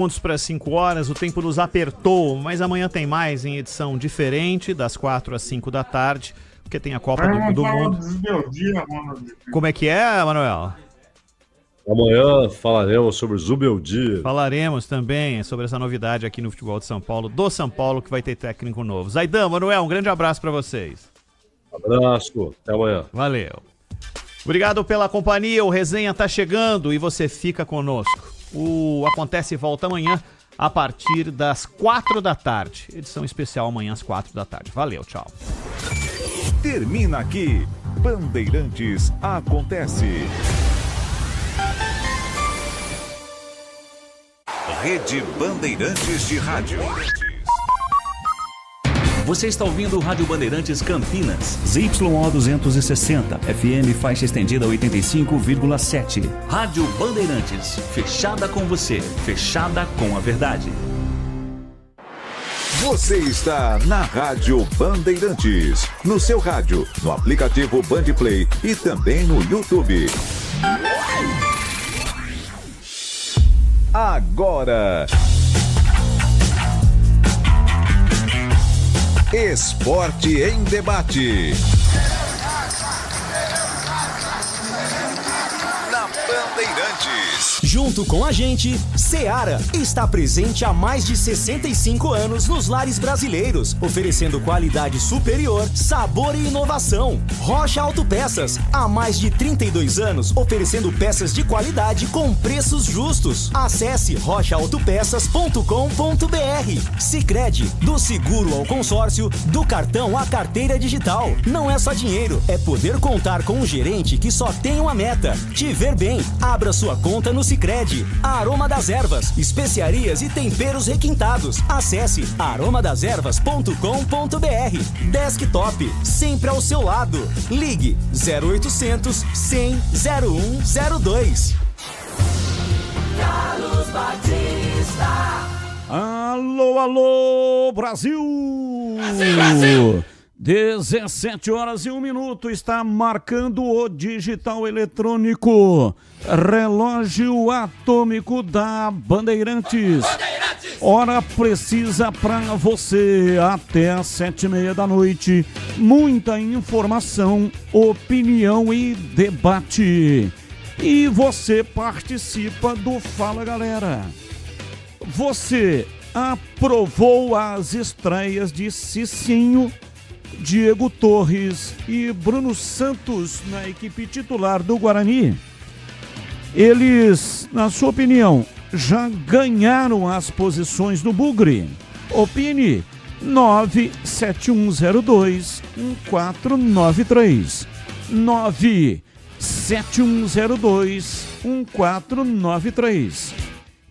Pontos para 5 horas, o tempo nos apertou, mas amanhã tem mais em edição diferente, das 4 às 5 da tarde, porque tem a Copa do Mundo. Como é que é, Manuel? Amanhã falaremos sobre o Zubeldia. Falaremos também sobre essa novidade aqui no futebol de São Paulo, do São Paulo, que vai ter técnico novo. Zaidan, Manuel, um grande abraço para vocês. Abraço, até amanhã. Valeu. Obrigado pela companhia, o Resenha tá chegando e você fica conosco. O Acontece volta amanhã a partir das 4 da tarde. Edição especial amanhã às 4 da tarde. Valeu, tchau. Termina aqui. Bandeirantes Acontece. Rede Bandeirantes de Rádio. Você está ouvindo o Rádio Bandeirantes Campinas. ZYO 260, FM faixa estendida 85,7. Rádio Bandeirantes, fechada com você, fechada com a verdade. Você está na Rádio Bandeirantes. No seu rádio, no aplicativo Bandplay e também no YouTube. Agora... Esporte em Debate. Na Bandeirantes. Junto com a gente, Seara está presente há mais de 65 anos nos lares brasileiros, oferecendo qualidade superior, sabor e inovação. Rocha Autopeças, há mais de 32 anos, oferecendo peças de qualidade com preços justos. Acesse rochaautopeças.com.br. Sicredi, do seguro ao consórcio, do cartão à carteira digital. Não é só dinheiro, é poder contar com um gerente que só tem uma meta: te ver bem. Abra sua conta no Sicredi. Aroma das Ervas, especiarias e temperos requintados. Acesse aromadeservas.com.br. Desktop, sempre ao seu lado. Ligue 0800 100 0102. Carlos Batista. Alô, alô, Brasil! Brasil, Brasil! 17 horas e 1 minuto, está marcando o digital eletrônico, relógio atômico da Bandeirantes. Hora precisa para você, até às 7h30 da noite, muita informação, opinião e debate. E você participa do Fala Galera. Você aprovou as estreias de Cicinho, Diego Torres e Bruno Santos na equipe titular do Guarani? Eles, na sua opinião, já ganharam as posições do Bugre? Opine 97102-1493 97102-1493.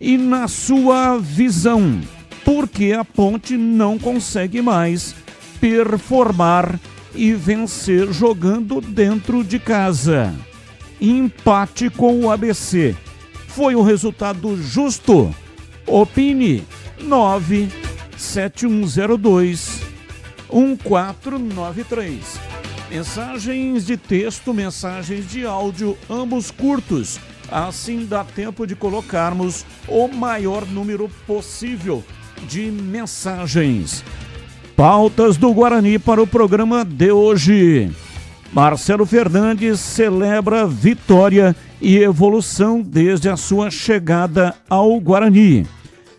E na sua visão, por que a Ponte não consegue mais performar e vencer jogando dentro de casa? Empate com o ABC foi um resultado justo? Opine 97102-1493. Mensagens de texto, mensagens de áudio, ambos curtos. Assim dá tempo de colocarmos o maior número possível de mensagens. Pautas do Guarani para o programa de hoje. Marcelo Fernandes celebra vitória e evolução desde a sua chegada ao Guarani.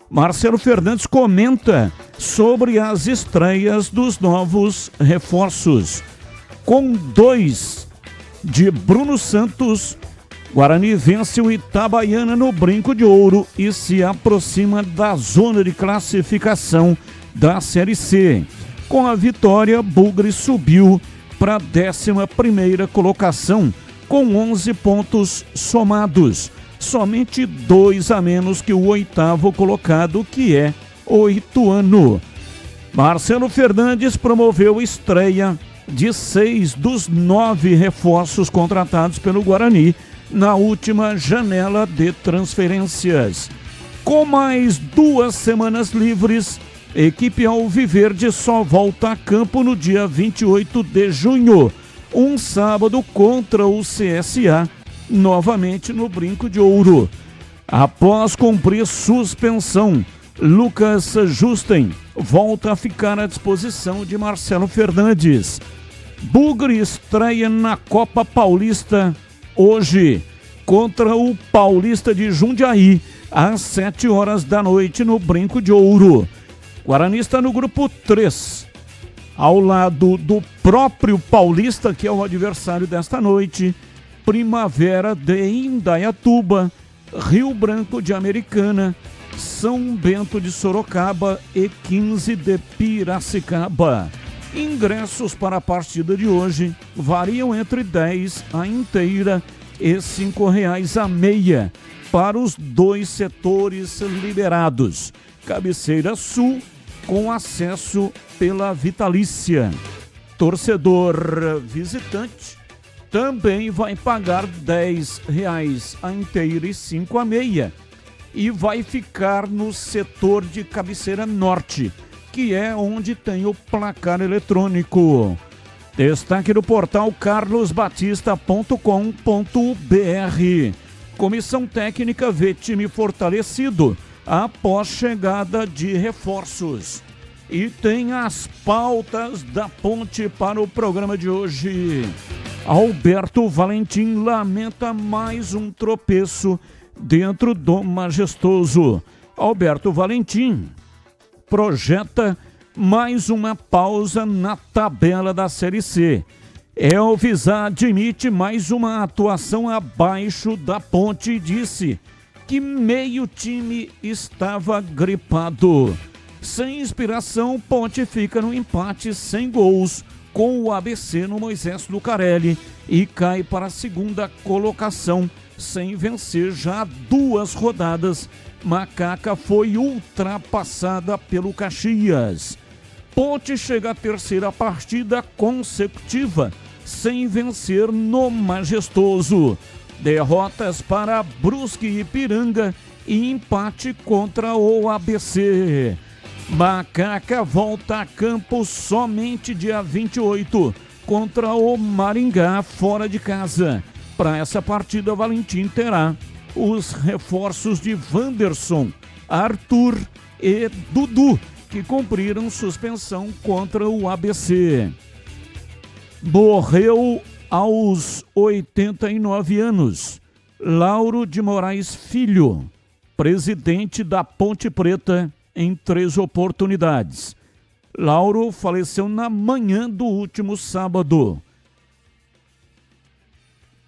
Marcelo Fernandes comenta sobre as estreias dos novos reforços. Com 2 de Bruno Santos, Guarani vence o Itabaiana no Brinco de Ouro e se aproxima da zona de classificação da Série C. Com a vitória, Bugre subiu para a 11ª colocação com 11 pontos somados. Somente 2 a menos que o 8º colocado, que é o Ituano. Marcelo Fernandes promoveu estreia de 6 dos 9 reforços contratados pelo Guarani na última janela de transferências. Com mais 2 semanas livres, a equipe alviverde só volta a campo no dia 28 de junho, um sábado contra o CSA, novamente no Brinco de Ouro. Após cumprir suspensão, Lucas Justen volta a ficar à disposição de Marcelo Fernandes. Bugre estreia na Copa Paulista hoje contra o Paulista de Jundiaí, às 7 horas da noite no Brinco de Ouro. Guarani está no grupo 3, ao lado do próprio Paulista, que é o adversário desta noite, Primavera de Indaiatuba, Rio Branco de Americana, São Bento de Sorocaba e 15 de Piracicaba. Ingressos para a partida de hoje variam entre 10 a inteira e R$ 5,00 a meia para os 2 setores liberados. Cabeceira Sul com acesso pela Vitalícia. Torcedor visitante também vai pagar R$ 10,00 a inteira e 5 a meia e vai ficar no setor de Cabeceira Norte, que é onde tem o placar eletrônico. Destaque do portal carlosbatista.com.br. Comissão técnica vê time fortalecido após chegada de reforços. E tem as pautas da Ponte para o programa de hoje. Alberto Valentim lamenta mais um tropeço dentro do Majestoso. Alberto Valentim projeta mais uma pausa na tabela da Série C. Elvis admite mais uma atuação abaixo da Ponte e disse que meio time estava gripado. Sem inspiração, Ponte fica no empate sem gols com o ABC no Moisés Lucarelli e cai para a segunda colocação sem vencer já 2 rodadas. Macaca foi ultrapassada pelo Caxias. Ponte chega à 3ª partida consecutiva sem vencer no Majestoso. Derrotas para Brusque e Ipiranga e empate contra o ABC. Macaca volta a campo somente dia 28 contra o Maringá fora de casa. Para essa partida, Valentim terá os reforços de Wanderson, Arthur e Dudu, que cumpriram suspensão contra o ABC. Morreu aos 89 anos Lauro de Moraes Filho, presidente da Ponte Preta, em 3 oportunidades. Lauro faleceu na manhã do último sábado.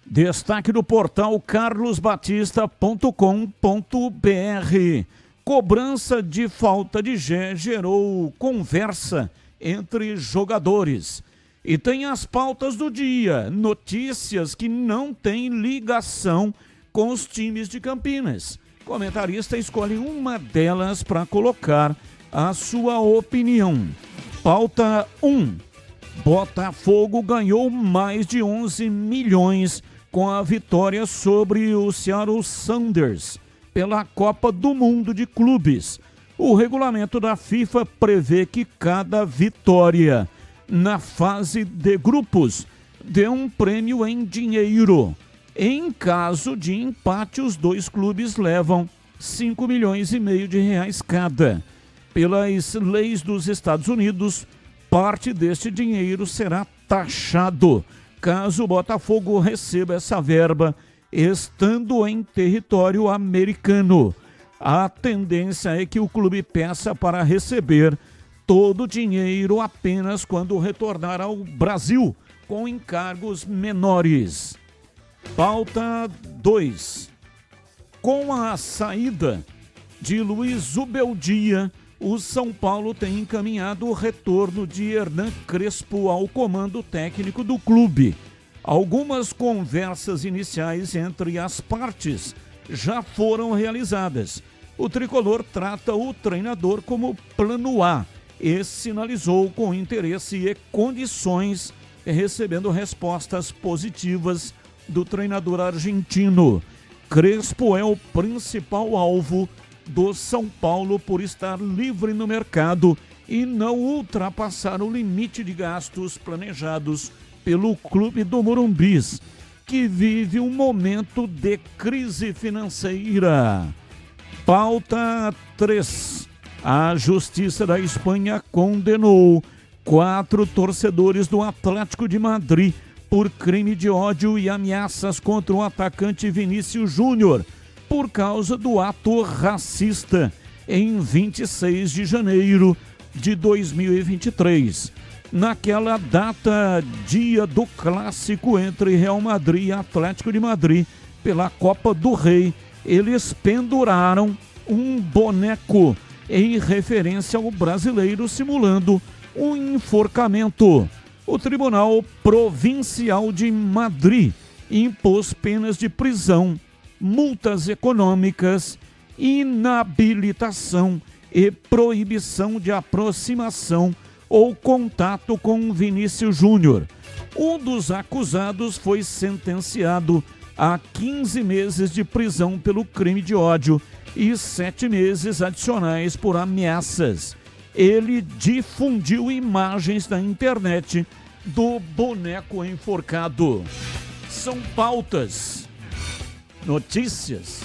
Destaque do portal carlosbatista.com.br. Cobrança de falta de Gé gerou conversa entre jogadores. E tem as pautas do dia, notícias que não têm ligação com os times de Campinas. O comentarista escolhe uma delas para colocar a sua opinião. Pauta 1. Botafogo ganhou mais de 11 milhões com a vitória sobre o Seattle Sounders pela Copa do Mundo de Clubes. O regulamento da FIFA prevê que cada vitória na fase de grupos dê um prêmio em dinheiro. Em caso de empate, os 2 clubes levam 5,5 milhões de reais cada. Pelas leis dos Estados Unidos, parte deste dinheiro será taxado caso o Botafogo receba essa verba estando em território americano. A tendência é que o clube peça para receber todo o dinheiro apenas quando retornar ao Brasil, com encargos menores. Pauta 2. Com a saída de Luiz Zubeldia, o São Paulo tem encaminhado o retorno de Hernan Crespo ao comando técnico do clube. Algumas conversas iniciais entre as partes já foram realizadas. O tricolor trata o treinador como plano A e sinalizou com interesse e condições, recebendo respostas positivas do treinador argentino. Crespo é o principal alvo do São Paulo por estar livre no mercado e não ultrapassar o limite de gastos planejados pelo clube do Morumbis, que vive um momento de crise financeira. Pauta 3. A Justiça da Espanha condenou 4 torcedores do Atlético de Madrid por crime de ódio e ameaças contra o atacante Vinícius Júnior por causa do ato racista em 26 de janeiro de 2023. Naquela data, dia do clássico entre Real Madrid e Atlético de Madrid pela Copa do Rei, eles penduraram um boneco em referência ao brasileiro simulando um enforcamento. O Tribunal Provincial de Madrid impôs penas de prisão, multas econômicas, inabilitação e proibição de aproximação ou contato com Vinícius Júnior. Um dos acusados foi sentenciado a 15 meses de prisão pelo crime de ódio e 7 meses adicionais por ameaças. Ele difundiu imagens na internet do boneco enforcado. São pautas, notícias,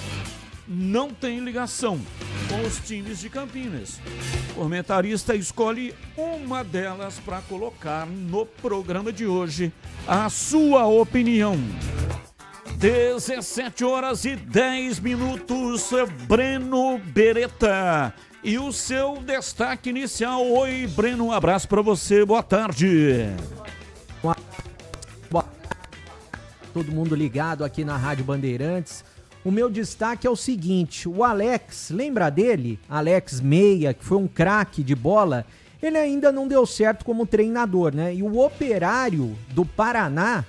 não tem ligação com os times de Campinas. O comentarista escolhe uma delas para colocar no programa de hoje. A sua opinião. 17h10, Breno Beretta. E o seu destaque inicial. Oi, Breno, um abraço para você, boa tarde. Todo mundo ligado aqui na Rádio Bandeirantes. O meu destaque é o seguinte, o Alex, lembra dele? Alex Meia, que foi um craque de bola, ele ainda não deu certo como treinador, né? E o Operário do Paraná,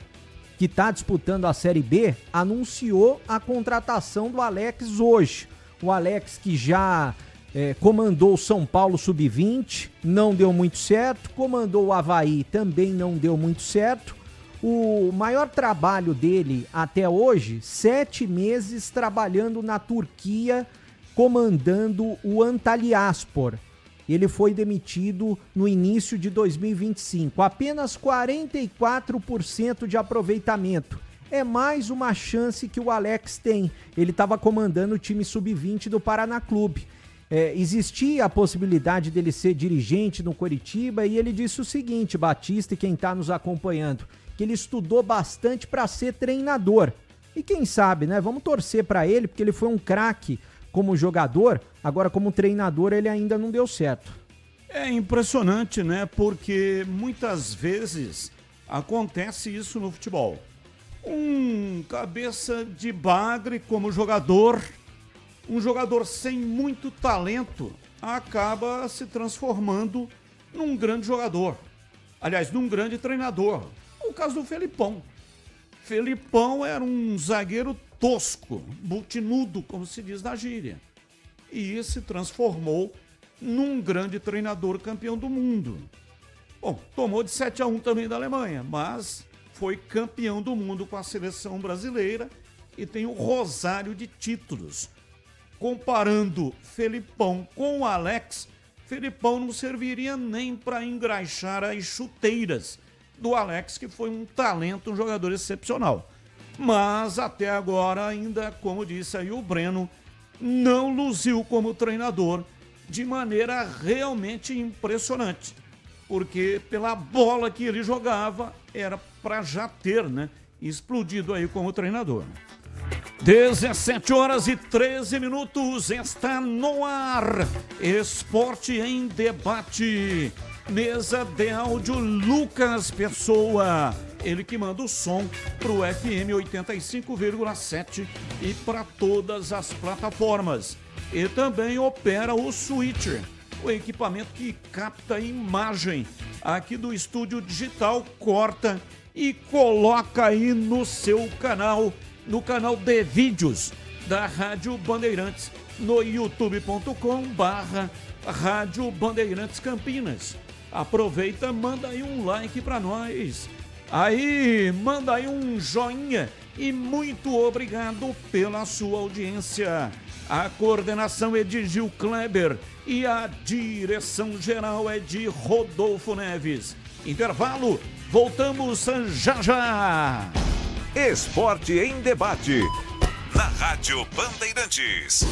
que está disputando a Série B, anunciou a contratação do Alex hoje. O Alex que já comandou o São Paulo Sub-20, não deu muito certo, comandou o Avaí, também não deu muito certo. O maior trabalho dele até hoje, 7 meses trabalhando na Turquia, comandando o Antalyaspor. Ele foi demitido no início de 2025. Apenas 44% de aproveitamento. É mais uma chance que o Alex tem. Ele estava comandando o time Sub-20 do Paraná Clube. Existia a possibilidade dele ser dirigente no Coritiba e ele disse o seguinte, Batista e quem está nos acompanhando, que ele estudou bastante para ser treinador. E quem sabe, né? Vamos torcer para ele, porque ele foi um craque como jogador, agora como treinador ele ainda não deu certo. É impressionante, né? Porque muitas vezes acontece isso no futebol. Um cabeça de bagre como jogador, um jogador sem muito talento, acaba se transformando num grande jogador. Aliás, num grande treinador. O caso do Felipão. Felipão era um zagueiro tosco, multinudo, como se diz na gíria. E se transformou num grande treinador campeão do mundo. Bom, tomou de 7-1 também da Alemanha, mas foi campeão do mundo com a seleção brasileira e tem um rosário de títulos. Comparando Felipão com o Alex, Felipão não serviria nem para engraxar as chuteiras do Alex, que foi um talento, um jogador excepcional. Mas até agora ainda, como disse aí o Breno, não luziu como treinador de maneira realmente impressionante. Porque pela bola que ele jogava, era para já ter, né, explodido aí como treinador. 17h13, está no ar. Esporte em Debate. Mesa de áudio Lucas Pessoa. Ele que manda o som pro FM 85,7 e para todas as plataformas. E também opera o Switcher, o equipamento que capta a imagem aqui do estúdio digital, corta e coloca aí no seu canal, no canal de vídeos da Rádio Bandeirantes, no youtube.com/Rádio Bandeirantes Campinas. Aproveita, manda aí um like para nós. Aí, manda aí um joinha e muito obrigado pela sua audiência. A coordenação é de Gil Kleber e a direção geral é de Rodolfo Neves. Intervalo, voltamos já já. Esporte em Debate, na Rádio Bandeirantes.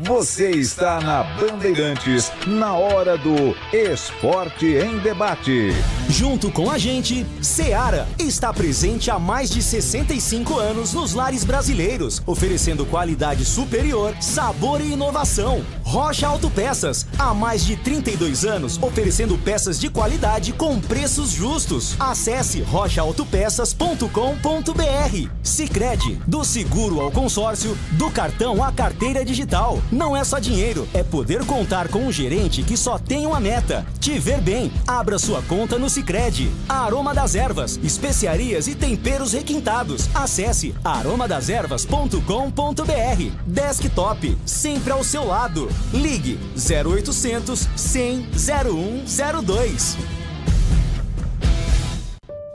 Você está na Bandeirantes, na hora do Esporte em Debate. Junto com a gente, Seara está presente há mais de 65 anos nos lares brasileiros, oferecendo qualidade superior, sabor e inovação. Rocha Autopeças, há mais de 32 anos, oferecendo peças de qualidade com preços justos. Acesse rochaautopeças.com.br. Sicredi, do seguro ao consórcio, do cartão à carteira digital. Não é só dinheiro, é poder contar com um gerente que só tem uma meta: te ver bem. Abra sua conta no Sicredi. Aroma das Ervas, especiarias e temperos requintados. Acesse aromadeservas.com.br. Desktop, sempre ao seu lado. Ligue 0800 100 0102.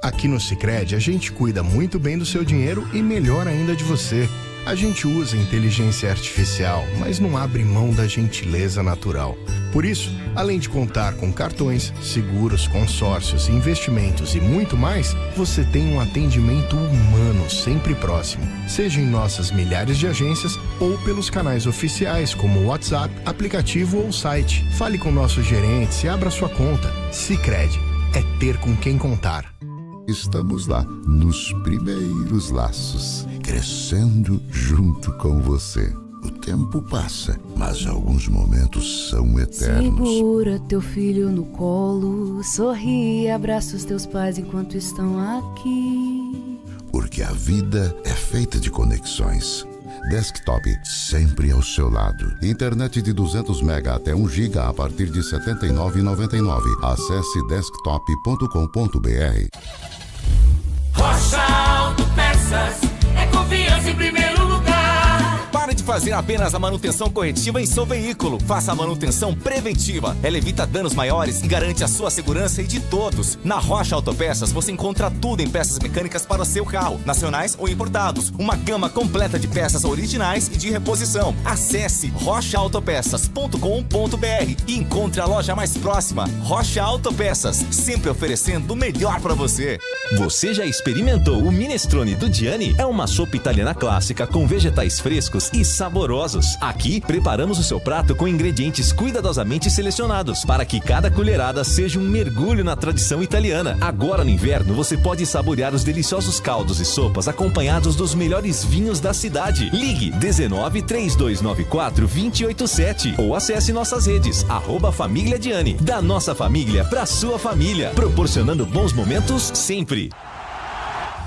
Aqui no Sicredi, a gente cuida muito bem do seu dinheiro e melhor ainda de você. A gente usa inteligência artificial, mas não abre mão da gentileza natural. Por isso, além de contar com cartões, seguros, consórcios, investimentos e muito mais, você tem um atendimento humano sempre próximo, seja em nossas milhares de agências ou pelos canais oficiais como WhatsApp, aplicativo ou site. Fale com nossos gerentes e abra sua conta. Sicredi, é ter com quem contar. Estamos lá, nos primeiros laços, crescendo junto com você. O tempo passa, mas alguns momentos são eternos. Segura teu filho no colo, sorri e abraça os teus pais enquanto estão aqui. Porque a vida é feita de conexões. Desktop, sempre ao seu lado. Internet de 200 MB até 1 GB a partir de R$ 79,99. Acesse desktop.com.br. Rocha Autopeças é confiança em primeiro lugar. Pare de fazer apenas a manutenção corretiva em seu veículo. Faça a manutenção preventiva. Ela evita danos maiores e garante a sua segurança e de todos. Na Rocha Autopeças você encontra tudo em peças mecânicas para o seu carro, nacionais ou importados. Uma gama completa de peças originais e de reposição. Acesse rochaautopeças.com.br e encontre a loja mais próxima. Rocha Autopeças, sempre oferecendo o melhor para você. Você já experimentou o minestrone do Gianni? É uma sopa italiana clássica com vegetais frescos e saborosos. Aqui, preparamos o seu prato com ingredientes cuidadosamente selecionados para que cada colherada seja um mergulho na tradição italiana. Agora no inverno, você pode saborear os deliciosos caldos e sopas acompanhados dos melhores vinhos da cidade. Ligue 19 3294 287 ou acesse nossas redes @Família Gianni. Da nossa família pra sua família, proporcionando bons momentos sempre.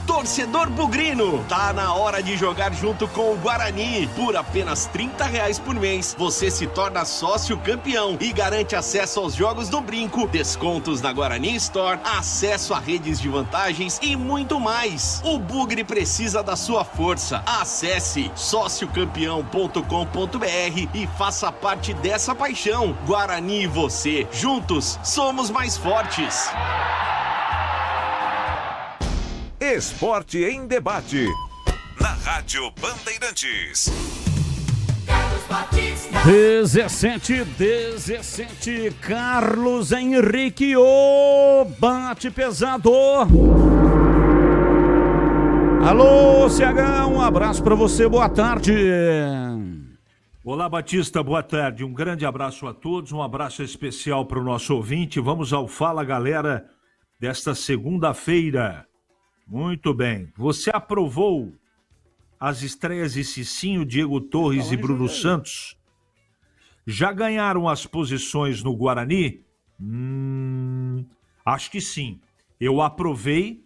Torcedor bugrino, tá na hora de jogar junto com o Guarani. Por apenas R$30 por mês, você se torna sócio campeão e garante acesso aos jogos do Brinco, descontos na Guarani Store, acesso a redes de vantagens e muito mais. O Bugre precisa da sua força. Acesse sociocampeão.com.br e faça parte dessa paixão. Guarani e você, juntos, somos mais fortes. Esporte em Debate, na Rádio Bandeirantes. 17, Carlos Henrique, o bate pesado. Alô, CH, um abraço para você, boa tarde. Olá, Batista, boa tarde. Um grande abraço a todos, um abraço especial para o nosso ouvinte. Vamos ao Fala, galera, desta segunda-feira. Muito bem. Você aprovou as estreias de Cicinho, Diego Torres e Bruno Santos? Já ganharam as posições no Guarani? Acho que sim. Eu aprovei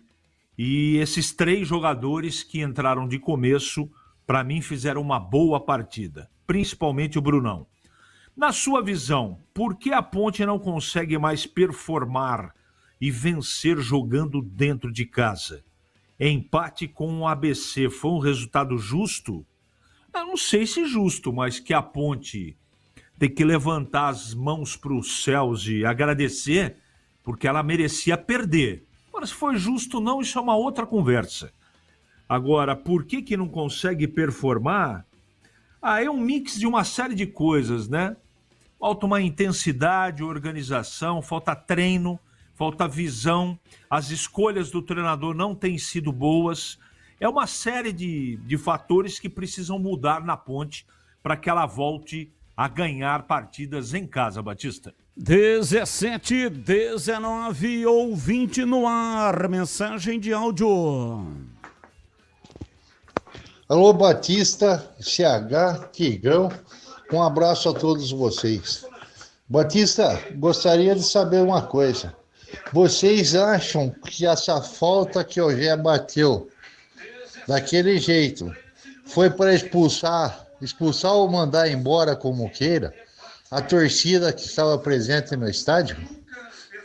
e esses 3 jogadores que entraram de começo, para mim, fizeram uma boa partida. Principalmente o Brunão. Na sua visão, por que a Ponte não consegue mais performar e vencer jogando dentro de casa? Empate com o ABC foi um resultado justo? Eu não sei se justo, mas que a Ponte tem que levantar as mãos para os céus e agradecer, porque ela merecia perder. Agora, se foi justo ou não, isso é uma outra conversa. Agora, por que não consegue performar? É um mix de uma série de coisas, né? Falta uma intensidade, organização, falta treino, falta visão, as escolhas do treinador não têm sido boas. É uma série de fatores que precisam mudar na Ponte para que ela volte a ganhar partidas em casa, Batista. 17, 19, ouvinte no ar, mensagem de áudio. Alô, Batista, CH, Tigrão, um abraço a todos vocês. Batista, gostaria de saber uma coisa. Vocês acham que essa falta que o Gé bateu daquele jeito foi para expulsar ou mandar embora como queira a torcida que estava presente no estádio?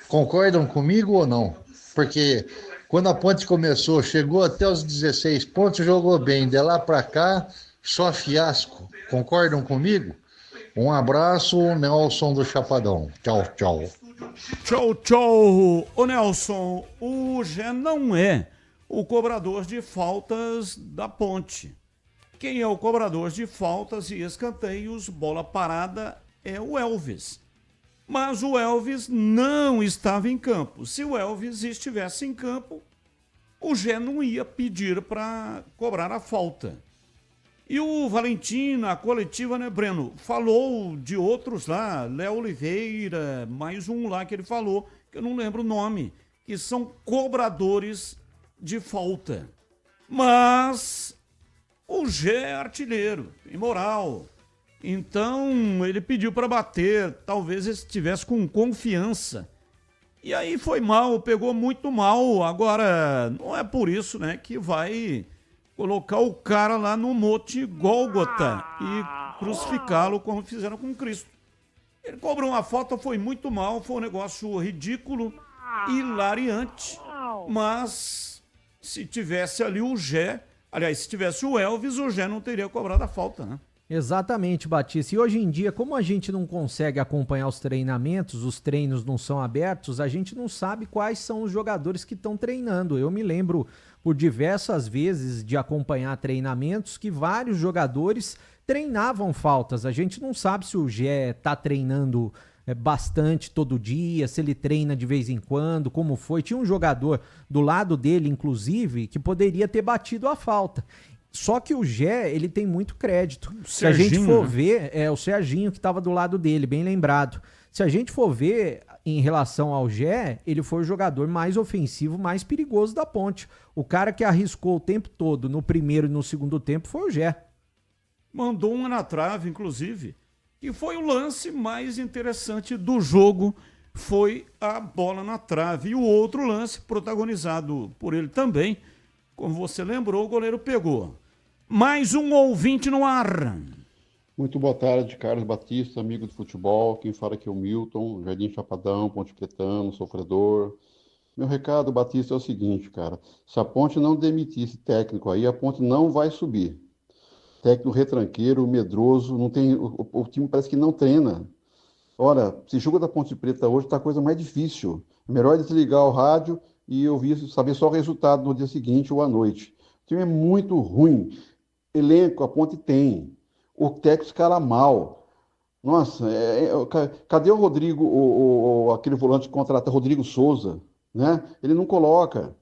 Concordam comigo ou não? Porque quando a Ponte começou, chegou até os 16 pontos, jogou bem. De lá para cá, só fiasco. Concordam comigo? Um abraço, Nelson do Chapadão. Tchau, tchau. Tchau, tchau. Ô Nelson, o Gé não é o cobrador de faltas da Ponte. Quem é o cobrador de faltas e escanteios, bola parada, é o Elvis. Mas o Elvis não estava em campo. Se o Elvis estivesse em campo, o Gé não ia pedir para cobrar a falta. E o Valentim, a coletiva, né, Breno, falou de outros lá, Léo Oliveira, mais um lá que ele falou, que eu não lembro o nome, que são cobradores de falta. Mas o Gé é artilheiro, tem moral. Então ele pediu para bater, talvez ele estivesse com confiança. E aí foi mal, pegou muito mal. Agora, não é por isso, né, que vai colocar o cara lá no Monte Gólgota e crucificá-lo como fizeram com Cristo. Ele cobrou uma falta, foi muito mal, foi um negócio ridículo, hilariante. Mas se tivesse ali o Gé, aliás, se tivesse o Elvis, o Gé não teria cobrado a falta, né? Exatamente, Batista. E hoje em dia, como a gente não consegue acompanhar os treinamentos, os treinos não são abertos, a gente não sabe quais são os jogadores que estão treinando. Eu me lembro por diversas vezes de acompanhar treinamentos que vários jogadores treinavam faltas. A gente não sabe se o Gé está treinando bastante todo dia, se ele treina de vez em quando, como foi. Tinha um jogador do lado dele, inclusive, que poderia ter batido a falta. Só que o Gé, ele tem muito crédito. Se a gente for ver, é o Serginho que estava do lado dele, bem lembrado. Se a gente for ver em relação ao Gé, ele foi o jogador mais ofensivo, mais perigoso da Ponte. O cara que arriscou o tempo todo no primeiro e no segundo tempo foi o Gé. Mandou uma na trave, inclusive. E foi o lance mais interessante do jogo, foi a bola na trave. E o outro lance, protagonizado por ele também, como você lembrou, o goleiro pegou. Mais um ouvinte no ar. Muito boa tarde, Carlos Batista, amigo de futebol. Quem fala aqui é o Milton, Jardim Chapadão, Ponte Pretano, sofredor. Meu recado, Batista, é o seguinte, cara. Se a Ponte não demitir esse técnico aí, a Ponte não vai subir. Técnico retranqueiro, medroso, não tem, o time parece que não treina. Olha, se jogo da Ponte Preta hoje tá a coisa mais difícil. É melhor desligar o rádio e saber só o resultado no dia seguinte ou à noite. O time é muito ruim. Elenco, a Ponte tem. O técnico escala mal. Nossa, cadê o Rodrigo, aquele volante que contrata Rodrigo Souza? Né? Ele não coloca.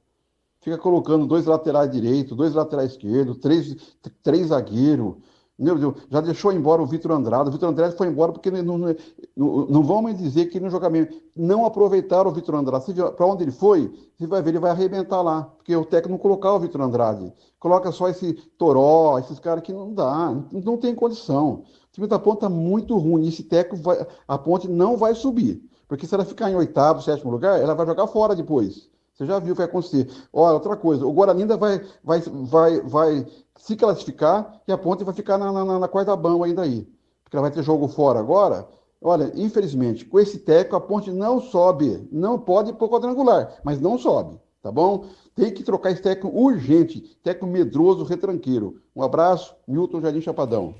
Fica colocando 2 laterais direitos, 2 laterais esquerdos, 3 zagueiros. Meu Deus, já deixou embora o Vitor Andrade. O Vitor Andrade foi embora porque não vão me dizer que ele não joga bem. Não aproveitaram o Vitor Andrade. Para onde ele foi, você vai ver, ele vai arrebentar lá. Porque o técnico não colocava o Vitor Andrade. Coloca só esse Toró, esses caras que não dá, não tem condição. O time da Ponte está muito ruim. Esse técnico, a Ponte não vai subir. Porque se ela ficar em 8º, 7º lugar, ela vai jogar fora depois. Você já viu o que vai acontecer. Olha, outra coisa, o Guarani ainda vai se classificar e a Ponte vai ficar na quarta banda ainda aí. Porque ela vai ter jogo fora agora. Olha, infelizmente, com esse técnico a Ponte não sobe. Não pode ir para o quadrangular, mas não sobe, tá bom? Tem que trocar esse técnico urgente. Técnico medroso, retranqueiro. Um abraço, Milton Jardim Chapadão.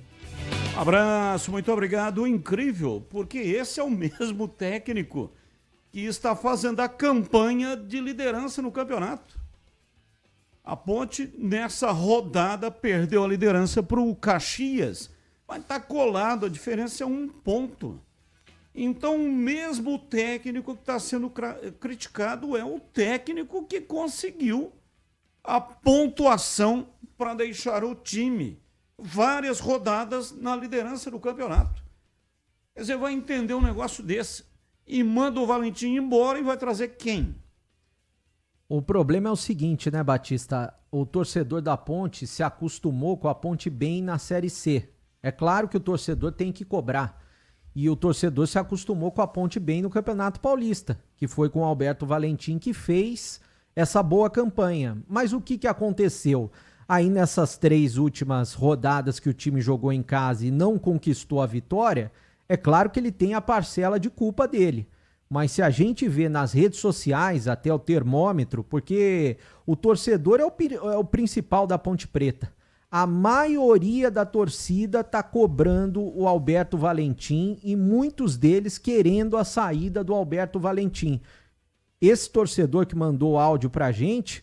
Abraço, muito obrigado. Incrível, porque esse é o mesmo técnico que está fazendo a campanha de liderança no campeonato. A Ponte, nessa rodada, perdeu a liderança para o Caxias. Mas está colado, a diferença é 1 ponto. Então, o mesmo técnico que está sendo criticado é o técnico que conseguiu a pontuação para deixar o time várias rodadas na liderança do campeonato. Quer dizer, vai entender um negócio desse e manda o Valentim embora e vai trazer quem? O problema é o seguinte, né, Batista? O torcedor da Ponte se acostumou com a Ponte bem na Série C. É claro que o torcedor tem que cobrar. E o torcedor se acostumou com a Ponte bem no Campeonato Paulista, que foi com o Alberto Valentim que fez essa boa campanha. Mas o que aconteceu? Aí nessas 3 últimas rodadas que o time jogou em casa e não conquistou a vitória, é claro que ele tem a parcela de culpa dele. Mas se a gente vê nas redes sociais, até o termômetro, porque o torcedor é o principal da Ponte Preta. A maioria da torcida tá cobrando o Alberto Valentim e muitos deles querendo a saída do Alberto Valentim. Esse torcedor que mandou áudio pra gente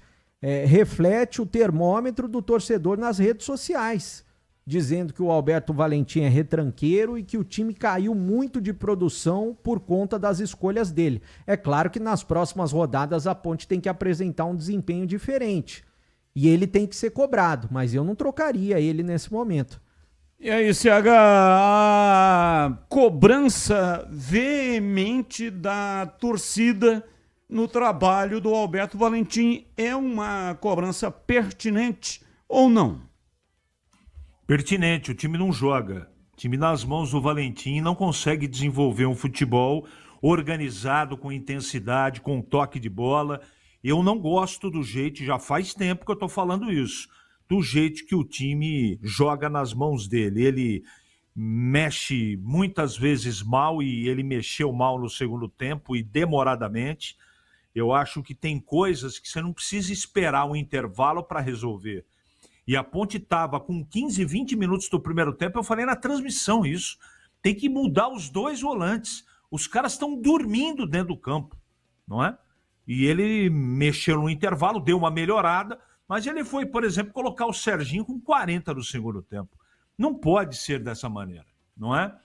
reflete o termômetro do torcedor nas redes sociais, dizendo que o Alberto Valentim é retranqueiro e que o time caiu muito de produção por conta das escolhas dele. É claro que nas próximas rodadas a Ponte tem que apresentar um desempenho diferente. E ele tem que ser cobrado, mas eu não trocaria ele nesse momento. E aí, CH, a cobrança veemente da torcida no trabalho do Alberto Valentim é uma cobrança pertinente ou não? Pertinente, o time não joga. O time nas mãos do Valentim não consegue desenvolver um futebol organizado, com intensidade, com toque de bola. Eu não gosto do jeito, já faz tempo que eu estou falando isso, do jeito que o time joga nas mãos dele. Ele mexe muitas vezes mal e ele mexeu mal no segundo tempo e demoradamente. Eu acho que tem coisas que você não precisa esperar um intervalo para resolver. E a Ponte estava com 15, 20 minutos do primeiro tempo, eu falei na transmissão isso. Tem que mudar os 2 volantes. Os caras estão dormindo dentro do campo, não é? E ele mexeu no intervalo, deu uma melhorada, mas ele foi, por exemplo, colocar o Serginho com 40 no segundo tempo. Não pode ser dessa maneira, não é?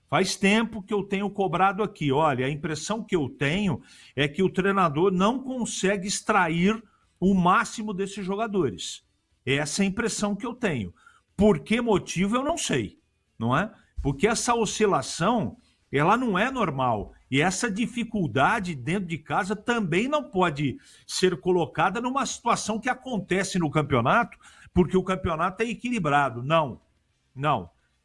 Faz tempo que eu tenho cobrado aqui. Olha, a impressão que eu tenho é que o treinador não consegue extrair o máximo desses jogadores. Essa é a impressão que eu tenho. Por que motivo eu não sei, não é? Porque essa oscilação, ela não é normal. E essa dificuldade dentro de casa também não pode ser colocada numa situação que acontece no campeonato, porque o campeonato é equilibrado. Não.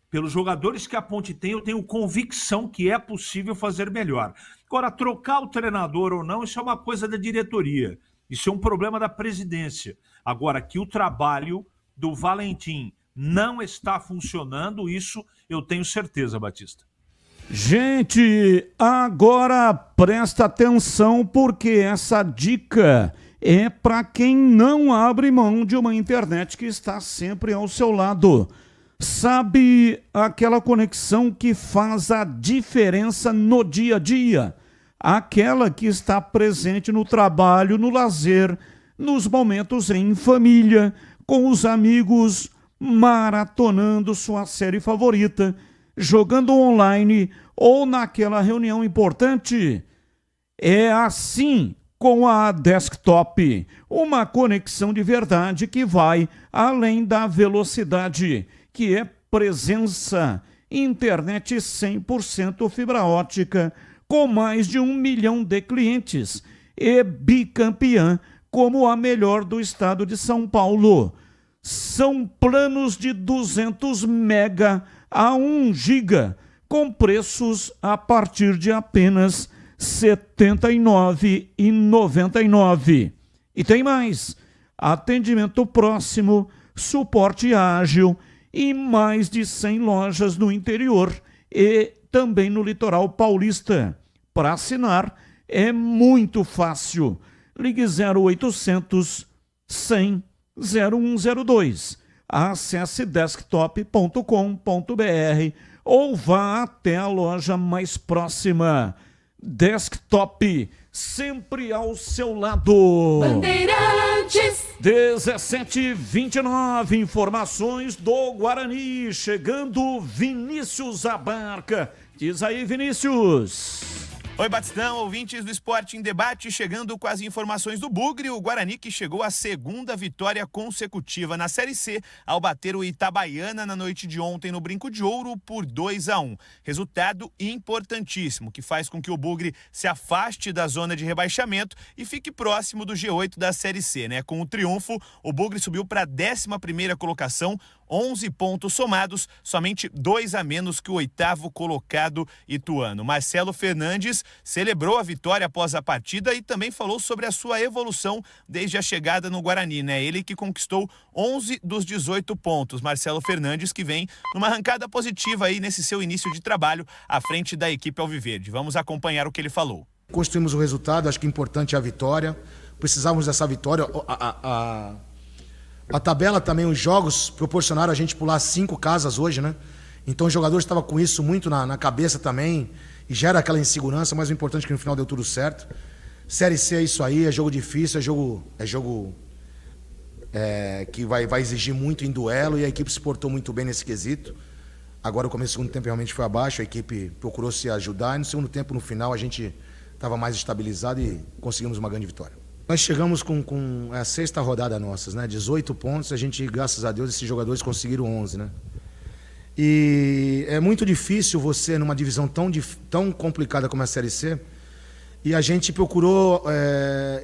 Pelos jogadores que a Ponte tem, eu tenho convicção que é possível fazer melhor. Agora, trocar o treinador ou não, isso é uma coisa da diretoria. Isso é um problema da presidência. Agora, que o trabalho do Valentim não está funcionando, isso eu tenho certeza, Batista. Gente, agora presta atenção, porque essa dica é para quem não abre mão de uma internet que está sempre ao seu lado. Sabe aquela conexão que faz a diferença no dia a dia? Aquela que está presente no trabalho, no lazer, nos momentos em família, com os amigos, maratonando sua série favorita, jogando online ou naquela reunião importante. É assim com a Desktop, uma conexão de verdade que vai além da velocidade, que é presença, internet 100% fibra ótica, com mais de 1 milhão de clientes e bicampeã como a melhor do estado de São Paulo. São planos de 200 mega a 1 giga, com preços a partir de apenas R$ 79,99. E tem mais: atendimento próximo, suporte ágil e mais de 100 lojas no interior e também no litoral paulista. Para assinar é muito fácil. Ligue 0800 100 0102. Acesse desktop.com.br ou vá até a loja mais próxima. Desktop, sempre ao seu lado. Bandeirantes. 17h29, informações do Guarani. Chegando Vinícius Abarca. Diz aí, Vinícius. Oi, Batistão, ouvintes do Esporte em Debate, chegando com as informações do Bugre, o Guarani que chegou à segunda vitória consecutiva na Série C, ao bater o Itabaiana na noite de ontem no Brinco de Ouro por 2-1. Resultado importantíssimo, que faz com que o Bugre se afaste da zona de rebaixamento e fique próximo do G8 da Série C, né? Com o triunfo, o Bugre subiu para a 11ª colocação, 11 pontos somados, somente 2 a menos que o 8º colocado ituano. Marcelo Fernandes celebrou a vitória após a partida e também falou sobre a sua evolução desde a chegada no Guarani, né? Ele que conquistou 11 dos 18 pontos. Marcelo Fernandes que vem numa arrancada positiva aí nesse seu início de trabalho à frente da equipe alviverde. Vamos acompanhar o que ele falou. Construímos o resultado, acho que importante é a vitória. Precisávamos dessa vitória. A tabela também, os jogos proporcionaram a gente pular 5 casas hoje, né? Então os jogadores estavam com isso muito na cabeça também e gera aquela insegurança, mas o importante é que no final deu tudo certo. Série C é isso aí, é jogo difícil, é jogo que vai exigir muito em duelo e a equipe se portou muito bem nesse quesito. Agora o começo do segundo tempo realmente foi abaixo, a equipe procurou se ajudar e no segundo tempo, no final, a gente estava mais estabilizado e conseguimos uma grande vitória. Nós chegamos com a 6ª rodada nossas, né? 18 pontos, a gente, graças a Deus, esses jogadores conseguiram 11, né? E é muito difícil você, numa divisão tão complicada como a Série C, e a gente procurou...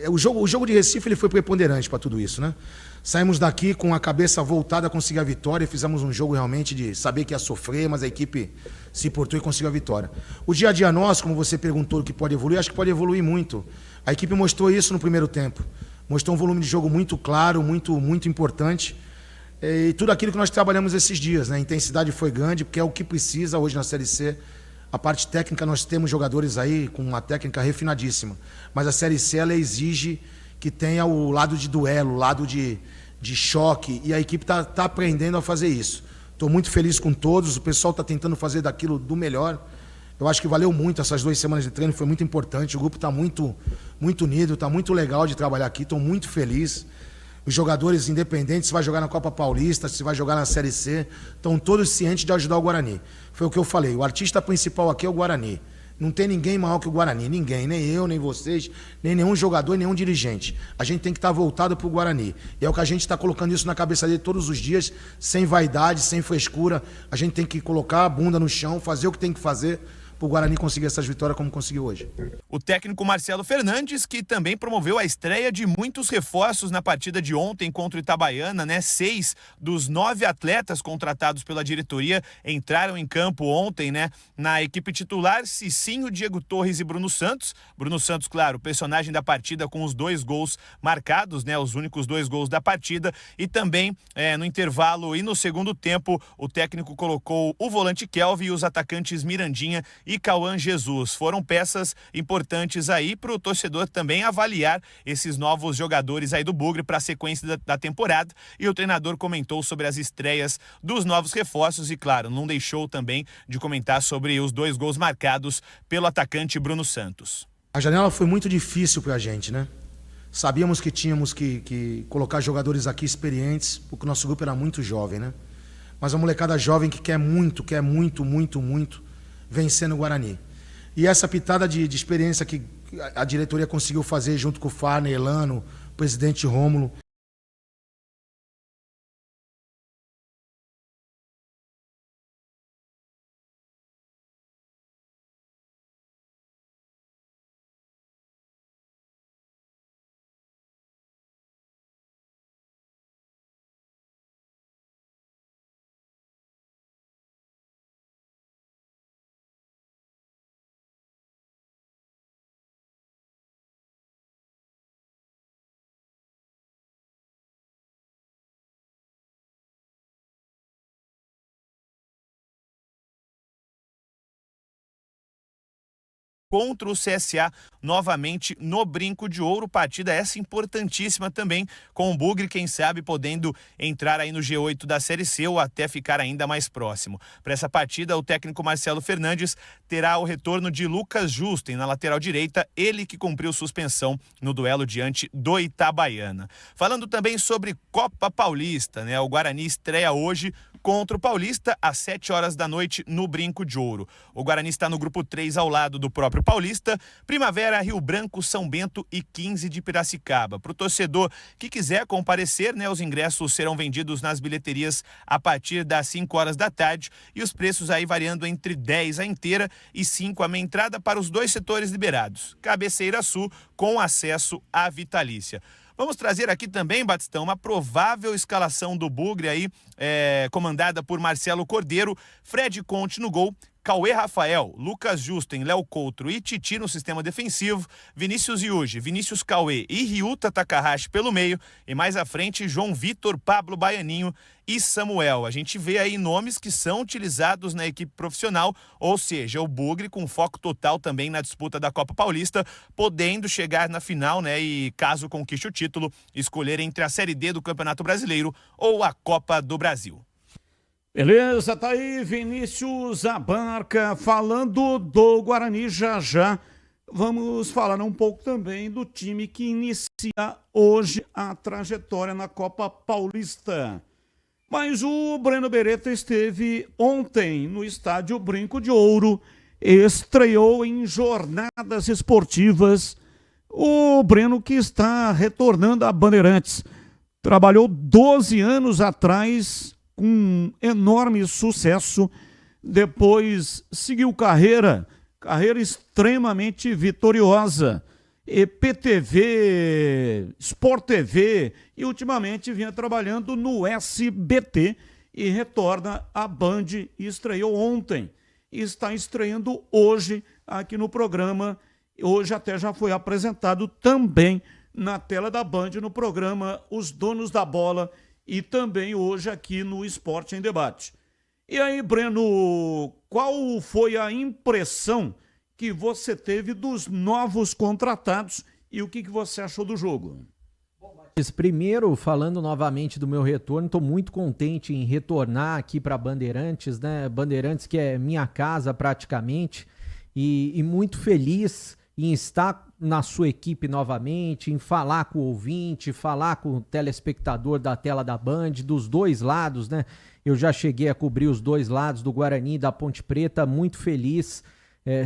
O jogo de Recife ele foi preponderante para tudo isso, né? Saímos daqui com a cabeça voltada a conseguir a vitória, fizemos um jogo realmente de saber que ia sofrer, mas a equipe se portou e conseguiu a vitória. O dia a dia nosso, como você perguntou o que pode evoluir, acho que pode evoluir muito. A equipe mostrou isso no primeiro tempo. Mostrou um volume de jogo muito claro, muito importante. E tudo aquilo que nós trabalhamos esses dias, né? A intensidade foi grande, porque é o que precisa hoje na Série C. A parte técnica, nós temos jogadores aí com uma técnica refinadíssima. Mas a Série C, ela exige que tenha o lado de duelo, o lado de choque. E a equipe está aprendendo a fazer isso. Estou muito feliz com todos. O pessoal está tentando fazer daquilo do melhor. Eu acho que valeu muito essas 2 semanas de treino, foi muito importante. O grupo está muito unido, está muito legal de trabalhar aqui. Estou muito feliz. Os jogadores independentes, se vai jogar na Copa Paulista, se vai jogar na Série C, estão todos cientes de ajudar o Guarani. Foi o que eu falei, o artista principal aqui é o Guarani. Não tem ninguém maior que o Guarani, ninguém, nem eu, nem vocês, nem nenhum jogador, nenhum dirigente. A gente tem que estar voltado para o Guarani. E é o que a gente está colocando isso na cabeça dele todos os dias, sem vaidade, sem frescura. A gente tem que colocar a bunda no chão, fazer o que tem que fazer para o Guarani conseguir essas vitórias como conseguiu hoje. O técnico Marcelo Fernandes, que também promoveu a estreia de muitos reforços na partida de ontem contra o Itabaiana, né? 6 dos 9 atletas contratados pela diretoria entraram em campo ontem, né? Na equipe titular, Cicinho, Diego Torres e Bruno Santos. Bruno Santos, claro, personagem da partida com os 2 gols marcados, né? Os únicos 2 gols da partida. E também, no intervalo e no segundo tempo, o técnico colocou o volante Kelvin e os atacantes Mirandinha e Cauã Jesus. Foram peças importantes aí para o torcedor também avaliar esses novos jogadores aí do Bugre para a sequência da temporada, e o treinador comentou sobre as estreias dos novos reforços e, claro, não deixou também de comentar sobre os 2 gols marcados pelo atacante Bruno Santos. A janela foi muito difícil para a gente, né? Sabíamos que tínhamos que colocar jogadores aqui experientes, porque o nosso grupo era muito jovem, né? Mas uma molecada jovem que quer muito vencer no Guarani. E essa pitada de experiência que a diretoria conseguiu fazer junto com o Farner, Elano, o presidente Rômulo. Contra o CSA, novamente no Brinco de Ouro, partida essa importantíssima também, com o Bugre, quem sabe, podendo entrar aí no G8 da Série C ou até ficar ainda mais próximo. Para essa partida, o técnico Marcelo Fernandes terá o retorno de Lucas Justen na lateral direita, ele que cumpriu suspensão no duelo diante do Itabaiana. Falando também sobre Copa Paulista, né? O Guarani estreia hoje contra o Paulista às 19h no Brinco de Ouro. O Guarani está no grupo 3 ao lado do próprio Paulista, Primavera, Rio Branco, São Bento e 15 de Piracicaba. Para o torcedor que quiser comparecer, os ingressos serão vendidos nas bilheterias a partir das 5 horas da tarde e os preços aí variando entre 10 a inteira e 5 a meia entrada para os 2 setores liberados. Cabeceira Sul com acesso à vitalícia. Vamos trazer aqui também, Batistão, uma provável escalação do Bugre aí, comandada por Marcelo Cordeiro, Fred Conte no gol, Cauê Rafael, Lucas Justen, Léo Coutro e Titi no sistema defensivo, Vinícius Yuji, Vinícius Cauê e Ryuta Takahashi pelo meio, e mais à frente João Vitor, Pablo Baianinho e Samuel. A gente vê aí nomes que são utilizados na equipe profissional, ou seja, o Bugre com foco total também na disputa da Copa Paulista, podendo chegar na final, e caso conquiste o título, escolher entre a Série D do Campeonato Brasileiro ou a Copa do Brasil. Beleza, tá aí Vinícius Abarca falando do Guarani já. Vamos falar um pouco também do time que inicia hoje a trajetória na Copa Paulista. Mas o Breno Beretta esteve ontem no estádio Brinco de Ouro, estreou em jornadas esportivas. O Breno que está retornando a Bandeirantes, trabalhou 12 anos atrás com enorme sucesso, depois seguiu carreira extremamente vitoriosa, EPTV, Sport TV, e ultimamente vinha trabalhando no SBT e retorna à Band, e estreou ontem, e está estreando hoje aqui no programa, hoje até já foi apresentado também na tela da Band no programa Os Donos da Bola, e também hoje aqui no Esporte em Debate. E aí, Breno, qual foi a impressão que você teve dos novos contratados e o que você achou do jogo? Primeiro, falando novamente do meu retorno, estou muito contente em retornar aqui para Bandeirantes, Bandeirantes que é minha casa praticamente, e muito feliz em estar na sua equipe novamente, em falar com o ouvinte, falar com o telespectador da tela da Band, dos dois lados, Eu já cheguei a cobrir os dois lados do Guarani e da Ponte Preta, muito feliz,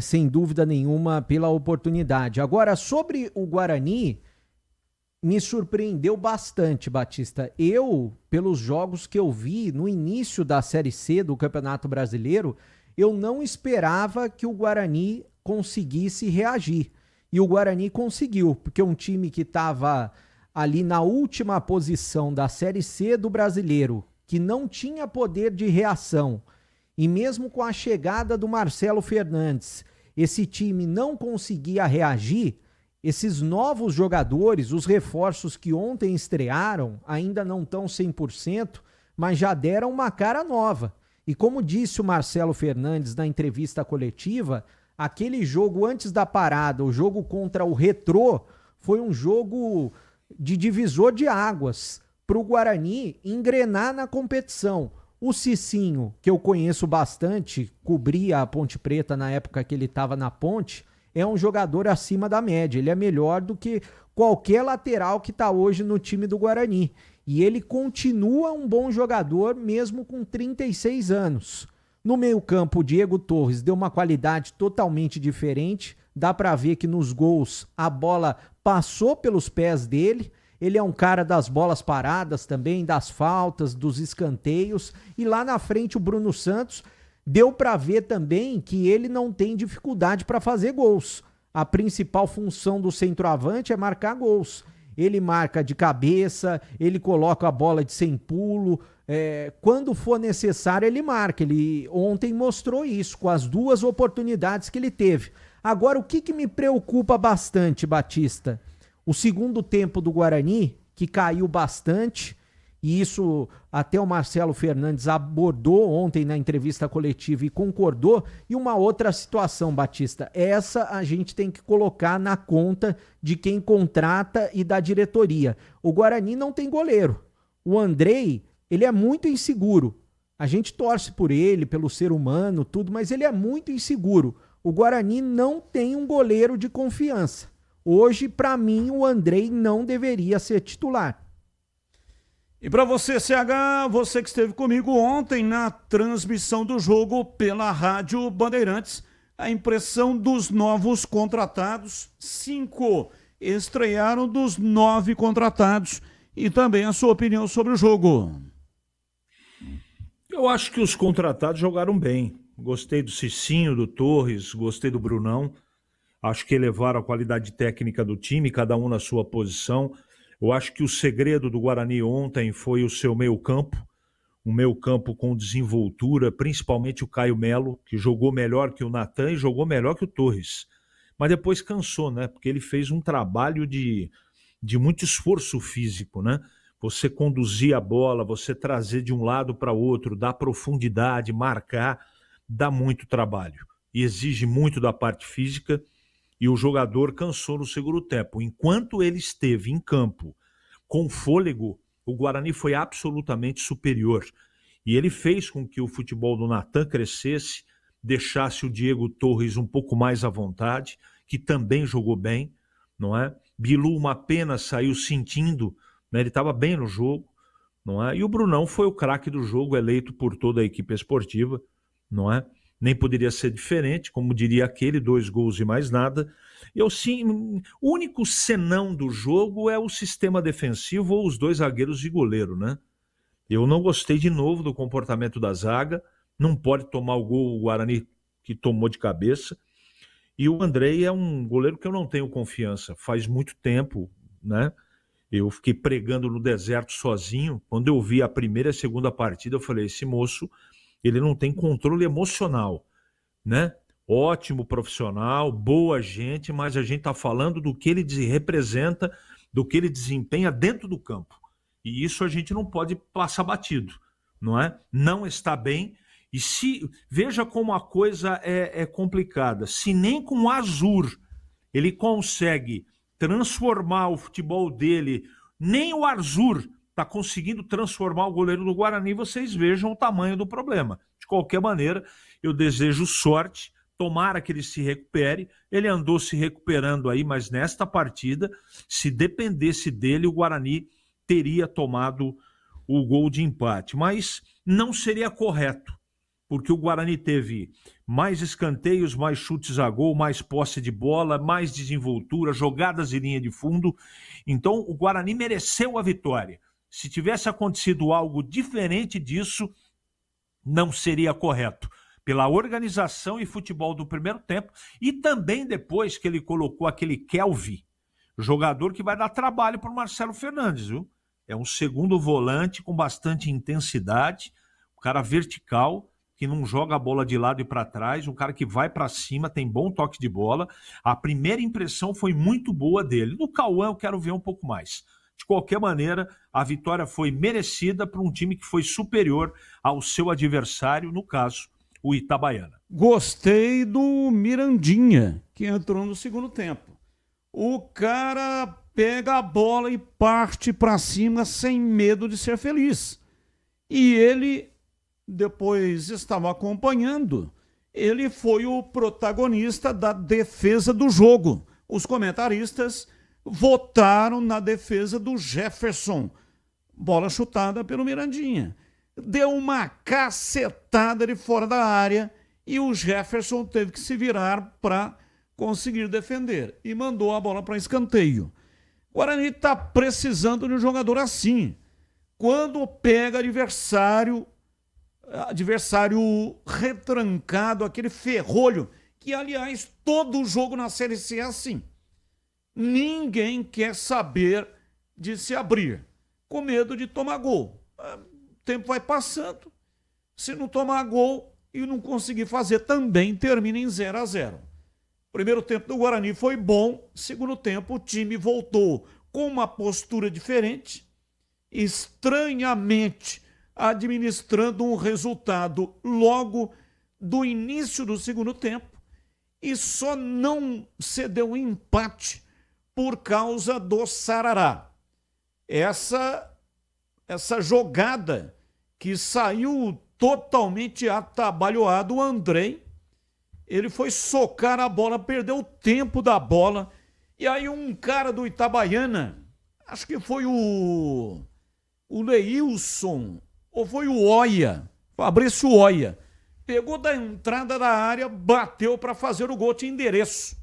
sem dúvida nenhuma, pela oportunidade. Agora, sobre o Guarani, me surpreendeu bastante, Batista. Eu, pelos jogos que eu vi no início da Série C do Campeonato Brasileiro, eu não esperava que o Guarani conseguisse reagir. E o Guarani conseguiu, porque um time que estava ali na última posição da Série C do Brasileiro, que não tinha poder de reação, e mesmo com a chegada do Marcelo Fernandes, esse time não conseguia reagir, esses novos jogadores, os reforços que ontem estrearam, ainda não estão 100%, mas já deram uma cara nova. E como disse o Marcelo Fernandes na entrevista coletiva, aquele jogo antes da parada, o jogo contra o Retrô, foi um jogo de divisor de águas para o Guarani engrenar na competição. O Cicinho, que eu conheço bastante, cobria a Ponte Preta na época que ele estava na Ponte, é um jogador acima da média. Ele é melhor do que qualquer lateral que está hoje no time do Guarani. E ele continua um bom jogador mesmo com 36 anos. No meio-campo, o Diego Torres deu uma qualidade totalmente diferente. Dá para ver que nos gols a bola passou pelos pés dele. Ele é um cara das bolas paradas também, das faltas, dos escanteios. E lá na frente o Bruno Santos deu para ver também que ele não tem dificuldade para fazer gols. A principal função do centroavante é marcar gols. Ele marca de cabeça, ele coloca a bola de sem pulo. Quando for necessário, ele marca. Ele ontem mostrou isso com as duas oportunidades que ele teve. Agora, o que me preocupa bastante, Batista? O segundo tempo do Guarani, que caiu bastante, e isso até o Marcelo Fernandes abordou ontem na entrevista coletiva e concordou. E uma outra situação, Batista, essa a gente tem que colocar na conta de quem contrata e da diretoria. O Guarani não tem goleiro. O Andrei, ele é muito inseguro. A gente torce por ele, pelo ser humano, tudo, mas ele é muito inseguro. O Guarani não tem um goleiro de confiança. Hoje, para mim, o Andrei não deveria ser titular. E para você, CH, você que esteve comigo ontem na transmissão do jogo pela Rádio Bandeirantes, a impressão dos novos contratados, 5 estrearam dos 9 contratados, e também a sua opinião sobre o jogo. Eu acho que os contratados jogaram bem. Gostei do Cicinho, do Torres, gostei do Brunão. Acho que elevaram a qualidade técnica do time, cada um na sua posição. Eu acho que o segredo do Guarani ontem foi o seu meio-campo, um meio-campo com desenvoltura, principalmente o Caio Melo, que jogou melhor que o Natan e jogou melhor que o Torres. Mas depois cansou, né? Porque ele fez um trabalho de muito esforço físico, né? Você conduzir a bola, você trazer de um lado para o outro, dar profundidade, marcar, dá muito trabalho. E exige muito da parte física, e o jogador cansou no segundo tempo. Enquanto ele esteve em campo com fôlego, o Guarani foi absolutamente superior. E ele fez com que o futebol do Natan crescesse, deixasse o Diego Torres um pouco mais à vontade, que também jogou bem, não é? Bilu, uma pena, saiu sentindo, né? Ele estava bem no jogo, não é? E o Brunão foi o craque do jogo, eleito por toda a equipe esportiva, não é? Nem poderia ser diferente, como diria aquele, 2 gols e mais nada. Eu sim, o único senão do jogo é o sistema defensivo ou os 2 zagueiros e goleiro, né? Eu não gostei de novo do comportamento da zaga, não pode tomar o gol o Guarani que tomou de cabeça. E o Andrei é um goleiro que eu não tenho confiança, faz muito tempo, né? Eu fiquei pregando no deserto sozinho. Quando eu vi a primeira e a segunda partida, eu falei, esse moço, ele não tem controle emocional, né? Ótimo profissional, boa gente, mas a gente está falando do que ele representa, do que ele desempenha dentro do campo. E isso a gente não pode passar batido, não é? Não está bem. E se veja como a coisa é complicada. Se nem com o Azur ele consegue transformar o futebol dele, nem o Azur está conseguindo transformar o goleiro do Guarani, vocês vejam o tamanho do problema. De qualquer maneira, eu desejo sorte, tomara que ele se recupere. Ele andou se recuperando aí, mas nesta partida, se dependesse dele, o Guarani teria tomado o gol de empate. Mas não seria correto, porque o Guarani teve mais escanteios, mais chutes a gol, mais posse de bola, mais desenvoltura, jogadas em linha de fundo. Então, o Guarani mereceu a vitória. Se tivesse acontecido algo diferente disso, não seria correto. Pela organização e futebol do primeiro tempo, e também depois que ele colocou aquele Kelvin, jogador que vai dar trabalho para o Marcelo Fernandes, viu? É um segundo volante com bastante intensidade, um cara vertical, que não joga a bola de lado e para trás, um cara que vai para cima, tem bom toque de bola. A primeira impressão foi muito boa dele. No Cauã eu quero ver um pouco mais. De qualquer maneira, a vitória foi merecida para um time que foi superior ao seu adversário, no caso, o Itabaiana. Gostei do Mirandinha, que entrou no segundo tempo. O cara pega a bola e parte para cima sem medo de ser feliz. E ele, depois estava acompanhando, ele foi o protagonista da defesa do jogo. Os comentaristas votaram na defesa do Jefferson. Bola chutada pelo Mirandinha. Deu uma cacetada de fora da área e o Jefferson teve que se virar para conseguir defender. E mandou a bola para escanteio. O Guarani está precisando de um jogador assim. Quando pega adversário retrancado, aquele ferrolho, que aliás todo jogo na Série C é assim. Ninguém quer saber de se abrir, com medo de tomar gol. O tempo vai passando, se não tomar gol e não conseguir fazer também, termina em 0-0. Primeiro tempo do Guarani foi bom, segundo tempo o time voltou com uma postura diferente, estranhamente administrando um resultado logo do início do segundo tempo e só não cedeu um empate por causa do Sarará. Essa jogada que saiu totalmente atabalhoado, o Andrei, ele foi socar a bola, perdeu o tempo da bola, e aí um cara do Itabaiana, acho que foi o o Leilson, ou foi o Oia, Fabrício Oia, pegou da entrada da área, bateu para fazer o gol de endereço.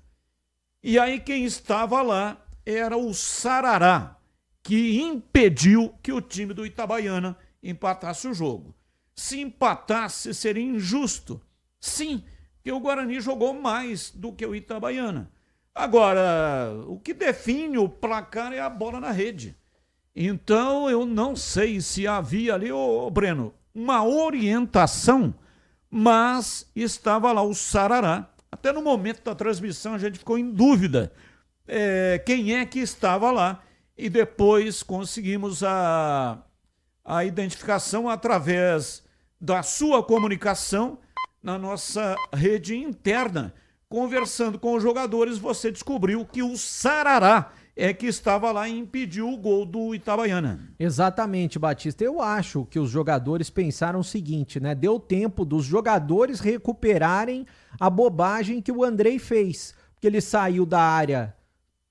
E aí quem estava lá era o Sarará, que impediu que o time do Itabaiana empatasse o jogo. Se empatasse, seria injusto. Sim, porque o Guarani jogou mais do que o Itabaiana. Agora, o que define o placar é a bola na rede. Então, eu não sei se havia ali, Breno, uma orientação, mas estava lá o Sarará. Até no momento da transmissão a gente ficou em dúvida quem é que estava lá. E depois conseguimos a identificação através da sua comunicação na nossa rede interna. Conversando com os jogadores, você descobriu que o Sarará é que estava lá e impediu o gol do Itabaiana. Exatamente, Batista. Eu acho que os jogadores pensaram o seguinte, né? Deu tempo dos jogadores recuperarem a bobagem que o Andrei fez. Porque ele saiu da área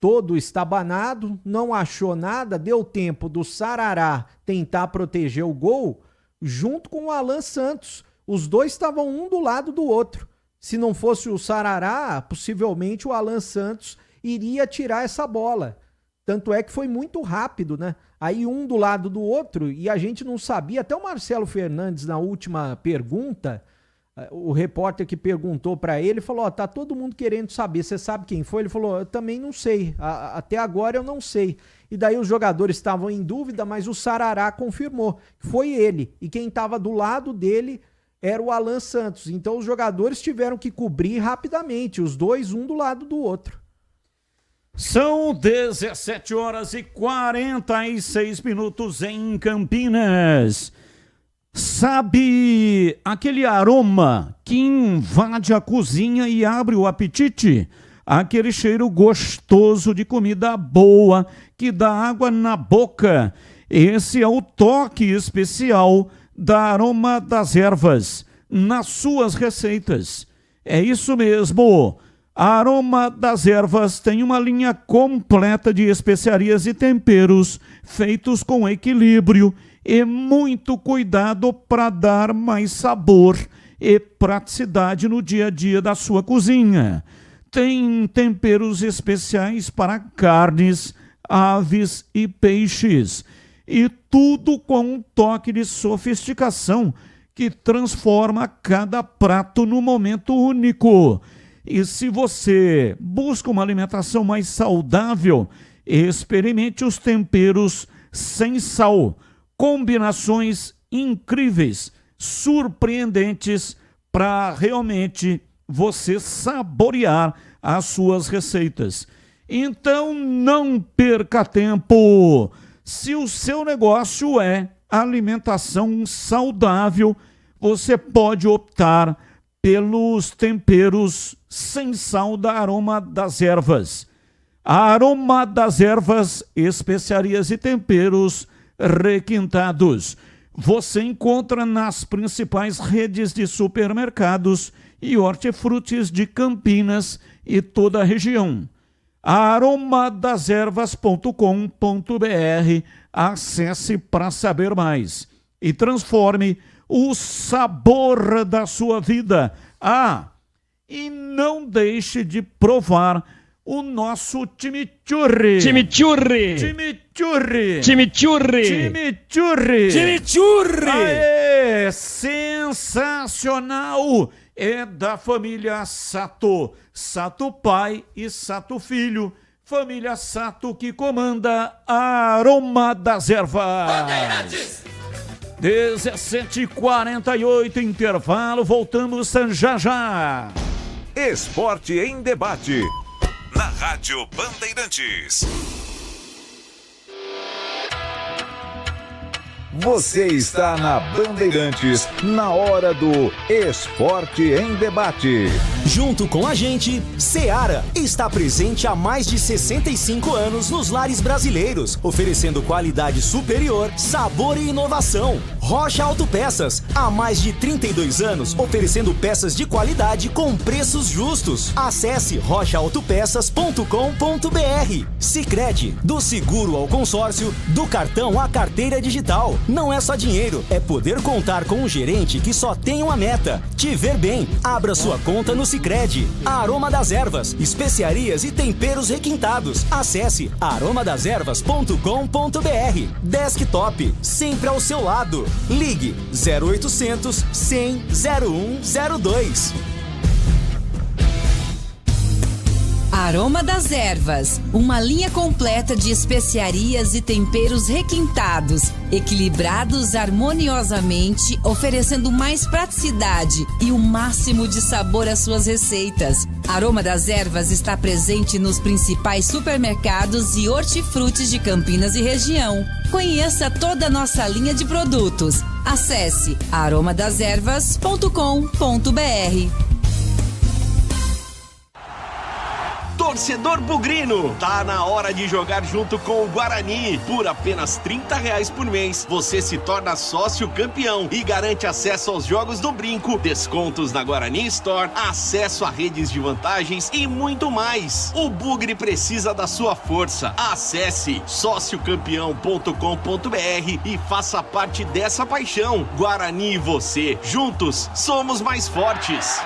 todo estabanado, não achou nada, deu tempo do Sarará tentar proteger o gol junto com o Alan Santos. Os dois estavam um do lado do outro. Se não fosse o Sarará, possivelmente o Alan Santos iria tirar essa bola. Tanto é que foi muito rápido, né? Aí um do lado do outro e a gente não sabia. Até o Marcelo Fernandes, na última pergunta, o repórter que perguntou pra ele, falou, tá todo mundo querendo saber, você sabe quem foi? Ele falou, eu também não sei, até agora eu não sei. E daí os jogadores estavam em dúvida, mas o Sarará confirmou que foi ele. E quem estava do lado dele era o Alan Santos. Então os jogadores tiveram que cobrir rapidamente, os dois, um do lado do outro. São 17 horas e 46 minutos em Campinas. Sabe aquele aroma que invade a cozinha e abre o apetite? Aquele cheiro gostoso de comida boa que dá água na boca. Esse é o toque especial da Aroma das Ervas nas suas receitas. É isso mesmo. A Aroma das Ervas tem uma linha completa de especiarias e temperos feitos com equilíbrio e muito cuidado para dar mais sabor e praticidade no dia a dia da sua cozinha. Tem temperos especiais para carnes, aves e peixes. E tudo com um toque de sofisticação que transforma cada prato num momento único. E se você busca uma alimentação mais saudável, experimente os temperos sem sal. Combinações incríveis, surpreendentes, para realmente você saborear as suas receitas. Então não perca tempo. Se o seu negócio é alimentação saudável, você pode optar pelos temperos sem sal da Aroma das Ervas. A Aroma das Ervas, especiarias e temperos requintados. Você encontra nas principais redes de supermercados e hortifrutis de Campinas e toda a região. aromadeservas.com.br. Acesse para saber mais e transforme o sabor da sua vida. E não deixe de provar o nosso chimichurri. Chimichurri. Chimichurri. Chimichurri. Chimichurri. Chimichurri. Aê, sensacional. É da família Sato. Sato pai e Sato filho. Família Sato que comanda a Aroma das Ervas. 17h48, intervalo, voltamos já já. Esporte em debate. Na Rádio Bandeirantes. Você está na Bandeirantes, na hora do Esporte em Debate. Junto com a gente, Seara está presente há mais de 65 anos nos lares brasileiros, oferecendo qualidade superior, sabor e inovação. Rocha Autopeças, há mais de 32 anos, oferecendo peças de qualidade com preços justos. Acesse rochaautopeças.com.br. Sicredi, do seguro ao consórcio, do cartão à carteira digital. Não é só dinheiro, é poder contar com um gerente que só tem uma meta: te ver bem. Abra sua conta no Sicredi. Aroma das Ervas, especiarias e temperos requintados. Acesse aromadeservas.com.br. Desktop, sempre ao seu lado. Ligue 0800 100 0102. Aroma das Ervas, uma linha completa de especiarias e temperos requintados, equilibrados harmoniosamente, oferecendo mais praticidade e o máximo de sabor às suas receitas. Aroma das Ervas está presente nos principais supermercados e hortifrutis de Campinas e região. Conheça toda a nossa linha de produtos. Acesse aromadeservas.com.br. Torcedor bugrino, tá na hora de jogar junto com o Guarani. Por apenas R$30 por mês, você se torna sócio campeão e garante acesso aos jogos do Brinco, descontos na Guarani Store, acesso a redes de vantagens e muito mais. O Bugre precisa da sua força. Acesse sociocampeão.com.br e faça parte dessa paixão. Guarani e você, juntos, somos mais fortes.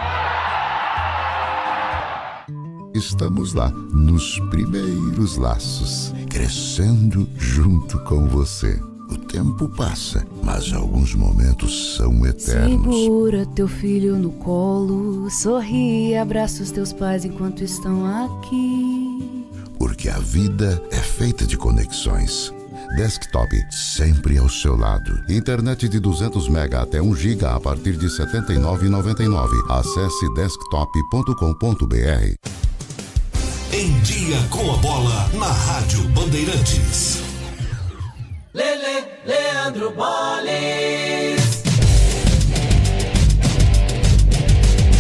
Estamos lá, nos primeiros laços, crescendo junto com você. O tempo passa, mas alguns momentos são eternos. Segura teu filho no colo, sorri, abraça os teus pais enquanto estão aqui. Porque a vida é feita de conexões. Desktop, sempre ao seu lado. Internet de 200 MB até 1 GB a partir de R$ 79,99. Acesse desktop.com.br. Em Dia com a Bola, na Rádio Bandeirantes. Leandro Boles.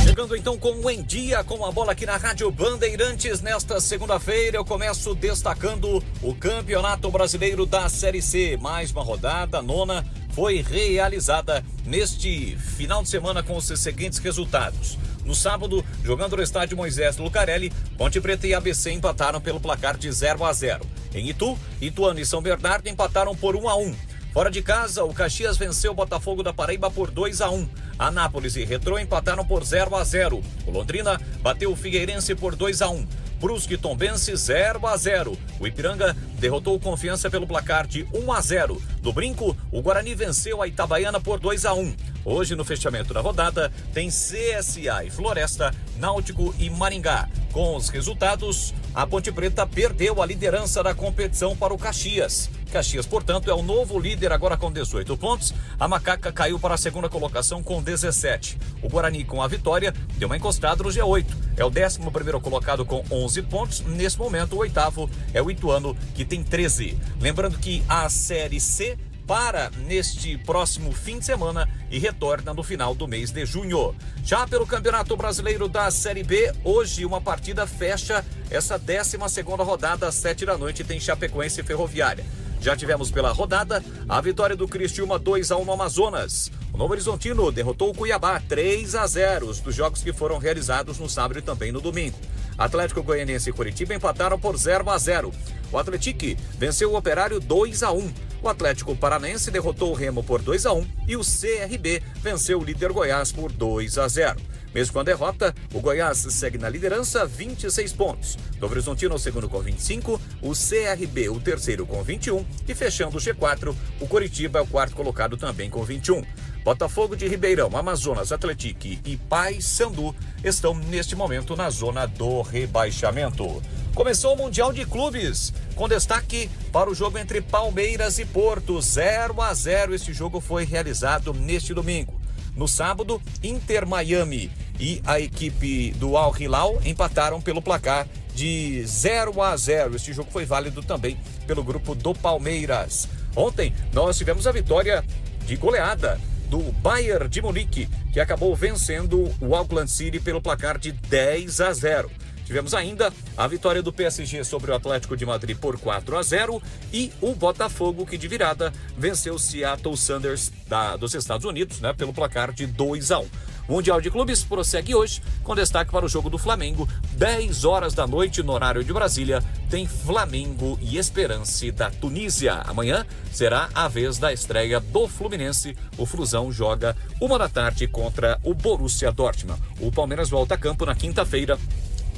Chegando então com o Em Dia com a Bola aqui na Rádio Bandeirantes. Nesta segunda-feira eu começo destacando o Campeonato Brasileiro da Série C. Mais uma rodada, a nona, foi realizada neste final de semana com os seguintes resultados. No sábado, jogando no estádio Moisés Lucarelli, Ponte Preta e ABC empataram pelo placar de 0-0. Em Itu, Ituano e São Bernardo empataram por 1-1. Fora de casa, o Caxias venceu o Botafogo da Paraíba por 2-1. Anápolis e Retrô empataram por 0-0. O Londrina bateu o Figueirense por 2-1. Brusque e Tombense 0-0. O Ipiranga derrotou o Confiança pelo placar de 1-0. No Brinco, o Guarani venceu a Itabaiana por 2-1. Hoje, no fechamento da rodada, tem CSA e Floresta, Náutico e Maringá. Com os resultados, a Ponte Preta perdeu a liderança da competição para o Caxias. Caxias, portanto, é o novo líder agora com 18 pontos. A Macaca caiu para a segunda colocação com 17. O Guarani, com a vitória, deu uma encostada no G8. É o 11º colocado com 11 pontos. Nesse momento, o 8º é o Ituano, que tem 13. Lembrando que a Série C para neste próximo fim de semana e retorna no final do mês de junho. Já pelo Campeonato Brasileiro da Série B, hoje uma partida fecha essa 12ª rodada às 7 da noite, tem Chapecoense e Ferroviária. Já tivemos pela rodada a vitória do Criciúma 2-1 no Amazonas. O Novo Horizontino derrotou o Cuiabá 3-0 dos jogos que foram realizados no sábado e também no domingo. Atlético Goianiense e Curitiba empataram por 0-0. O Atlético venceu o Operário 2-1. O Atlético Paranaense derrotou o Remo por 2-1 e o CRB venceu o líder Goiás por 2-0. Mesmo com a derrota, o Goiás segue na liderança, 26 pontos. Novo Horizontino o segundo com 25, o CRB o terceiro com 21 e fechando o G4, o Coritiba é o quarto colocado também com 21. Botafogo de Ribeirão, Amazonas, Atlético e Paysandu estão neste momento na zona do rebaixamento. Começou o Mundial de Clubes, com destaque para o jogo entre Palmeiras e Porto, 0-0. Este jogo foi realizado neste domingo. No sábado, Inter Miami e a equipe do Al Hilal empataram pelo placar de 0-0. Este jogo foi válido também pelo grupo do Palmeiras. Ontem, nós tivemos a vitória de goleada do Bayern de Munique, que acabou vencendo o Auckland City pelo placar de 10-0. Tivemos ainda a vitória do PSG sobre o Atlético de Madrid por 4-0 e o Botafogo, que de virada venceu o Seattle Sounders dos Estados Unidos, né, pelo placar de 2-1. O Mundial de Clubes prossegue hoje, com destaque para o jogo do Flamengo. 10 horas da noite, no horário de Brasília, tem Flamengo e Esperance da Tunísia. Amanhã será a vez da estreia do Fluminense. O Flusão joga 1 da tarde contra o Borussia Dortmund. O Palmeiras volta a campo na quinta-feira,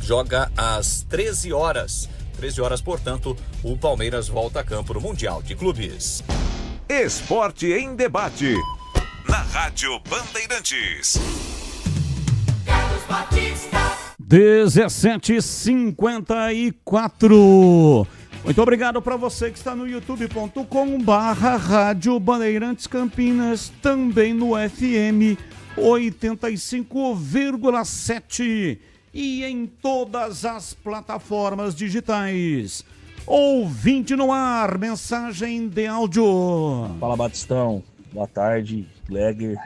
joga às 13 horas. 13 horas, portanto, o Palmeiras volta a campo no Mundial de Clubes. Esporte em debate. Na Rádio Bandeirantes. 17h54. Muito obrigado para você que está no youtube.com/Rádio Bandeirantes Campinas, também no FM 85,7 e em todas as plataformas digitais. Ouvinte no ar, mensagem de áudio. Fala, Batistão. Boa tarde, Gleger,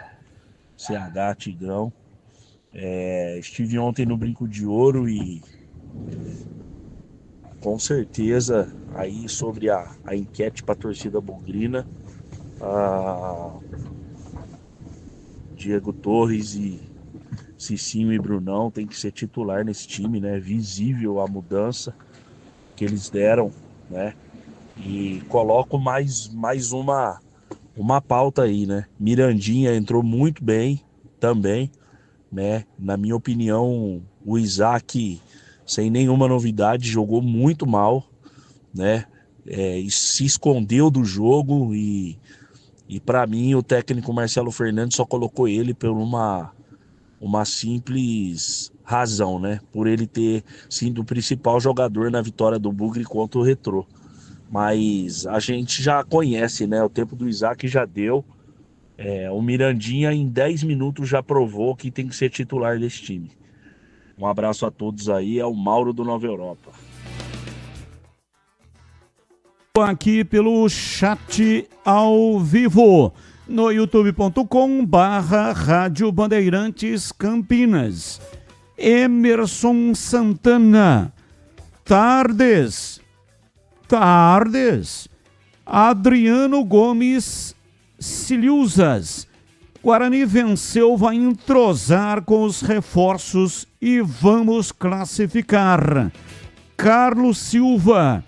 CH, Tigrão. Estive ontem no Brinco de Ouro e com certeza aí sobre a enquete para a torcida bugrina, Diego Torres e Cicinho e Brunão tem que ser titular nesse time, né? Visível a mudança que eles deram, né? E coloco mais uma pauta aí, né? Mirandinha entrou muito bem também, né? Na minha opinião, o Isaac, sem nenhuma novidade, jogou muito mal, né? E se escondeu do jogo e para mim o técnico Marcelo Fernandes só colocou ele por uma simples razão, né? Por ele ter sido o principal jogador na vitória do Bugre contra o Retrô. Mas a gente já conhece, né? O tempo do Isaac já deu. O Mirandinha em 10 minutos já provou que tem que ser titular desse time. Um abraço a todos aí, é o Mauro do Nova Europa. Aqui pelo chat ao vivo no youtube.com/Rádio Bandeirantes Campinas. Emerson Santana. Tardes. Adriano Gomes Ciliusas. Guarani venceu, vai entrosar com os reforços e vamos classificar. Carlos Silva.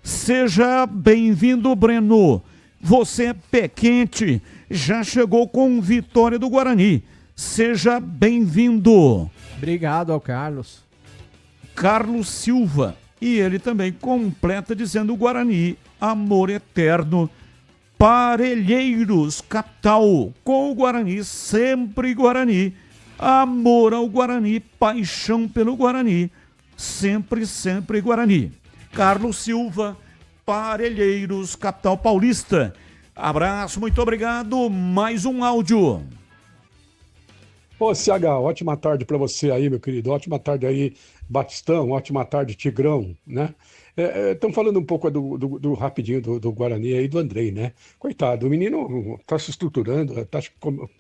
Seja bem-vindo, Breno. Você é pé quente, já chegou com vitória do Guarani. Seja bem-vindo. Obrigado ao Carlos. Carlos Silva. E ele também completa dizendo: Guarani, amor eterno. Parelheiros, capital. Com o Guarani, sempre Guarani. Amor ao Guarani, paixão pelo Guarani. Sempre, sempre Guarani. Carlos Silva, Parelheiros, capital paulista. Abraço, muito obrigado. Mais um áudio. Ô, CH, ótima tarde para você aí, meu querido. Ótima tarde aí, Batistão. Ótima tarde, Tigrão, né? Estamos falando um pouco do rapidinho do Guarani aí, do Andrei, né? Coitado, o menino está se estruturando, está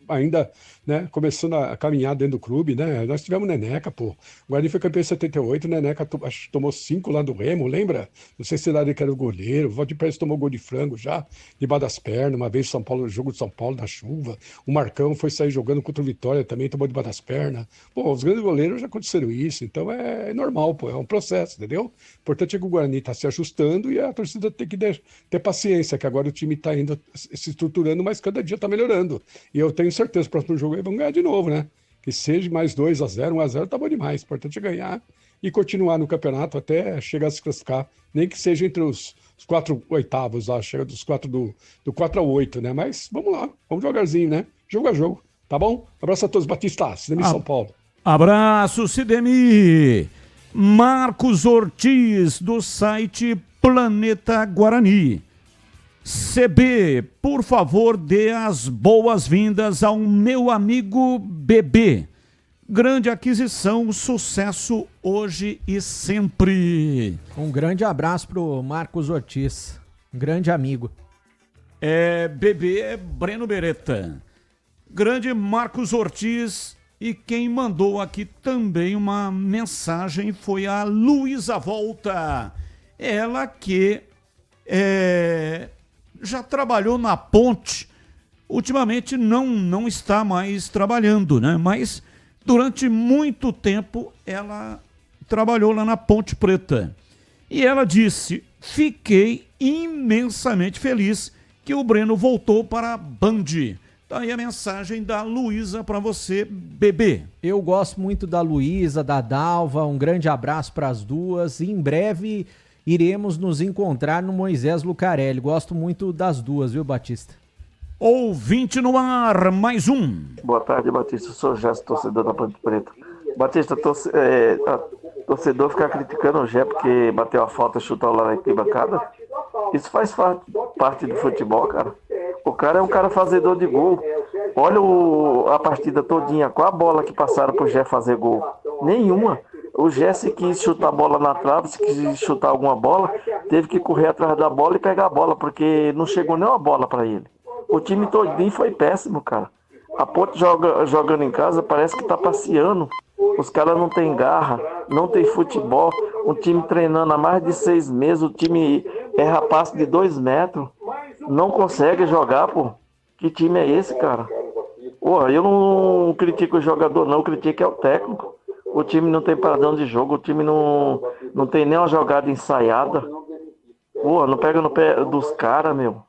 ainda, né, começando a caminhar dentro do clube, né? Nós tivemos Neneca, pô. O Guarani foi campeão em 78, Neneca tomou 5 lá do Remo, lembra? Não sei se ele que era o goleiro, o Valdir Pérez tomou gol de frango já, debaixo das pernas, uma vez São Paulo, jogo de São Paulo na chuva. O Marcão foi sair jogando contra o Vitória também, tomou debaixo das pernas. Pô, os grandes goleiros já aconteceram isso, então é normal, pô, é um processo, entendeu? O importante é que o Guarani está se ajustando e a torcida tem que ter paciência, que agora o time está indo se estruturando, mas cada dia está melhorando. E eu tenho certeza que o próximo jogo eles vão ganhar de novo, né? Que seja mais 2-0, 1-0, tá bom demais. O importante é ganhar e continuar no campeonato até chegar a se classificar, nem que seja entre os 4 oitavos lá, chega dos 4 do 4 ao 8, né? Mas vamos lá, vamos devagarzinho, né? Jogo a jogo, tá bom? Abraço a todos, Batista, Cidemi São Paulo. Abraço, Cidemi. Marcos Ortiz, do site Planeta Guarani. CB, por favor, dê as boas-vindas ao meu amigo Bebê. Grande aquisição, sucesso hoje e sempre. Um grande abraço pro Marcos Ortiz, um grande amigo. Bebê é Breno Beretta. Grande Marcos Ortiz. E quem mandou aqui também uma mensagem foi a Luísa Volta. Ela que já trabalhou na Ponte. Ultimamente não está mais trabalhando, né? Mas durante muito tempo ela trabalhou lá na Ponte Preta. E ela disse: fiquei imensamente feliz que o Breno voltou para a Band. Tá aí a mensagem da Luísa para você, bebê. Eu gosto muito da Luísa, da Dalva, um grande abraço para as duas. E em breve iremos nos encontrar no Moisés Lucarelli. Gosto muito das duas, viu, Batista? Ouvinte no ar, mais um. Boa tarde, Batista. Eu sou o Gerson, torcedor da Ponte Preta. Batista, torcedor ficar criticando o Gé porque bateu a falta e chutou lá na arquibancada. Isso faz parte do futebol, cara. O cara é um cara fazedor de gol. Olha a partida todinha. Qual a bola que passaram pro Gé fazer gol? Nenhuma. O Gé, se quis chutar a bola na trave, se quis chutar alguma bola, teve que correr atrás da bola e pegar a bola, porque não chegou nem uma bola para ele. O time todinho foi péssimo, cara. A Ponte jogando em casa parece que tá passeando. Os caras não tem garra, não tem futebol. Um time treinando há mais de 6 meses, o time é rapaz de 2 metros. Não consegue jogar, pô. Que time é esse, cara? Pô, eu não critico o jogador, não. Eu critico é o técnico. O time não tem padrão de jogo. O time não tem nem uma jogada ensaiada. Pô, não pega no pé dos caras, meu.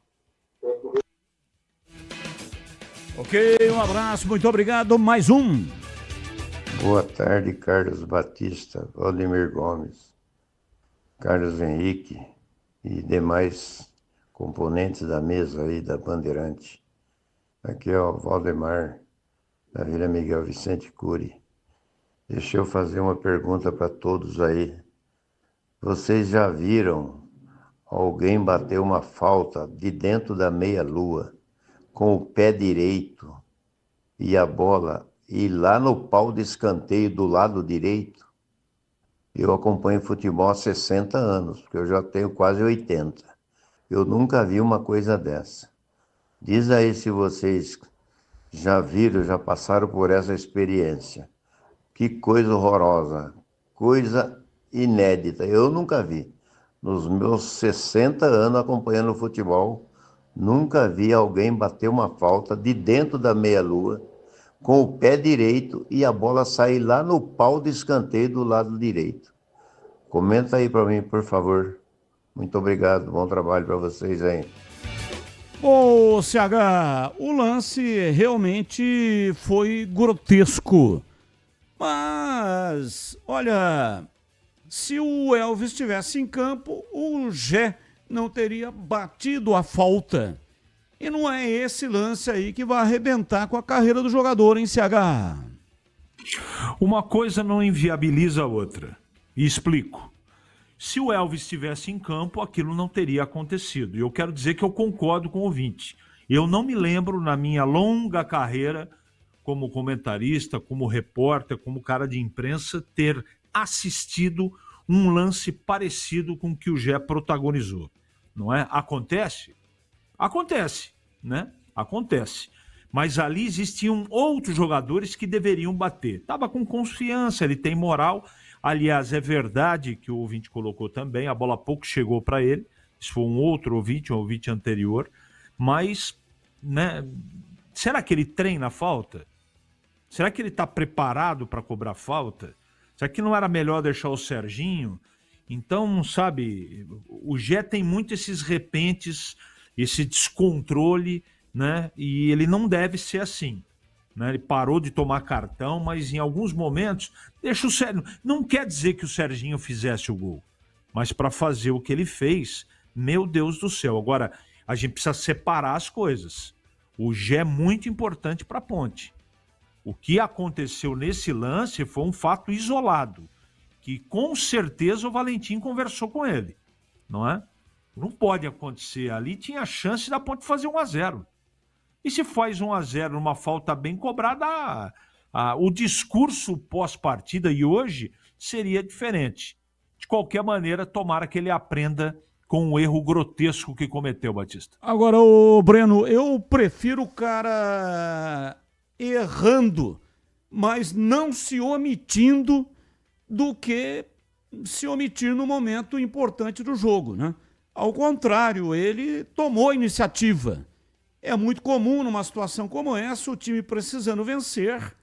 Ok, um abraço, muito obrigado. Mais um. Boa tarde, Carlos Batista, Valdemir Gomes, Carlos Henrique e demais componentes da mesa aí da Bandeirante. Aqui é o Valdemar, da Vila Miguel Vicente Cury. Deixa eu fazer uma pergunta para todos aí. Vocês já viram alguém bater uma falta de dentro da meia-lua com o pé direito e a bola ir lá no pau de escanteio do lado direito? Eu acompanho futebol há 60 anos, porque eu já tenho quase 80. Eu nunca vi uma coisa dessa. Diz aí se vocês já viram, já passaram por essa experiência. Que coisa horrorosa, coisa inédita. Eu nunca vi. Nos meus 60 anos acompanhando futebol, nunca vi alguém bater uma falta de dentro da meia-lua com o pé direito e a bola sair lá no pau de escanteio do lado direito. Comenta aí para mim, por favor. Muito obrigado, bom trabalho para vocês aí. Ô, CH, o lance realmente foi grotesco. Mas, olha, se o Elvis estivesse em campo, o Gé não teria batido a falta. E não é esse lance aí que vai arrebentar com a carreira do jogador, hein, CH? Uma coisa não inviabiliza a outra. E explico. Se o Elvis estivesse em campo, aquilo não teria acontecido. E eu quero dizer que eu concordo com o ouvinte. Eu não me lembro, na minha longa carreira, como comentarista, como repórter, como cara de imprensa, ter assistido um lance parecido com o que o Gé protagonizou. Não é? Acontece? Acontece, né? Acontece. Mas ali existiam outros jogadores que deveriam bater. Estava com confiança, ele tem moral. Aliás, é verdade que o ouvinte colocou também, a bola pouco chegou para ele. Isso foi um outro ouvinte, um ouvinte anterior. Mas, né? Será que ele treina a falta? Será que ele está preparado para cobrar falta? Será que não era melhor deixar o Serginho? Então, sabe, o Gé tem muito esses repentes, esse descontrole, né? E ele não deve ser assim, né? Ele parou de tomar cartão, mas em alguns momentos deixa o Serginho. Não quer dizer que o Serginho fizesse o gol, mas para fazer o que ele fez, meu Deus do céu. Agora, a gente precisa separar as coisas. O Gé é muito importante para a Ponte. O que aconteceu nesse lance foi um fato isolado, que com certeza o Valentim conversou com ele, não é? Não pode acontecer. Ali tinha a chance da Ponte fazer 1-0. E se faz 1-0 numa falta bem cobrada, o discurso pós-partida e hoje seria diferente. De qualquer maneira, tomara que ele aprenda com o erro grotesco que cometeu, Batista. Agora, ô Breno, eu prefiro o cara errando, mas não se omitindo do que se omitir no momento importante do jogo, né? Ao contrário, ele tomou a iniciativa. É muito comum numa situação como essa, o time precisando vencer,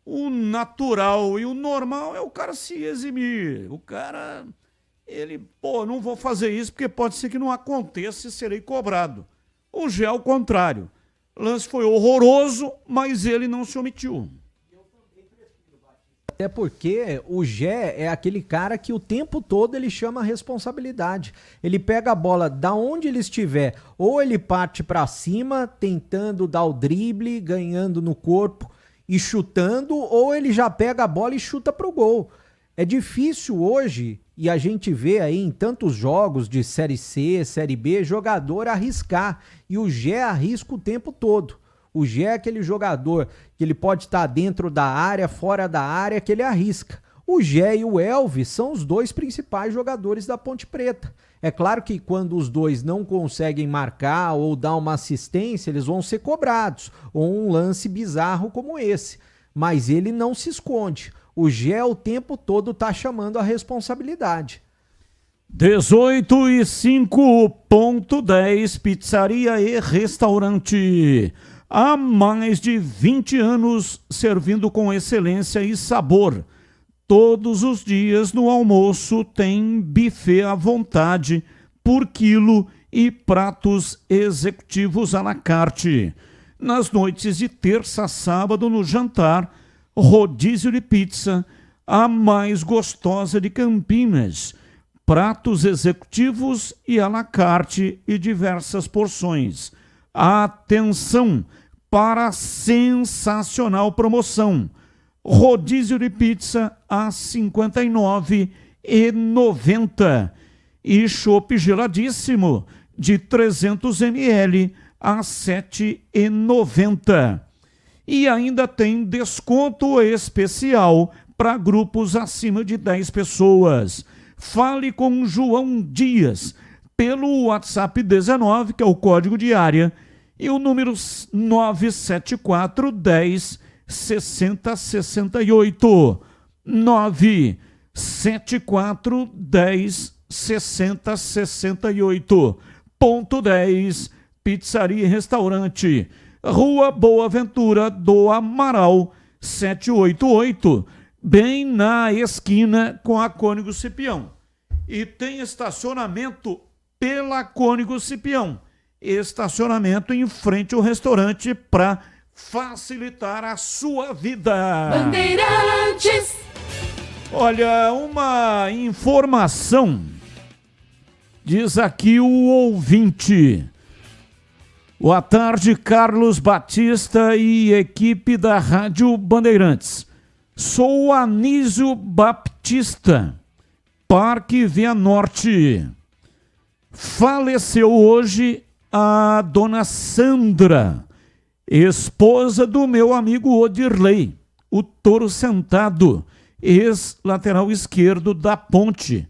o natural e o normal é o cara se eximir. O cara, não vou fazer isso porque pode ser que não aconteça e serei cobrado. O Gé, ao contrário. O lance foi horroroso, mas ele não se omitiu. Até porque o Gé é aquele cara que o tempo todo ele chama a responsabilidade. Ele pega a bola da onde ele estiver, ou ele parte para cima, tentando dar o drible, ganhando no corpo e chutando, ou ele já pega a bola e chuta pro gol. É difícil hoje, e a gente vê aí em tantos jogos de Série C, Série B, jogador arriscar. E o Gé arrisca o tempo todo. O Gé é aquele jogador que ele pode estar dentro da área, fora da área, que ele arrisca. O Gé e o Elvis são os dois principais jogadores da Ponte Preta. É claro que quando os dois não conseguem marcar ou dar uma assistência, eles vão ser cobrados. Ou um lance bizarro como esse. Mas ele não se esconde. O Gé o tempo todo tá chamando a responsabilidade. 18:05.10 Pizzaria e Restaurante. Há mais de 20 anos servindo com excelência e sabor. Todos os dias no almoço tem buffet à vontade por quilo e pratos executivos à la carte. Nas noites de terça a sábado no jantar, rodízio de pizza, a mais gostosa de Campinas. Pratos executivos e à la carte e diversas porções. Atenção para a sensacional promoção. Rodízio de pizza a R$ 59,90 e chopp geladíssimo de 300 ml a R$ 7,90. E ainda tem desconto especial para grupos acima de 10 pessoas. Fale com João Dias pelo WhatsApp 19, que é o código de área, e o número 974 10 60 68. 974 10 60 68. Ponto 10, Pizzaria e Restaurante. Rua Boa Ventura do Amaral, 788, bem na esquina com a Cônigo Cipião. E tem estacionamento pela Cônigo Cipião. Estacionamento em frente ao restaurante para facilitar a sua vida. Bandeirantes. Olha, uma informação, diz aqui o ouvinte. Boa tarde, Carlos Batista e equipe da Rádio Bandeirantes. Sou o Anísio Baptista, Parque Via Norte. Faleceu hoje a dona Sandra, esposa do meu amigo Odirley, o touro sentado, ex-lateral esquerdo da Ponte.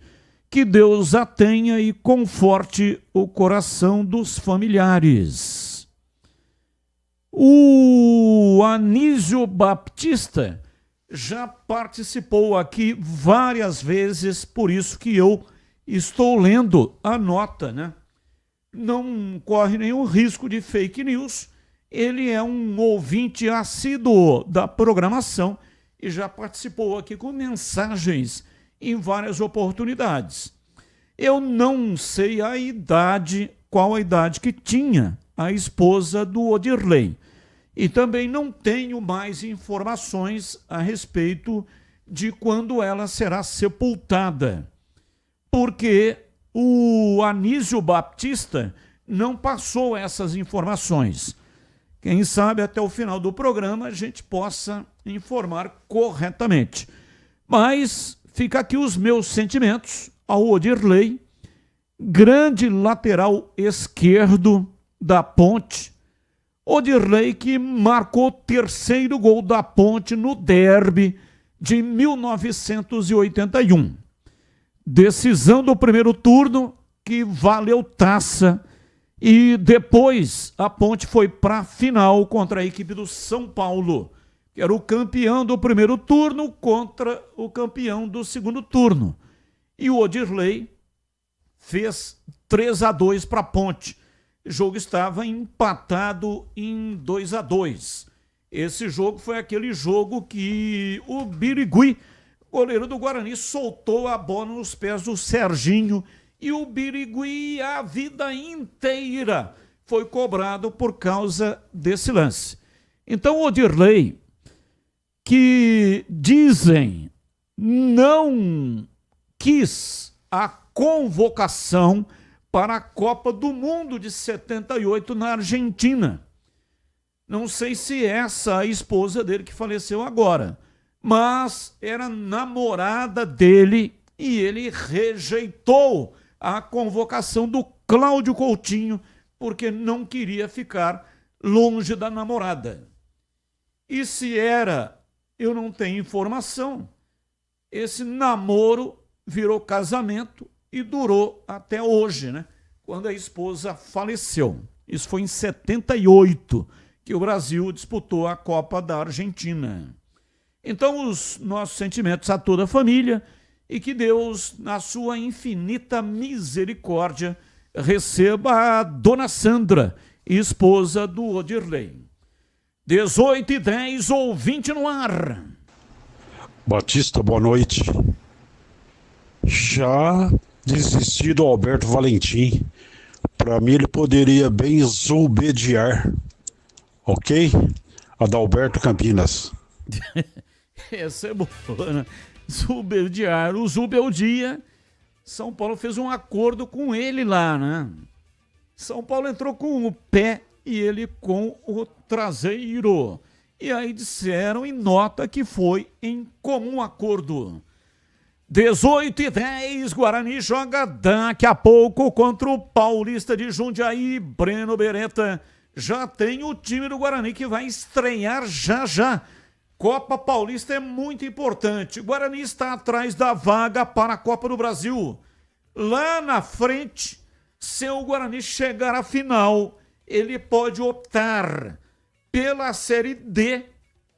Que Deus a tenha e conforte o coração dos familiares. O Anísio Baptista já participou aqui várias vezes, por isso que eu estou lendo a nota, né? Não corre nenhum risco de fake news. Ele é um ouvinte assíduo da programação e já participou aqui com mensagens em várias oportunidades. Eu não sei a idade, qual a idade que tinha a esposa do Odirley. E também não tenho mais informações a respeito de quando ela será sepultada. Porque o Anísio Baptista não passou essas informações. Quem sabe até o final do programa a gente possa informar corretamente. Mas fica aqui os meus sentimentos ao Odirley, grande lateral esquerdo da Ponte. Odirley que marcou o terceiro gol da Ponte no derby de 1981. Decisão do primeiro turno que valeu taça E depois a Ponte foi para a final contra a equipe do São Paulo, que era o campeão do primeiro turno contra o campeão do segundo turno. E o Odirley fez 3-2 para a Ponte. O jogo estava empatado em 2-2. Esse jogo foi aquele jogo que o Birigui, goleiro do Guarani, soltou a bola nos pés do Serginho e o Birigui a vida inteira foi cobrado por causa desse lance. Então o Odirley, que dizem não quis a convocação para a Copa do Mundo de 78 na Argentina. Não sei se essa a esposa dele que faleceu agora, mas era namorada dele e ele rejeitou a convocação do Cláudio Coutinho porque não queria ficar longe da namorada. E se era, eu não tenho informação, esse namoro virou casamento e durou até hoje, né? Quando a esposa faleceu. Isso foi em 78 que o Brasil disputou a Copa da Argentina. Então, os nossos sentimentos a toda a família e que Deus, na sua infinita misericórdia, receba a dona Sandra, esposa do Odirley. 18h10, ouvinte no ar. Batista, boa noite. Já desisti do Alberto Valentim. Para mim, ele poderia bem zubediar. Ok? Adalberto Campinas. Essa é boa, né? Zubediar. O Zubeldia, São Paulo fez um acordo com ele lá, né? São Paulo entrou com o pé e ele com o traseiro. E aí disseram em nota que foi em comum acordo. 18h10, Guarani joga daqui a pouco contra o Paulista de Jundiaí. Breno Beretta já tem o time do Guarani que vai estrear já. Copa Paulista é muito importante. O Guarani está atrás da vaga para a Copa do Brasil. Lá na frente, se o Guarani chegar à final, ele pode optar pela Série D,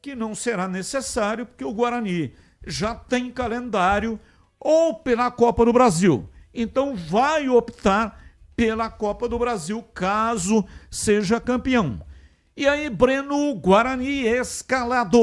que não será necessário, porque o Guarani já tem calendário, ou pela Copa do Brasil. Então vai optar pela Copa do Brasil, caso seja campeão. E aí, Breno, Guarani escalado.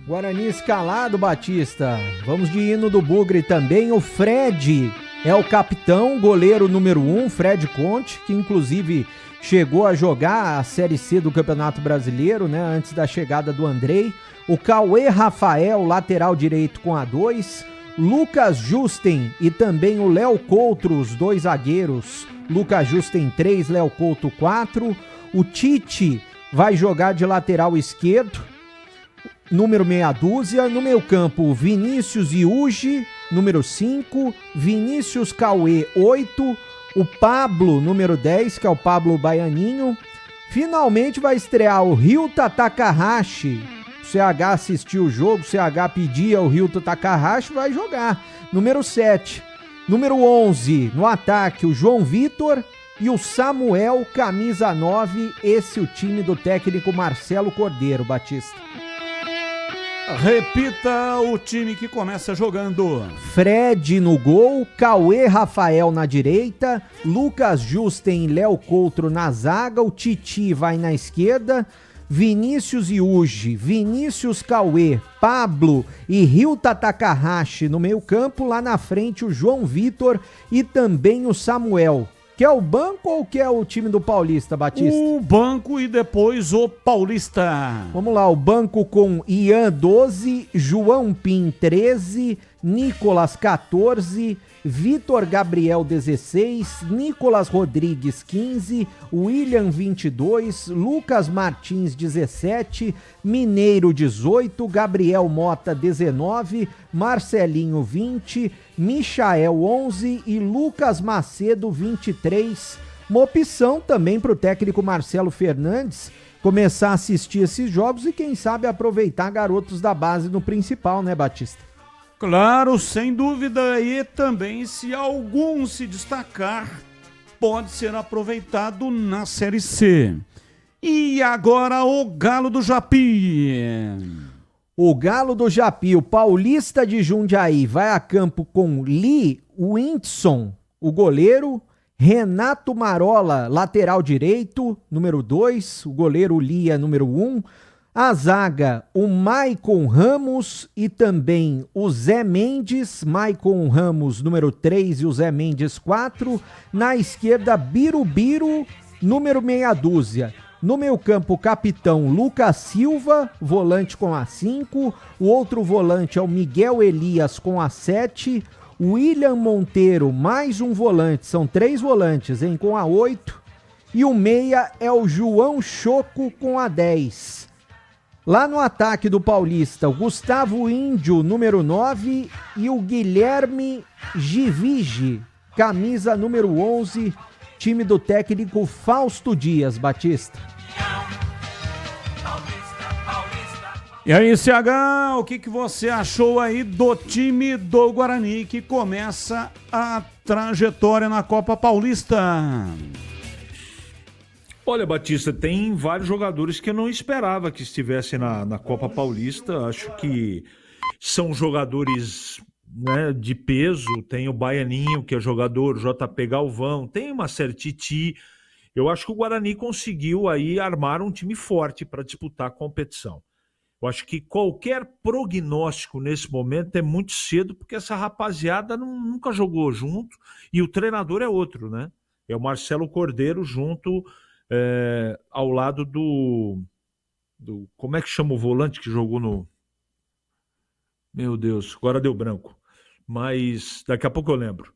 Guarani escalado, Batista. Vamos de hino do Bugre também. O Fred é o capitão, goleiro número 1, Fred Conte, que inclusive chegou a jogar a Série C do Campeonato Brasileiro, né, antes da chegada do Andrei. O Cauê Rafael, lateral direito com a 2. Lucas Justen e também o Léo Couto, os dois zagueiros. Lucas Justen 3, Léo Couto 4. O Tite vai jogar de lateral esquerdo, número meia dúzia. No meio campo, Vinícius Iugi, número 5. Vinícius Cauê, 8. O Pablo, número 10, que é o Pablo Baianinho. Finalmente vai estrear o Ryuta Takahashi. O CH assistiu o jogo, o CH pedia o Ryuta Takahashi, vai jogar. Número 7. Número 11, no ataque, o João Vitor e o Samuel, camisa 9. Esse é o time do técnico Marcelo Cordeiro, Batista. Repita o time que começa jogando. Fred no gol, Cauê Rafael na direita, Lucas Justen e Léo Couto na zaga, o Titi vai na esquerda, Vinícius Iugi, Vinícius Cauê, Pablo e Ryuta Takahashi no meio campo, lá na frente o João Vitor e também o Samuel. Quer o banco ou quer o time do Paulista, Batista? O banco e depois o Paulista. Vamos lá, o banco com Ian 12, João Pim 13, Nicolas 14, Vitor Gabriel 16, Nicolas Rodrigues 15, William 22, Lucas Martins 17, Mineiro 18, Gabriel Mota 19, Marcelinho 20, Michael 11 e Lucas Macedo 23. Uma opção também para o técnico Marcelo Fernandes começar a assistir esses jogos e quem sabe aproveitar garotos da base no principal, né, Batista? Claro, sem dúvida, e também se algum se destacar, pode ser aproveitado na Série C. E agora o Galo do Japi. O Galo do Japi, o Paulista de Jundiaí, vai a campo com Lee Windson, o goleiro, Renato Marola, lateral direito, número 2, o goleiro Lia, número 1, a zaga, o Maicon Ramos e também o Zé Mendes, Maicon Ramos, número 3 e o Zé Mendes, 4, na esquerda, Birubiru, número meia dúzia. No meio campo, o capitão Lucas Silva, volante com a 5. O outro volante é o Miguel Elias com a 7. William Monteiro, mais um volante. São 3 volantes, hein, com a 8. E o meia é o João Choco com a 10. Lá no ataque do Paulista, o Gustavo Índio, número 9. E o Guilherme Givigi, camisa número 11. Time do técnico Fausto Dias, Batista. E aí, CH, o que você achou aí do time do Guarani que começa a trajetória na Copa Paulista? Olha, Batista, tem vários jogadores que eu não esperava que estivessem na Copa Paulista. Acho que são jogadores, né, de peso. Tem o Baianinho, que é jogador, o JP Galvão, tem uma série Titi. Eu acho que o Guarani conseguiu aí armar um time forte para disputar a competição. Eu acho que qualquer prognóstico nesse momento é muito cedo, porque essa rapaziada nunca jogou junto e o treinador é outro, né? É o Marcelo Cordeiro junto ao lado do... Como é que chama o volante que jogou no... Meu Deus, agora deu branco. Mas daqui a pouco eu lembro.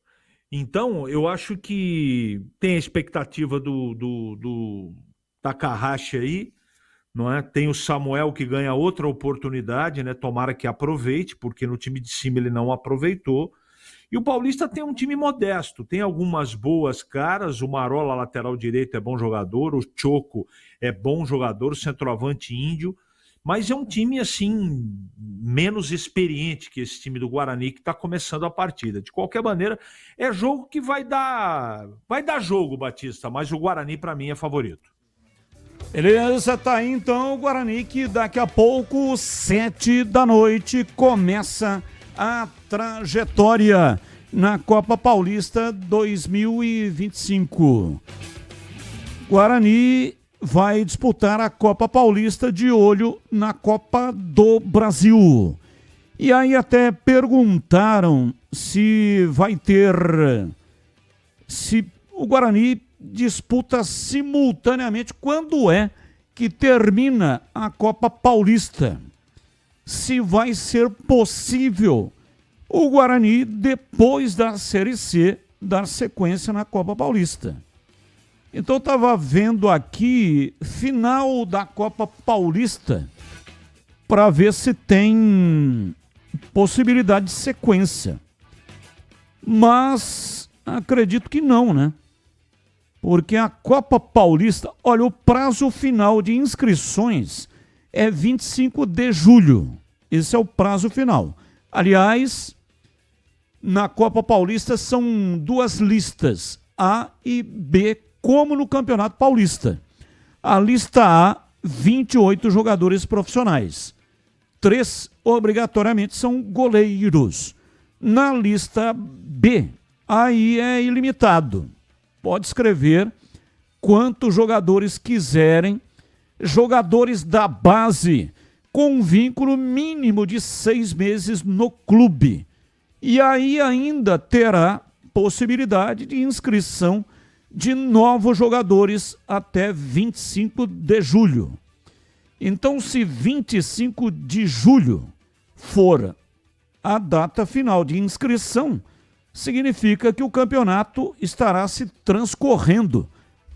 Então, eu acho que tem a expectativa do Takahashi aí, não é? Tem o Samuel que ganha outra oportunidade, né? Tomara que aproveite, porque no time de cima ele não aproveitou. E o Paulista tem um time modesto, tem algumas boas caras. O Marola, lateral direito, é bom jogador. O Choco é bom jogador, o centroavante Índio. Mas é um time, assim, menos experiente que esse time do Guarani que está começando a partida. De qualquer maneira, é jogo que vai dar jogo, Batista, mas o Guarani, para mim, é favorito. Beleza, tá aí então o Guarani que daqui a pouco, 7 da noite, começa a trajetória na Copa Paulista 2025. Guarani vai disputar a Copa Paulista de olho na Copa do Brasil. E aí até perguntaram se o Guarani disputa simultaneamente quando é que termina a Copa Paulista. Se vai ser possível o Guarani, depois da Série C, dar sequência na Copa Paulista. Então eu estava vendo aqui final da Copa Paulista para ver se tem possibilidade de sequência. Mas acredito que não, né? Porque a Copa Paulista, olha, o prazo final de inscrições é 25 de julho. Esse é o prazo final. Aliás, na Copa Paulista são 2 listas, A e B, como no Campeonato Paulista. A lista A, 28 jogadores profissionais. 3, obrigatoriamente, são goleiros. Na lista B, aí é ilimitado. Pode escrever quantos jogadores quiserem, jogadores da base, com um vínculo mínimo de 6 meses no clube. E aí ainda terá possibilidade de inscrição de novos jogadores até 25 de julho. Então, se 25 de julho for a data final de inscrição, significa que o campeonato estará se transcorrendo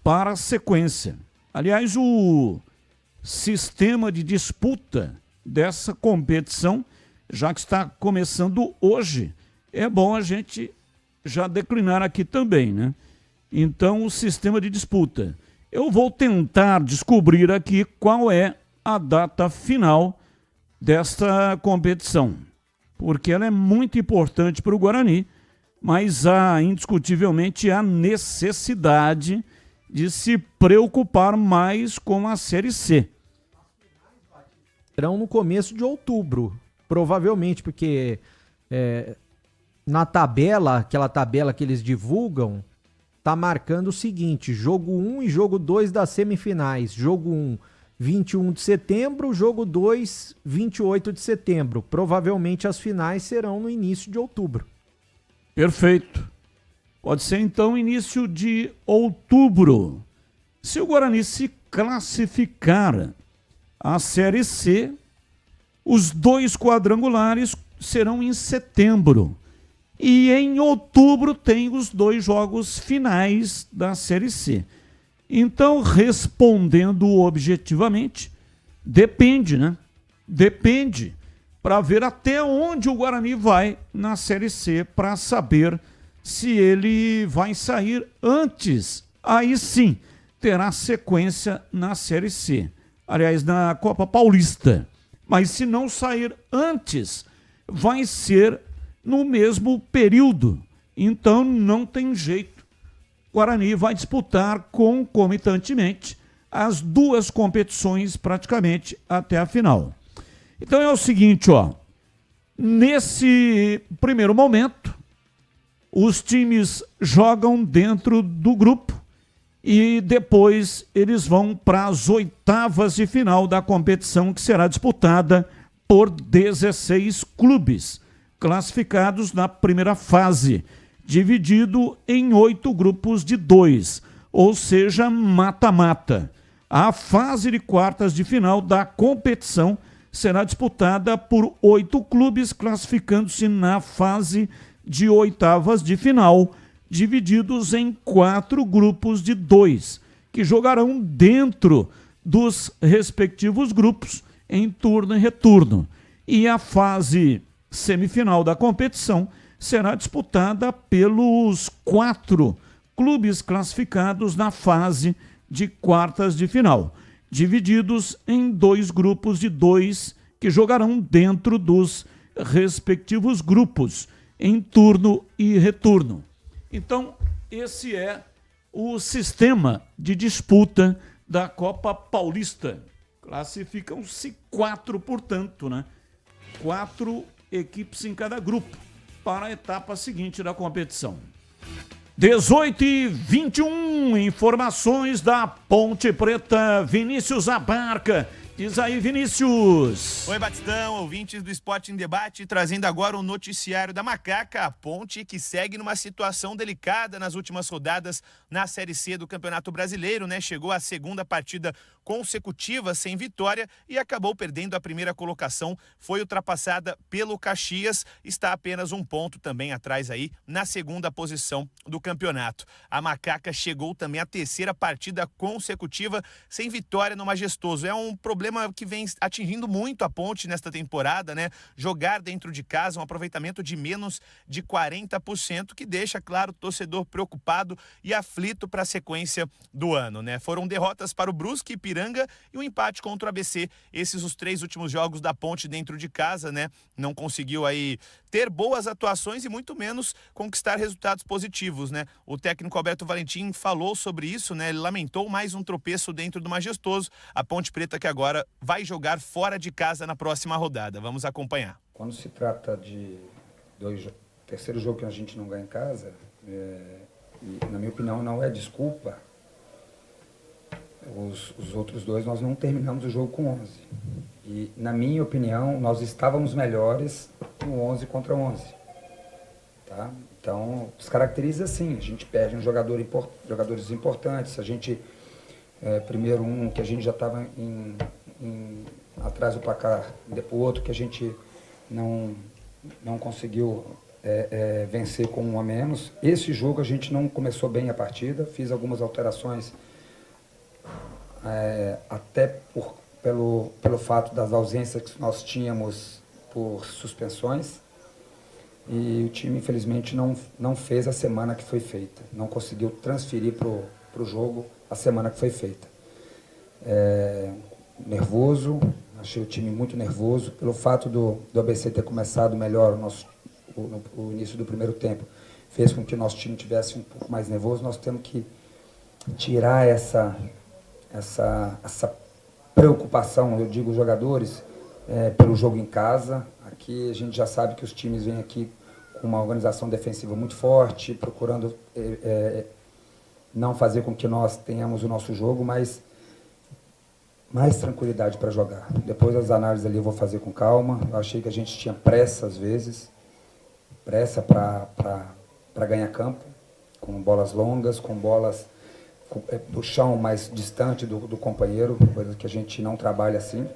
para a sequência. Aliás, o sistema de disputa dessa competição, já que está começando hoje, é bom a gente já declinar aqui também, né? Então, o sistema de disputa. Eu vou tentar descobrir aqui qual é a data final desta competição, porque ela é muito importante para o Guarani, mas há indiscutivelmente a necessidade de se preocupar mais com a Série C. Serão no começo de outubro, provavelmente, porque na tabela, aquela tabela que eles divulgam, tá marcando o seguinte: jogo 1 e jogo 2 das semifinais. Jogo 1, 21 de setembro, jogo 2, 28 de setembro. Provavelmente as finais serão no início de outubro. Perfeito. Pode ser então início de outubro. Se o Guarani se classificar à Série C, os 2 quadrangulares serão em setembro. E em outubro tem os 2 jogos finais da Série C. Então, respondendo objetivamente, depende, né? Depende, para ver até onde o Guarani vai na Série C, para saber se ele vai sair antes. Aí sim, terá sequência na Série C. Aliás, na Copa Paulista. Mas se não sair antes, vai ser no mesmo período. Então não tem jeito. O Guarani vai disputar concomitantemente as 2 competições praticamente até a final. Então é o seguinte, ó. Nesse primeiro momento, os times jogam dentro do grupo e depois eles vão para as 8avas de final da competição, que será disputada por 16 clubes classificados na primeira fase, dividido em 8 grupos de 2, ou seja, mata-mata. A fase de quartas de final da competição será disputada por 8 clubes, classificando-se na fase de 8avas de final, divididos em 4 grupos de 2, que jogarão dentro dos respectivos grupos em turno e retorno. E a fase semifinal da competição será disputada pelos 4 clubes classificados na fase de quartas de final, divididos em 2 grupos de 2 que jogarão dentro dos respectivos grupos em turno e retorno. Então, esse é o sistema de disputa da Copa Paulista. Classificam-se 4, portanto, né? 4 equipes em cada grupo para a etapa seguinte da competição. 18h21, informações da Ponte Preta, Vinícius Abarca. Diz aí, Vinícius. Oi, Batistão, ouvintes do Esporte em Debate, trazendo agora o noticiário da Macaca, a Ponte, que segue numa situação delicada nas últimas rodadas na Série C do Campeonato Brasileiro, né? Chegou à 2ª partida consecutiva sem vitória e acabou perdendo a primeira colocação, foi ultrapassada pelo Caxias, está apenas 1 ponto também atrás aí na 2ª posição do campeonato. A Macaca chegou também à 3ª partida consecutiva sem vitória no Majestoso. É um problema que vem atingindo muito a Ponte nesta temporada, né? Jogar dentro de casa, um aproveitamento de menos de 40%, que deixa, claro, o torcedor preocupado e aflito para a sequência do ano, né? Foram derrotas para o Brusque, Ipiranga e um empate contra o ABC. Esses os 3 últimos jogos da Ponte dentro de casa, né? Não conseguiu aí ter boas atuações e muito menos conquistar resultados positivos, né? O técnico Alberto Valentim falou sobre isso, né? Ele lamentou mais um tropeço dentro do Majestoso. A Ponte Preta que agora vai jogar fora de casa na próxima rodada. Vamos acompanhar. Quando se trata de terceiro jogo que a gente não ganha em casa, e, na minha opinião, não é desculpa. Os outros 2 nós não terminamos o jogo com 11. E, na minha opinião, nós estávamos melhores no 11 contra 11. Tá? Então, descaracteriza assim, a gente perde jogadores importantes, a gente, primeiro que a gente já estava atrás do placar, depois outro que a gente não conseguiu vencer com 1 a menos. Esse jogo a gente não começou bem a partida, fiz algumas alterações, até pelo fato das ausências que nós tínhamos por suspensões, e o time infelizmente não fez a semana que foi feita, não conseguiu transferir para o jogo a semana que foi feita. Nervoso, achei o time muito nervoso, pelo fato do ABC ter começado melhor o início do primeiro tempo. fez com que o nosso time tivesse um pouco mais nervoso. Nós temos que tirar essa preocupação, eu digo, os jogadores, pelo jogo em casa. Aqui a gente já sabe que os times vêm aqui com uma organização defensiva muito forte, procurando não fazer com que nós tenhamos o nosso jogo, mas mais tranquilidade para jogar. Depois das análises ali eu vou fazer com calma. Eu achei que a gente tinha pressa às vezes, pressa para ganhar campo, com bolas longas, com bolas do chão mais distante do companheiro, coisa que a gente não trabalha assim.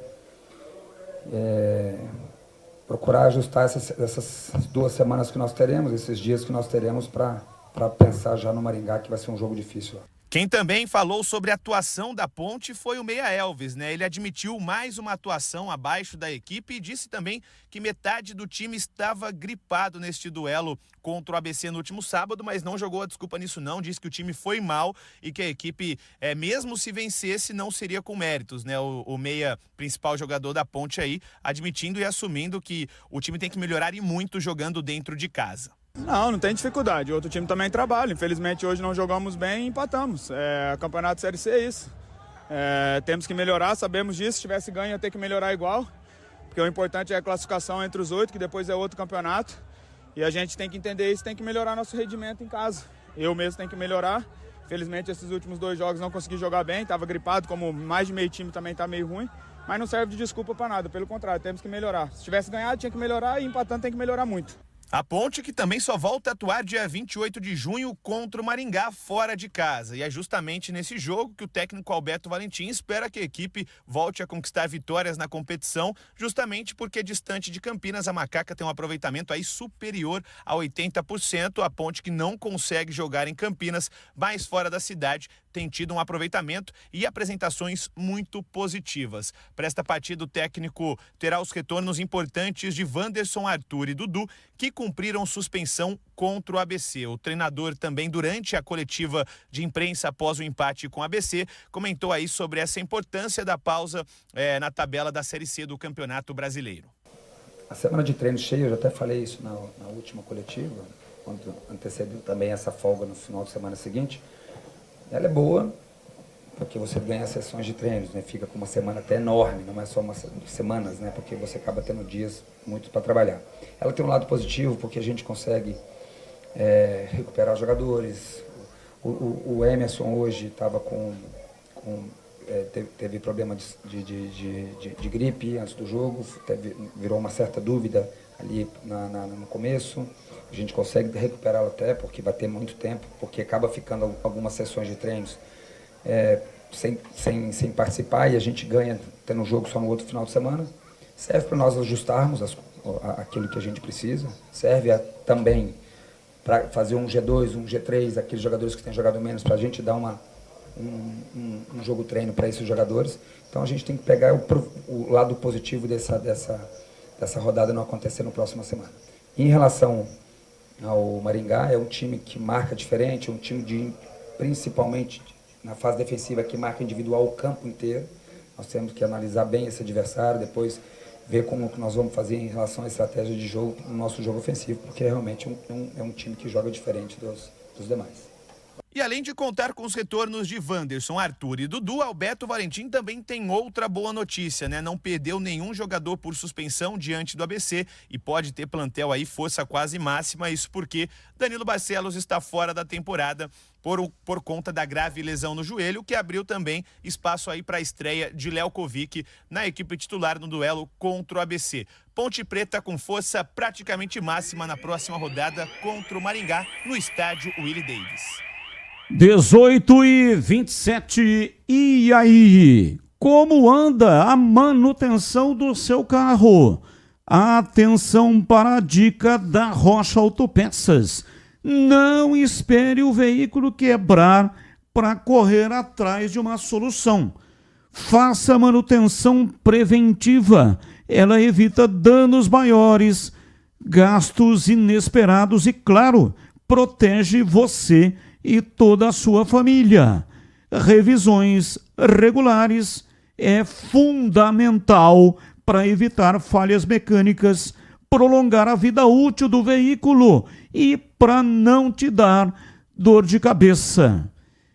Procurar ajustar essas 2 semanas que nós teremos, esses dias que nós teremos para pensar já no Maringá, que vai ser um jogo difícil. Quem também falou sobre a atuação da Ponte foi o Meia Elvis, né? Ele admitiu mais uma atuação abaixo da equipe e disse também que metade do time estava gripado neste duelo contra o ABC no último sábado, mas não jogou a desculpa nisso não, disse que o time foi mal e que a equipe, mesmo se vencesse, não seria com méritos, né? O Meia, principal jogador da Ponte aí, admitindo e assumindo que o time tem que melhorar e muito jogando dentro de casa. Não tem dificuldade. O outro time também trabalha. Infelizmente, hoje não jogamos bem e empatamos. Campeonato Série C é isso. Temos que melhorar, sabemos disso. Se tivesse ganho, ia ter que melhorar igual. Porque o importante é a classificação entre os 8, que depois é outro campeonato. E a gente tem que entender isso, tem que melhorar nosso rendimento em casa. Eu mesmo tenho que melhorar. Infelizmente, esses últimos 2 jogos não consegui jogar bem. Estava gripado, como mais de meio time também está meio ruim. Mas não serve de desculpa para nada. Pelo contrário, temos que melhorar. Se tivesse ganhado, tinha que melhorar. E empatando, tem que melhorar muito. A Ponte, que também só volta a atuar dia 28 de junho contra o Maringá fora de casa. E é justamente nesse jogo que o técnico Alberto Valentim espera que a equipe volte a conquistar vitórias na competição, justamente porque distante de Campinas, a Macaca tem um aproveitamento aí superior a 80%. A Ponte, que não consegue jogar em Campinas, mas fora da cidade, tem tido um aproveitamento e apresentações muito positivas. Para esta partida, o técnico terá os retornos importantes de Wanderson, Arthur e Dudu, que cumpriram suspensão contra o ABC. O treinador também, durante a coletiva de imprensa após o empate com o ABC, comentou aí sobre essa importância da pausa na tabela da Série C do Campeonato Brasileiro. A semana de treino cheia, eu já até falei isso na última coletiva, quando antecedeu também essa folga no final de semana seguinte. Ela é boa, porque você ganha sessões de treinos, né? Fica com uma semana até enorme, não é só umas semanas, né? Porque você acaba tendo dias muitos para trabalhar. Ela tem um lado positivo, porque a gente consegue recuperar os jogadores. O Emerson hoje estava teve problema de gripe antes do jogo, virou uma certa dúvida ali no começo. A gente consegue recuperá-lo até, porque vai ter muito tempo, porque acaba ficando algumas sessões de treinos sem participar, e a gente ganha tendo um jogo só no outro final de semana. Serve para nós ajustarmos aquilo que a gente precisa, serve também para fazer um G2, um G3, aqueles jogadores que têm jogado menos, para a gente dar um jogo treino para esses jogadores. Então a gente tem que pegar o lado positivo dessa rodada não acontecer na próxima semana. Em relação ao Maringá, é um time que marca diferente, é um time principalmente na fase defensiva, que marca individual o campo inteiro. Nós temos que analisar bem esse adversário, depois ver como que nós vamos fazer em relação à estratégia de jogo no nosso jogo ofensivo, porque realmente é um time que joga diferente dos demais. E além de contar com os retornos de Wanderson, Arthur e Dudu, Alberto Valentim também tem outra boa notícia, né? Não perdeu nenhum jogador por suspensão diante do ABC e pode ter plantel aí força quase máxima, isso porque Danilo Barcelos está fora da temporada por conta da grave lesão no joelho, que abriu também espaço aí para a estreia de Léo Kovic na equipe titular no duelo contra o ABC. Ponte Preta com força praticamente máxima na próxima rodada contra o Maringá no estádio Willie Davis. 18h27, e aí? Como anda a manutenção do seu carro? Atenção para a dica da Rocha Autopeças. Não espere o veículo quebrar para correr atrás de uma solução. Faça manutenção preventiva. Ela evita danos maiores, gastos inesperados e, claro, protege você e toda a sua família. Revisões regulares é fundamental para evitar falhas mecânicas, prolongar a vida útil do veículo e para não te dar dor de cabeça.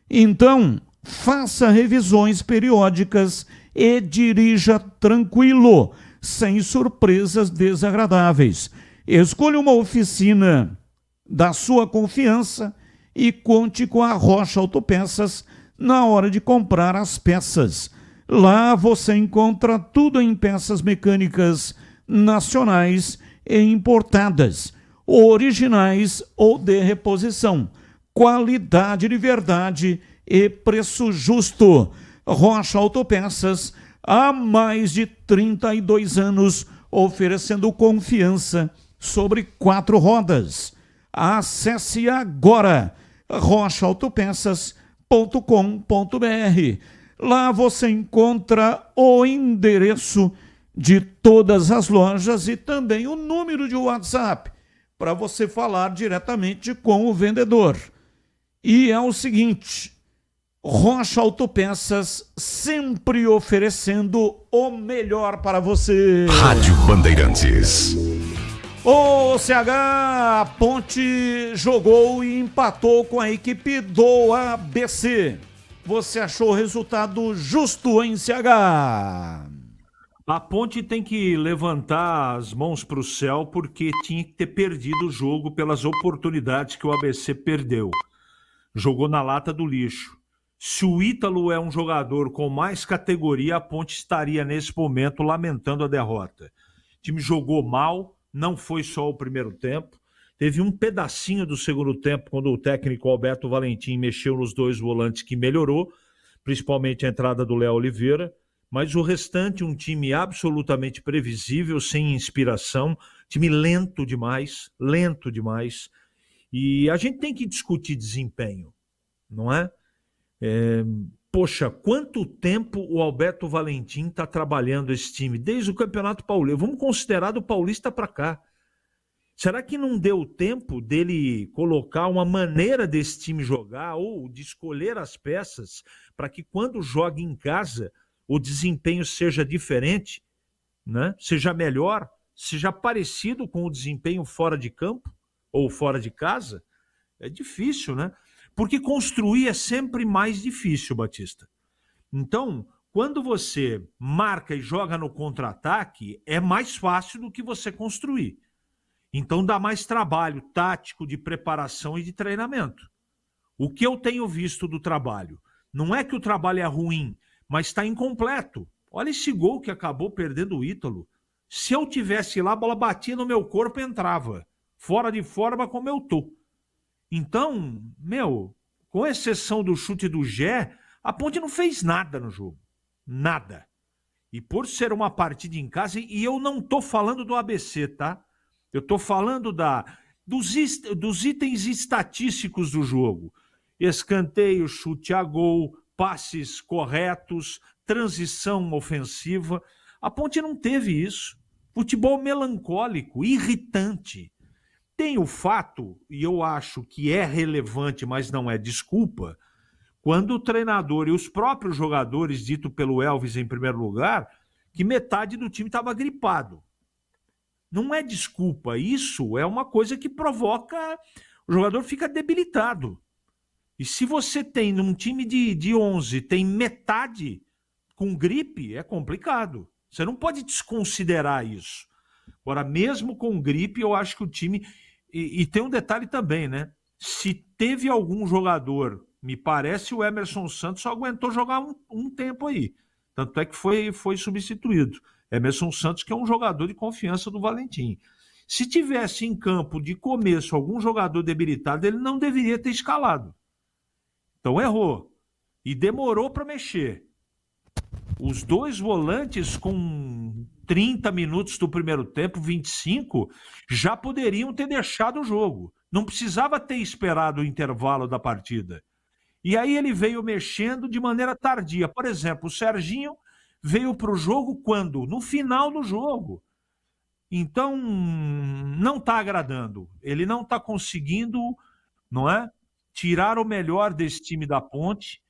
Então, faça revisões periódicas e dirija tranquilo, sem surpresas desagradáveis. Escolha uma oficina da sua confiança e conte com a Rocha Autopeças na hora de comprar as peças. Lá você encontra tudo em peças mecânicas nacionais e importadas, originais ou de reposição, qualidade de verdade e preço justo. Rocha Autopeças, há mais de 32 anos, oferecendo confiança sobre 4 rodas. Acesse agora rochaautopeças.com.br. Lá você encontra o endereço de todas as lojas e também o número de WhatsApp para você falar diretamente com o vendedor. E é o seguinte, Rocha Autopeças sempre oferecendo o melhor para você. Rádio Bandeirantes. O CH, a Ponte jogou e empatou com a equipe do ABC. Você achou o resultado justo, hein, CH? A Ponte tem que levantar as mãos para o céu porque tinha que ter perdido o jogo pelas oportunidades que o ABC perdeu. Jogou na lata do lixo. Se o Ítalo é um jogador com mais categoria, a Ponte estaria nesse momento lamentando a derrota. O time jogou mal, não foi só o primeiro tempo. Teve um pedacinho do segundo tempo, quando o técnico Alberto Valentim mexeu nos 2 volantes, que melhorou, principalmente a entrada do Léo Oliveira. Mas o restante, um time absolutamente previsível, sem inspiração, time lento demais. E a gente tem que discutir desempenho, não é? Poxa, quanto tempo o Alberto Valentim está trabalhando esse time? Desde o Campeonato Paulista. Vamos considerar do Paulista para cá. Será que não deu tempo dele colocar uma maneira desse time jogar ou de escolher as peças para que quando jogue em casa o desempenho seja diferente, né? Seja melhor, seja parecido com o desempenho fora de campo ou fora de casa? É difícil, né? Porque construir é sempre mais difícil, Batista. Então, quando você marca e joga no contra-ataque, é mais fácil do que você construir. Então dá mais trabalho tático, de preparação e de treinamento. O que eu tenho visto do trabalho, não é que o trabalho é ruim, mas está incompleto. Olha esse gol que acabou perdendo o Ítalo. Se eu tivesse lá, a bola batia no meu corpo e entrava. Fora de forma como eu tô. Então, com exceção do chute do Gé, a Ponte não fez nada no jogo. Nada. E por ser uma partida em casa, e eu não tô falando do ABC, tá? Eu tô falando dos itens estatísticos do jogo. Escanteio, chute a gol, passes corretos, transição ofensiva. A Ponte não teve isso. Futebol melancólico, irritante. Tem o fato, e eu acho que é relevante, mas não é desculpa, quando o treinador e os próprios jogadores, dito pelo Elvis em primeiro lugar, que metade do time estava gripado. Não é desculpa, isso é uma coisa que provoca, o jogador fica debilitado. E se você tem num time de 11, tem metade com gripe, é complicado. Você não pode desconsiderar isso. Agora, mesmo com gripe, eu acho que o time... E tem um detalhe também, né? Se teve algum jogador, me parece o Emerson Santos só aguentou jogar um tempo aí. Tanto é que foi substituído. Emerson Santos, que é um jogador de confiança do Valentim. Se tivesse em campo de começo algum jogador debilitado, ele não deveria ter escalado. Então errou. E demorou para mexer. Os 2 volantes com 30 minutos do primeiro tempo, 25, já poderiam ter deixado o jogo. Não precisava ter esperado o intervalo da partida. E aí ele veio mexendo de maneira tardia. Por exemplo, o Serginho veio para o jogo quando? No final do jogo. Então, não está agradando. Ele não está conseguindo, não é? Tirar o melhor desse time da Ponte.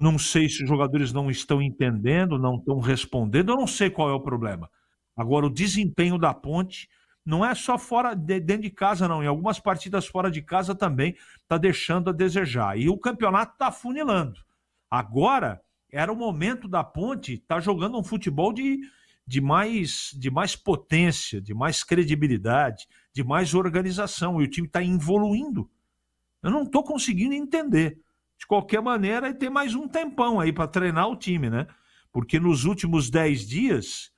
Não sei se os jogadores não estão entendendo, não estão respondendo. Eu não sei qual é o problema. Agora, o desempenho da Ponte não é só dentro de casa, não. Em algumas partidas fora de casa também está deixando a desejar. E o campeonato está afunilando. Agora, era o momento da Ponte estar jogando um futebol de mais potência, de mais credibilidade, de mais organização. E o time está evoluindo. Eu não estou conseguindo entender. De qualquer maneira, tem mais um tempão aí para treinar o time, né? Porque nos últimos 10 dias,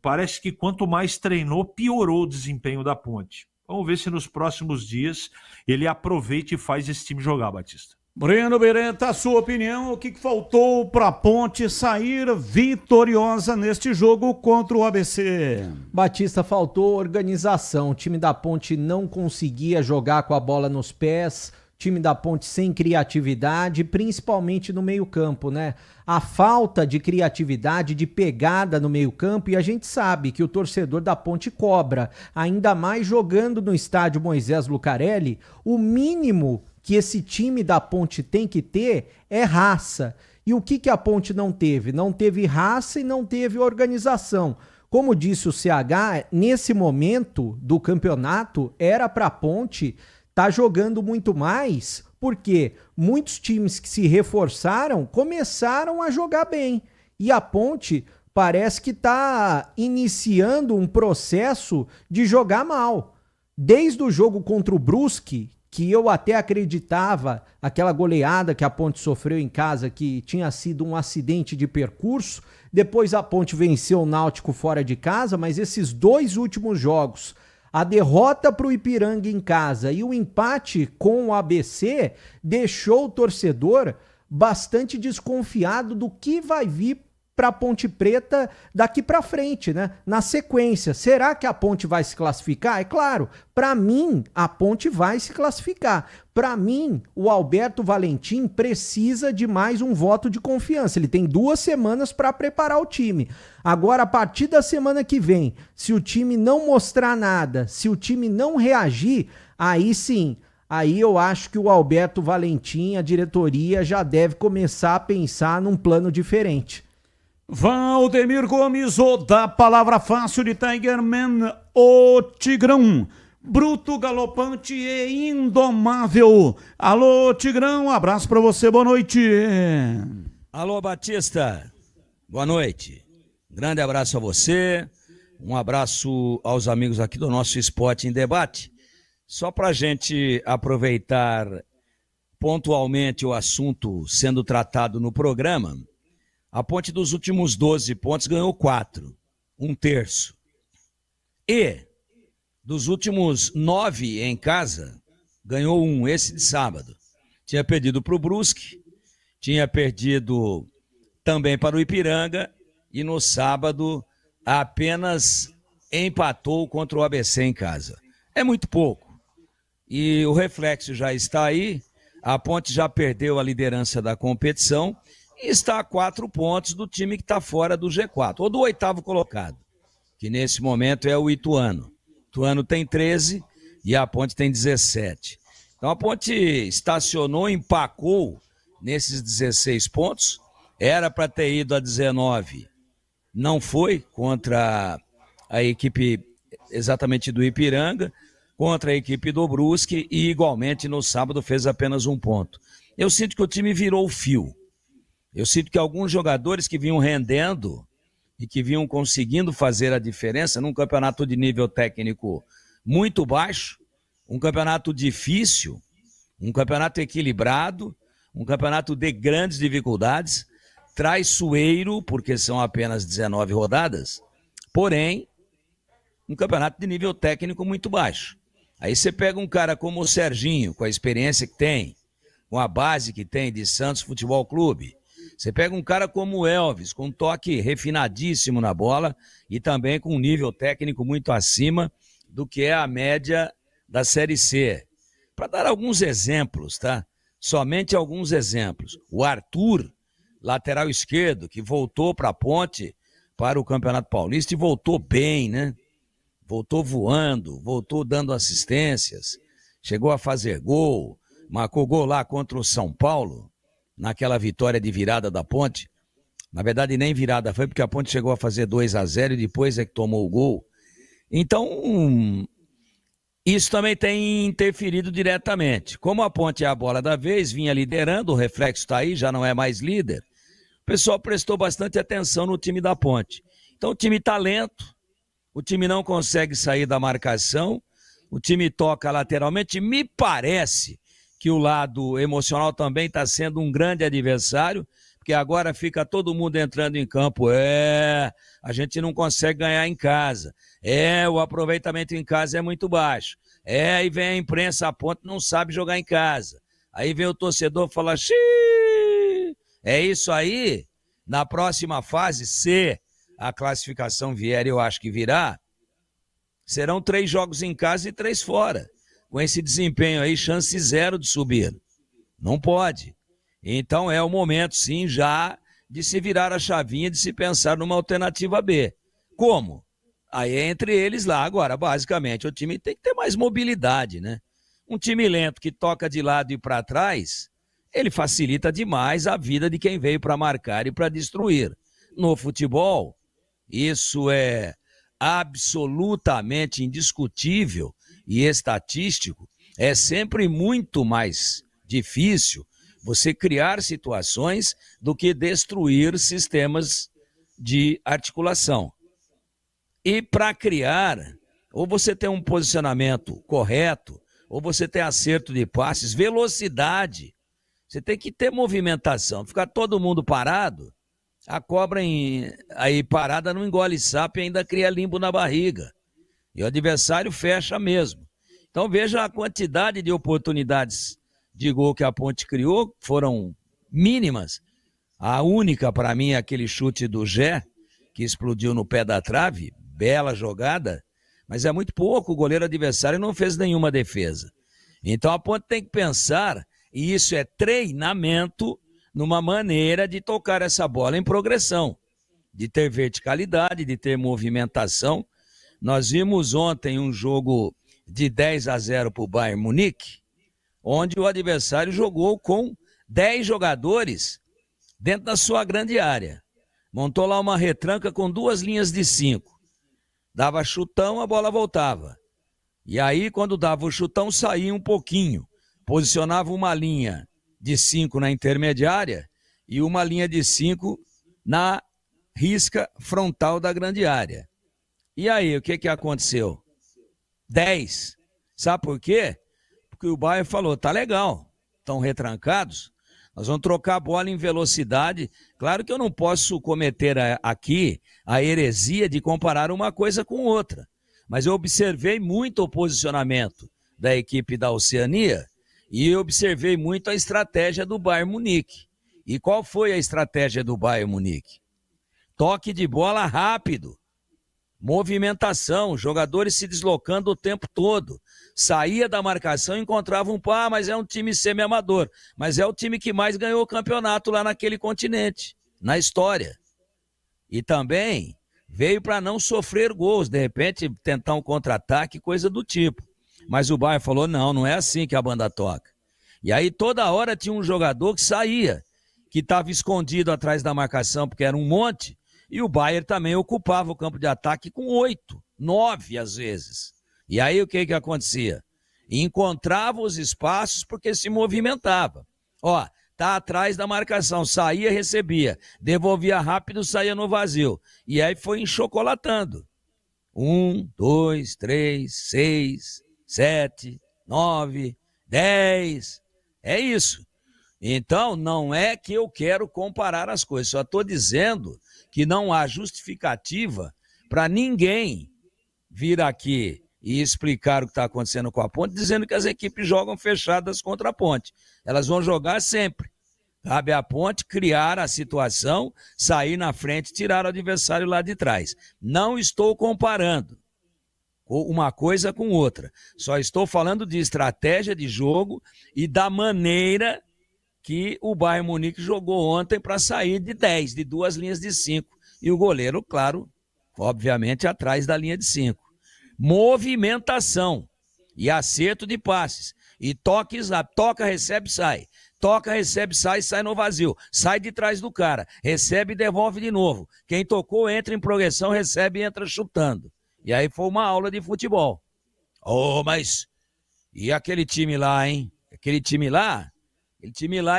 parece que quanto mais treinou, piorou o desempenho da Ponte. Vamos ver se nos próximos dias ele aproveita e faz esse time jogar, Batista. Breno Beretta, a sua opinião, o que faltou para a Ponte sair vitoriosa neste jogo contra o ABC? Batista, faltou organização. O time da Ponte não conseguia jogar com a bola nos pés. Time da Ponte sem criatividade, principalmente no meio-campo, né? A falta de criatividade, de pegada no meio-campo, e a gente sabe que o torcedor da Ponte cobra, ainda mais jogando no estádio Moisés Lucarelli, o mínimo que esse time da Ponte tem que ter é raça. E o que a Ponte não teve? Não teve raça e não teve organização. Como disse o CH, nesse momento do campeonato, era para a Ponte tá jogando muito mais, porque muitos times que se reforçaram começaram a jogar bem. E a Ponte parece que tá iniciando um processo de jogar mal. Desde o jogo contra o Brusque, que eu até acreditava, aquela goleada que a Ponte sofreu em casa, que tinha sido um acidente de percurso, depois a Ponte venceu o Náutico fora de casa, mas esses 2 últimos jogos, a derrota para o Ipiranga em casa e o empate com o ABC deixou o torcedor bastante desconfiado do que vai vir para a Ponte Preta daqui para frente, né? Na sequência, será que a Ponte vai se classificar? É claro, para mim, a Ponte vai se classificar. Para mim, o Alberto Valentim precisa de mais um voto de confiança. Ele tem 2 semanas para preparar o time. Agora, a partir da semana que vem, se o time não mostrar nada, se o time não reagir, aí sim, aí eu acho que o Alberto Valentim, a diretoria, já deve começar a pensar num plano diferente. Valdemir Gomes, o da palavra fácil de Tigerman, o Tigrão. Bruto, galopante e indomável. Alô, Tigrão, abraço pra você, boa noite. Alô, Batista, boa noite. Grande abraço a você, um abraço aos amigos aqui do nosso Esporte em Debate. Só pra gente aproveitar pontualmente o assunto sendo tratado no programa, a Ponte dos últimos 12 pontos ganhou 4, 1/3. E dos últimos 9 em casa, ganhou 1, esse de sábado. Tinha perdido para o Brusque, tinha perdido também para o Ipiranga e no sábado apenas empatou contra o ABC em casa. É muito pouco. E o reflexo já está aí, a Ponte já perdeu a liderança da competição e está a 4 pontos do time que está fora do G4, ou do 8º colocado, que nesse momento é o Ituano. O Ituano tem 13 e a Ponte tem 17. Então a Ponte estacionou, empacou nesses 16 pontos, era para ter ido a 19, não foi, contra a equipe exatamente do Ipiranga, contra a equipe do Brusque e igualmente no sábado fez apenas 1 ponto. Eu sinto que o time virou o fio. Eu sinto que alguns jogadores que vinham rendendo e que vinham conseguindo fazer a diferença num campeonato de nível técnico muito baixo, um campeonato difícil, um campeonato equilibrado, um campeonato de grandes dificuldades, traiçoeiro, porque são apenas 19 rodadas, porém, um campeonato de nível técnico muito baixo. Aí você pega um cara como o Serginho, com a experiência que tem, com a base que tem de Santos Futebol Clube. Você pega um cara como o Elvis, com um toque refinadíssimo na bola e também com um nível técnico muito acima do que é a média da Série C. Para dar alguns exemplos, tá? Somente alguns exemplos. O Arthur, lateral esquerdo, que voltou para a Ponte, para o Campeonato Paulista e voltou bem, né? Voltou voando, voltou dando assistências, chegou a fazer gol, marcou gol lá contra o São Paulo, naquela vitória de virada da Ponte. Na verdade, nem virada foi, porque a Ponte chegou a fazer 2-0 e depois é que tomou o gol. Então, isso também tem interferido diretamente. Como a Ponte é a bola da vez, vinha liderando, o reflexo está aí, já não é mais líder. O pessoal prestou bastante atenção no time da Ponte. Então o time está lento, o time não consegue sair da marcação, o time toca lateralmente. Me parece que o lado emocional também está sendo um grande adversário, porque agora fica todo mundo entrando em campo. A gente não consegue ganhar em casa. O aproveitamento em casa é muito baixo. Aí vem a imprensa, a Ponte não sabe jogar em casa. Aí vem o torcedor e fala, xiii, é isso aí. Na próxima fase, se a classificação vier, eu acho que virá, serão 3 jogos em casa e 3 fora. Com esse desempenho aí, chance 0 de subir. Não pode. Então é o momento, sim, já de se virar a chavinha, de se pensar numa alternativa B. Como? Aí é entre eles lá. Agora, basicamente, o time tem que ter mais mobilidade, né? Um time lento que toca de lado e para trás, ele facilita demais a vida de quem veio para marcar e para destruir. No futebol, isso é absolutamente indiscutível e estatístico. É sempre muito mais difícil você criar situações do que destruir sistemas de articulação. E para criar, ou você tem um posicionamento correto, ou você tem acerto de passes, velocidade. Você tem que ter movimentação. Ficar todo mundo parado, a cobra aí parada não engole sapo e ainda cria limbo na barriga. E o adversário fecha mesmo. Então veja a quantidade de oportunidades de gol que a Ponte criou, foram mínimas. A única para mim é aquele chute do Gé, que explodiu no pé da trave, bela jogada, mas é muito pouco, o goleiro adversário não fez nenhuma defesa. Então a Ponte tem que pensar, e isso é treinamento, numa maneira de tocar essa bola em progressão, de ter verticalidade, de ter movimentação. Nós vimos ontem um jogo de 10-0 para o Bayern Munique, onde o adversário jogou com 10 jogadores dentro da sua grande área. Montou lá uma retranca com 2 linhas de 5. Dava chutão, a bola voltava. E aí, quando dava o chutão, saía um pouquinho. Posicionava uma linha de 5 na intermediária e uma linha de 5 na risca frontal da grande área. E aí, o que aconteceu? 10. Sabe por quê? Porque o Bayern falou, tá legal, estão retrancados, nós vamos trocar a bola em velocidade. Claro que eu não posso cometer aqui a heresia de comparar uma coisa com outra, mas eu observei muito o posicionamento da equipe da Oceania e observei muito a estratégia do Bayern Munique. E qual foi a estratégia do Bayern Munique? Toque de bola rápido, movimentação, jogadores se deslocando o tempo todo. Saía da marcação e encontrava mas é um time semi-amador. Mas é o time que mais ganhou o campeonato lá naquele continente, na história. E também veio para não sofrer gols, de repente tentar um contra-ataque, coisa do tipo. Mas o Bayern falou, não é assim que a banda toca. E aí toda hora tinha um jogador que saía, que estava escondido atrás da marcação, porque era um monte, e o Bayern também ocupava o campo de ataque com 8, 9 às vezes. E aí o que acontecia? Encontrava os espaços porque se movimentava. Tá atrás da marcação, saía, recebia, devolvia rápido, saía no vazio. E aí foi enchocolatando. 1, 2, 3, 6, 7, 9, 10. É isso. Então, não é que eu quero comparar as coisas, só estou dizendo que não há justificativa para ninguém vir aqui e explicar o que está acontecendo com a Ponte, dizendo que as equipes jogam fechadas contra a Ponte. Elas vão jogar sempre. Cabe à Ponte criar a situação, sair na frente, tirar o adversário lá de trás. Não estou comparando uma coisa com outra. Só estou falando de estratégia de jogo e da maneira que o Bayern Munique jogou ontem para sair de 10, de 2 linhas de 5. E o goleiro, claro, obviamente atrás da linha de 5. Movimentação e acerto de passes. E toques lá, toca, recebe, sai. toca, recebe, sai no vazio. Sai de trás do cara, recebe e devolve de novo. Quem tocou entra em progressão, recebe e entra chutando. E aí foi uma aula de futebol. Oh, mas e aquele time lá, hein? Aquele time lá,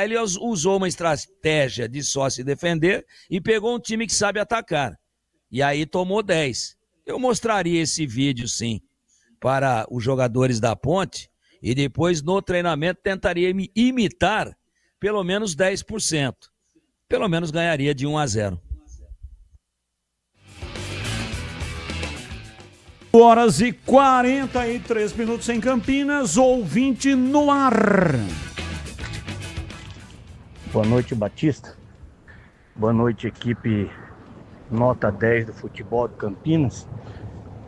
ele usou uma estratégia de só se defender e pegou um time que sabe atacar. E aí tomou 10. Eu mostraria esse vídeo, sim, para os jogadores da Ponte e depois no treinamento tentaria imitar pelo menos 10%. Pelo menos ganharia de 1-0. Horas e 43 minutos em Campinas, ouvinte no ar. Boa noite, Batista. Boa noite, equipe nota 10 do futebol de Campinas.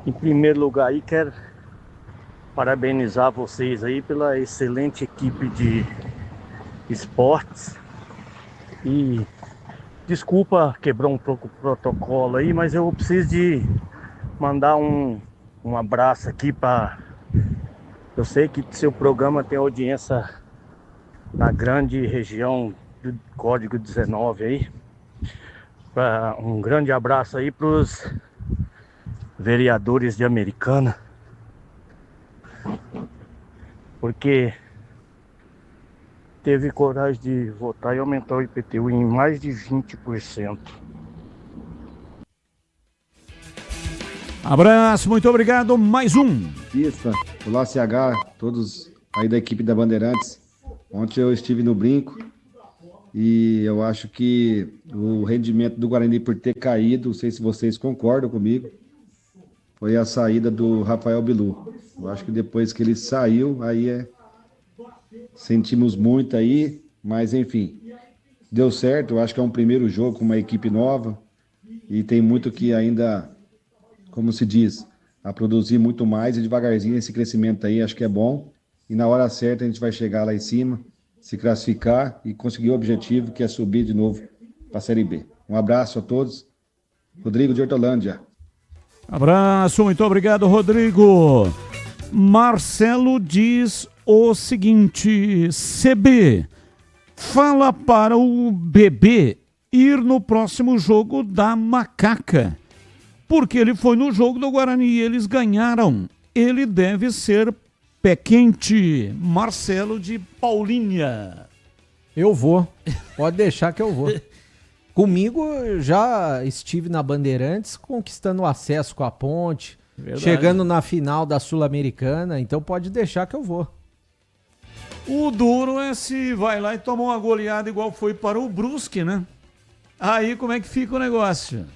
Em primeiro lugar aí, quero parabenizar vocês aí pela excelente equipe de esportes. E desculpa quebrar um pouco o protocolo aí, mas eu preciso de mandar um abraço aqui para... Eu sei que seu programa tem audiência na grande região do Código 19 aí. Um grande abraço aí para os vereadores de Americana, porque teve coragem de votar e aumentar o IPTU em mais de 20%. Abraço, muito obrigado. Mais um. Olá, CH, todos aí da equipe da Bandeirantes. Ontem eu estive no Brinco e eu acho que o rendimento do Guarani por ter caído, não sei se vocês concordam comigo, foi a saída do Rafael Bilu. Eu acho que depois que ele saiu, aí sentimos muito aí, mas enfim, deu certo. Eu acho que é um primeiro jogo com uma equipe nova e tem muito que ainda, como se diz, a produzir muito mais e devagarzinho esse crescimento aí, acho que é bom. E na hora certa a gente vai chegar lá em cima, se classificar e conseguir o objetivo, que é subir de novo para a Série B. Um abraço a todos. Rodrigo de Hortolândia. Abraço, muito obrigado, Rodrigo. Marcelo diz o seguinte: CB, fala para o bebê ir no próximo jogo da Macaca, porque ele foi no jogo do Guarani e eles ganharam. Ele deve ser pé quente. Marcelo de Paulínia. Eu vou. Pode deixar que eu vou. Comigo, eu já estive na Bandeirantes conquistando o acesso com a Ponte, verdade, chegando na final da Sul-Americana, então pode deixar que eu vou. O duro é se vai lá e toma uma goleada igual foi para o Brusque, né? Aí como é que fica o negócio?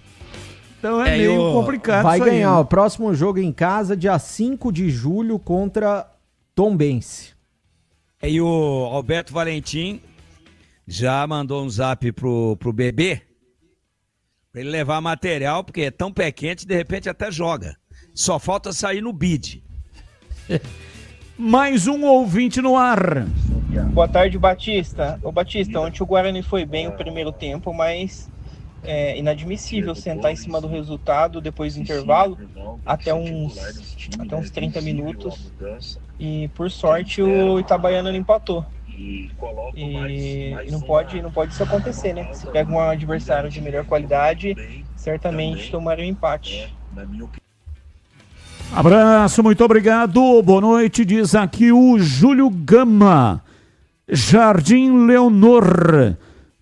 Então é meio complicado. Vai isso ganhar, aí, né? O próximo jogo em casa, dia 5 de julho, contra Tombense. E o Alberto Valentim já mandou um zap pro bebê pra ele levar material, porque é tão pé quente, de repente até joga. Só falta sair no bid. Mais um ouvinte no ar. Boa tarde, Batista. Ô Batista, ontem o Guarani foi bem o primeiro tempo, mas é inadmissível sentar em cima do resultado depois do intervalo até uns 30 minutos. E por sorte o Itabaiana não empatou. E não pode isso acontecer, né? Se pega um adversário de melhor qualidade, certamente tomaria um empate. Abraço, muito obrigado. Boa noite, diz aqui o Júlio Gama. Jardim Leonor.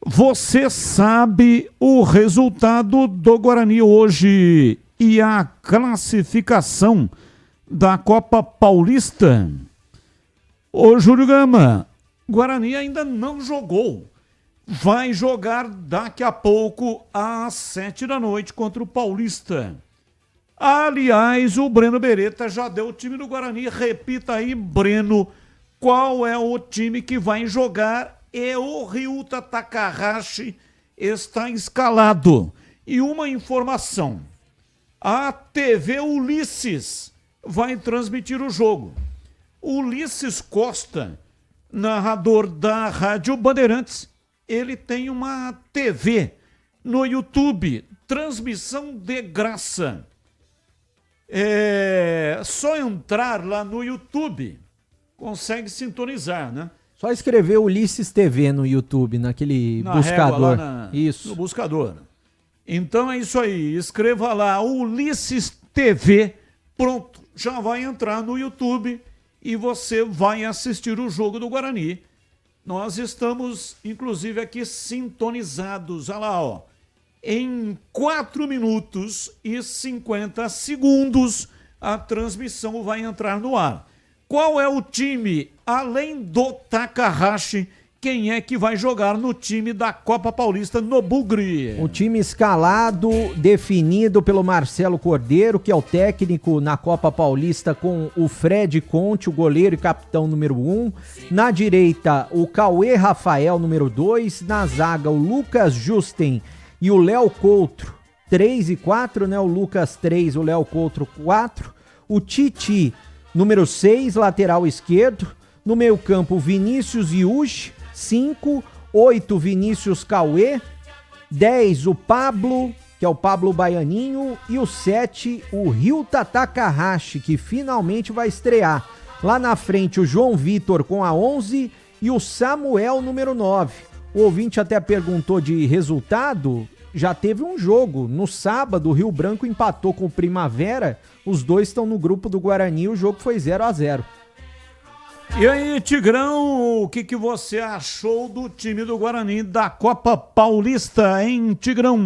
Você sabe o resultado do Guarani hoje e a classificação da Copa Paulista? Ô Júlio Gama, Guarani ainda não jogou. Vai jogar daqui a pouco às 7 da noite contra o Paulista. Aliás, o Breno Beretta já deu o time do Guarani. Repita aí, Breno, qual é o time que vai jogar? E o Ryuta Takahashi está escalado. E uma informação: a TV Ulisses vai transmitir o jogo. Ulisses Costa, narrador da Rádio Bandeirantes, ele tem uma TV no YouTube, transmissão de graça. É só entrar lá no YouTube, consegue sintonizar, né? Só escrever Ulisses TV no YouTube, naquele Na buscador. régua, lá Isso. No buscador. Então é isso aí. Escreva lá Ulisses TV. Pronto. Já vai entrar no YouTube e você vai assistir o jogo do Guarani. Nós estamos, inclusive, aqui sintonizados. Olha lá, ó. Em 4 minutos e 50 segundos, a transmissão vai entrar no ar. Qual é o time, além do Takahashi, quem é que vai jogar no time da Copa Paulista no Bugre? O time escalado, definido pelo Marcelo Cordeiro, que é o técnico na Copa Paulista, com o Fred Conte, o goleiro e capitão número 1. Na direita, o Cauê Rafael, número 2. Na zaga, o Lucas Justen e o Léo Coutro, 3 e 4, né? O Lucas 3, o Léo Coutro 4. O Titi, número 6, lateral esquerdo. No meio campo, Vinícius Yuji, 5. 8, Vinícius Cauê. 10, o Pablo, que é o Pablo Baianinho. E o 7, o Ryuta Takahashi, que finalmente vai estrear. Lá na frente, o João Vitor com a 11 e o Samuel, número 9. O ouvinte até perguntou de resultado. Já teve um jogo. No sábado, o Rio Branco empatou com o Primavera. Os dois estão no grupo do Guarani e o jogo foi 0-0. E aí, Tigrão, o que você achou do time do Guarani da Copa Paulista, hein, Tigrão?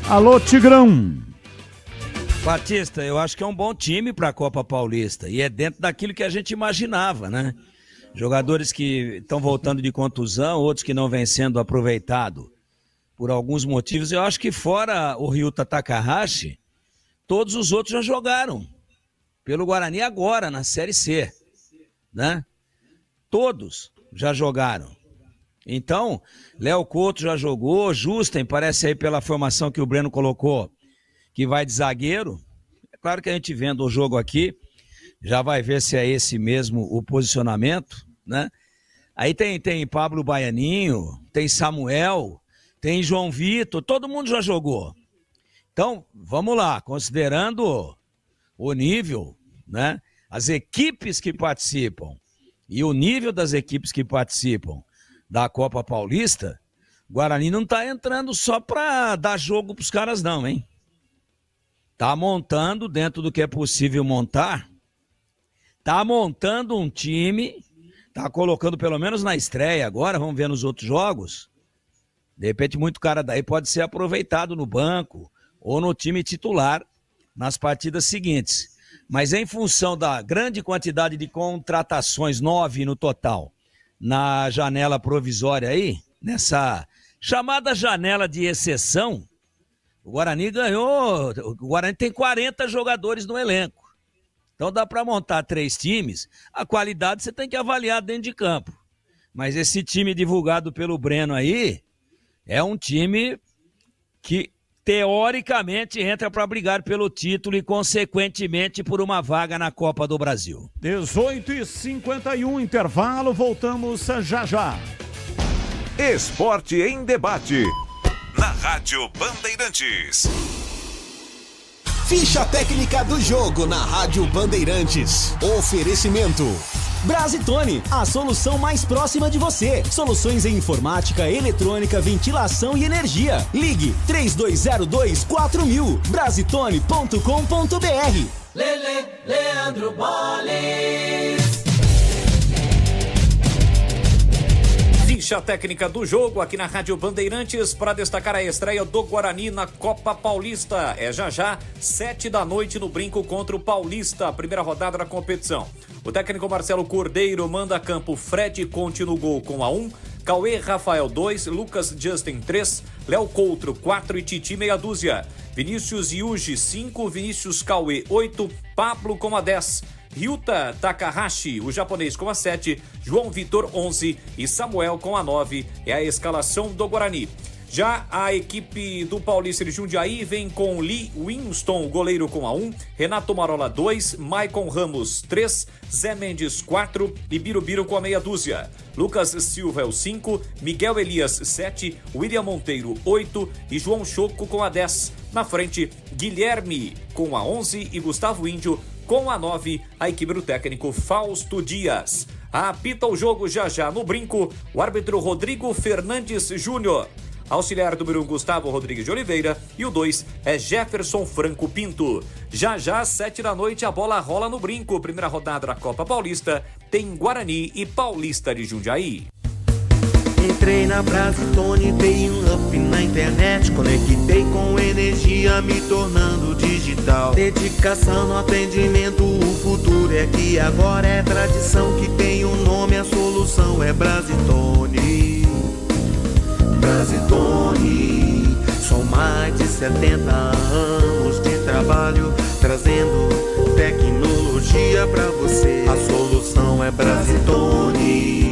Alô, Tigrão. Batista, eu acho que é um bom time para a Copa Paulista e é dentro daquilo que a gente imaginava, né? Jogadores que estão voltando de contusão, outros que não vêm sendo aproveitados por alguns motivos. Eu acho que fora o Ryuta Takahashi, todos os outros já jogaram pelo Guarani agora na Série C, né? Todos já jogaram. Então, Léo Couto já jogou, Justen parece aí pela formação que o Breno colocou, que vai de zagueiro. É claro que a gente vendo o jogo aqui, já vai ver se é esse mesmo o posicionamento, né? Aí tem Pablo Baianinho, tem Samuel, tem João Vitor, todo mundo já jogou. Então, vamos lá, considerando o nível, né? As equipes que participam e o nível das equipes que participam da Copa Paulista, o Guarani não tá entrando só para dar jogo pros caras não, hein? Tá montando dentro do que é possível montar, tá montando um time, tá colocando pelo menos na estreia agora, vamos ver nos outros jogos, de repente muito cara daí pode ser aproveitado no banco ou no time titular nas partidas seguintes, mas em função da grande quantidade de contratações, 9 no total, na janela provisória aí, nessa chamada janela de exceção, o Guarani ganhou, o Guarani tem 40 jogadores no elenco. Então dá para montar 3 times, a qualidade você tem que avaliar dentro de campo. Mas esse time divulgado pelo Breno aí, é um time que teoricamente entra para brigar pelo título e consequentemente por uma vaga na Copa do Brasil. 18h51, intervalo, voltamos já já. Esporte em debate. Na Rádio Bandeirantes. Ficha técnica do jogo na Rádio Bandeirantes. Oferecimento Brasitone, a solução mais próxima de você. Soluções em informática, eletrônica, ventilação e energia. Ligue 3202-4000. Brasitone.com.br. Leandro Boles. Ficha técnica do jogo aqui na Rádio Bandeirantes para destacar a estreia do Guarani na Copa Paulista. É já 7 da noite no Brinco contra o Paulista, a primeira rodada da competição. O técnico Marcelo Cordeiro manda a campo Fred Conte no gol com a 1, Cauê Rafael 2, Lucas Justen 3, Léo Coutro 4 e Titi meia dúzia. Vinícius Yuji 5, Vinícius Cauê 8, Pablo com a 10. Ryuta Takahashi, o japonês, com a 7, João Vitor 11 e Samuel com a 9. É a escalação do Guarani. Já a equipe do Paulista de Jundiaí vem com Lee Winston, goleiro, com a 1, Renato Marola 2, Maicon Ramos 3, Zé Mendes 4 e Birubiru com a meia dúzia. Lucas Silva é o 5, Miguel Elias 7, William Monteiro 8 e João Choco com a 10. Na frente, Guilherme com a 11 e Gustavo Índio com a 9, a equipe do técnico Fausto Dias. Apita o jogo já no Brinco, o árbitro Rodrigo Fernandes Júnior. Auxiliar número 1, Gustavo Rodrigues de Oliveira. E o 2 é Jefferson Franco Pinto. Já às 7 da noite, a bola rola no Brinco. Primeira rodada da Copa Paulista tem Guarani e Paulista de Jundiaí. Entrei na Brasitone, dei um up na internet. Conectei com energia, me tornando digital. Dedicação no atendimento, o futuro é aqui agora. É tradição que tem um nome, a solução é Brasitone. Brasitone, são mais de 70 anos de trabalho, trazendo tecnologia pra você. A solução é Brasitone.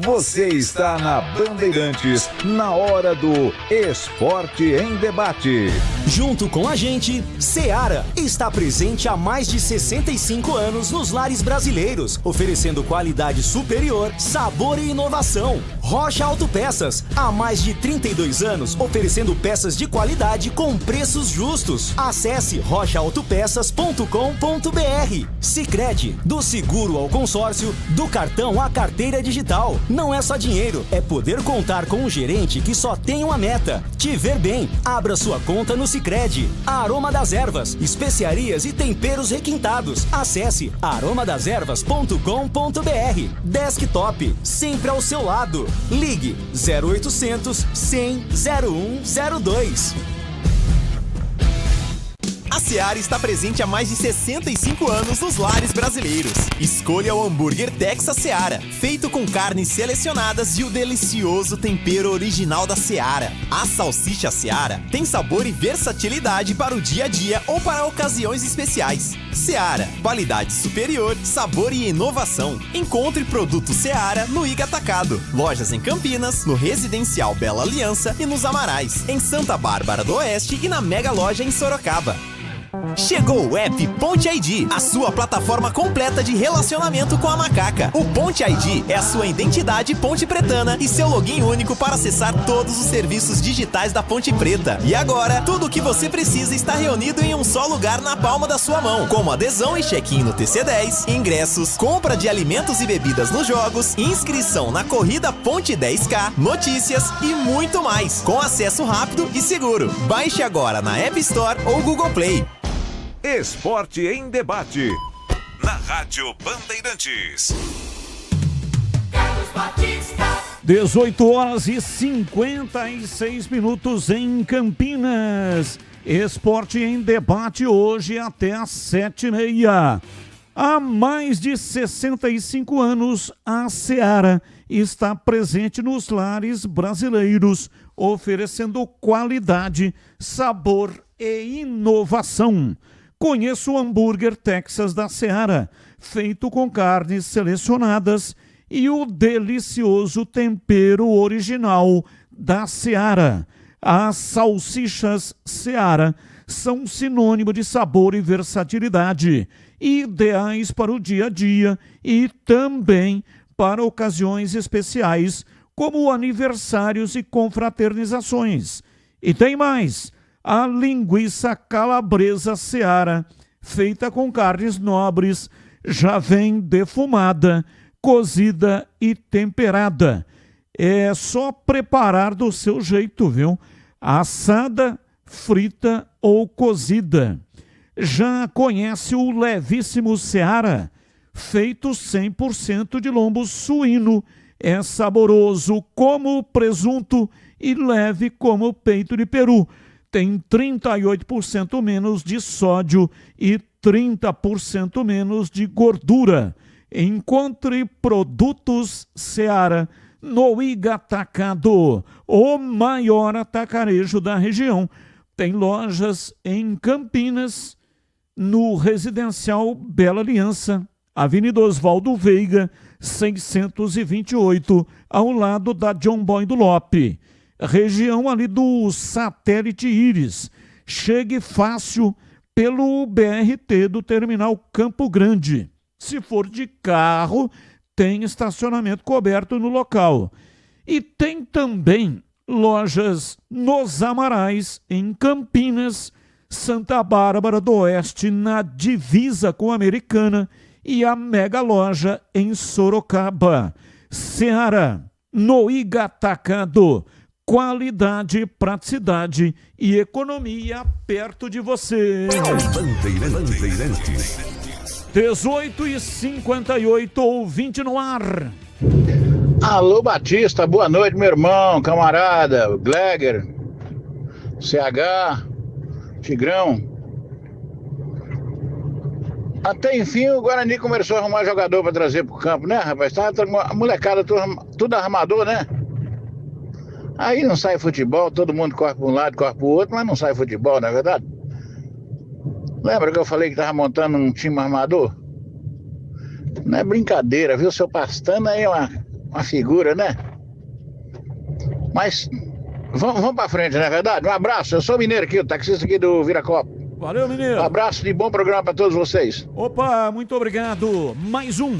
Você está na Bandeirantes, na hora do Esporte em Debate. Junto com a gente, Seara está presente há mais de 65 anos nos lares brasileiros, oferecendo qualidade superior, sabor e inovação. Rocha Autopeças, há mais de 32 anos, oferecendo peças de qualidade com preços justos. Acesse rochaautopeças.com.br. Sicredi, do seguro ao consórcio, do cartão à carteira digital. Não é só dinheiro, é poder contar com um gerente que só tem uma meta: te ver bem. Abra sua conta no Sicredi. Aroma das Ervas, especiarias e temperos requintados. Acesse aromadeservas.com.br. Desktop, sempre ao seu lado. Ligue 0800 100 0102. A Seara está presente há mais de 65 anos nos lares brasileiros. Escolha o hambúrguer Texas Seara, feito com carnes selecionadas e o delicioso tempero original da Seara. A salsicha Seara tem sabor e versatilidade para o dia a dia ou para ocasiões especiais. Seara, qualidade superior, sabor e inovação. Encontre produto Seara no Iga Atacado. Lojas em Campinas, no Residencial Bela Aliança e nos Amarais, em Santa Bárbara do Oeste e na Mega Loja em Sorocaba. Chegou o app Ponte ID, a sua plataforma completa de relacionamento com a macaca. O Ponte ID é a sua identidade ponte pretana e seu login único para acessar todos os serviços digitais da Ponte Preta. E agora, tudo o que você precisa está reunido em um só lugar na palma da sua mão, como adesão e check-in no TC10, ingressos, compra de alimentos e bebidas nos jogos, inscrição na corrida Ponte 10K, notícias e muito mais, com acesso rápido e seguro. Baixe agora na App Store ou Google Play. Esporte em Debate, na Rádio Bandeirantes. 18 horas e 56 minutos em Campinas. Esporte em Debate hoje até às 7h30. Há mais de 65 anos, a Seara está presente nos lares brasileiros, oferecendo qualidade, sabor e inovação. Conheça o hambúrguer Texas da Seara, feito com carnes selecionadas e o delicioso tempero original da Seara. As salsichas Seara são sinônimo de sabor e versatilidade, ideais para o dia a dia e também para ocasiões especiais, como aniversários e confraternizações. E tem mais! A linguiça calabresa Seara, feita com carnes nobres, já vem defumada, cozida e temperada. É só preparar do seu jeito, viu? Assada, frita ou cozida. Já conhece o levíssimo Seara? Feito 100% de lombo suíno. É saboroso como presunto e leve como peito de peru. Tem 38% menos de sódio e 30% menos de gordura. Encontre produtos Seara no Iga Atacado, o maior atacarejo da região. Tem lojas em Campinas, no Residencial Bela Aliança, Avenida Oswaldo Veiga, 628, ao lado da John Boy do Lope. Região ali do Satélite Íris. Chegue fácil pelo BRT do Terminal Campo Grande. Se for de carro, tem estacionamento coberto no local. E tem também lojas nos Amarais, em Campinas, Santa Bárbara do Oeste, na divisa com a Americana, e a mega loja em Sorocaba. Seara, no Igatacado. Qualidade, praticidade e economia perto de você. 18h58, ouvinte no ar. Alô, Batista, boa noite, meu irmão, camarada, Gleger, CH, Tigrão. Até enfim o Guarani começou a arrumar jogador para trazer pro campo, né, rapaz? Tá a molecada tudo armador, né? Aí não sai futebol, todo mundo corre para um lado, corre para o outro, mas não sai futebol, não é verdade? Lembra que eu falei que tava montando um time armador? Não é brincadeira, viu? Seu Pastana aí é uma figura, né? Mas vamos para frente, não é verdade? Um abraço, eu sou mineiro aqui, o taxista aqui do Viracopos. Valeu, mineiro. Um abraço de bom programa para todos vocês. Opa, muito obrigado. Mais um.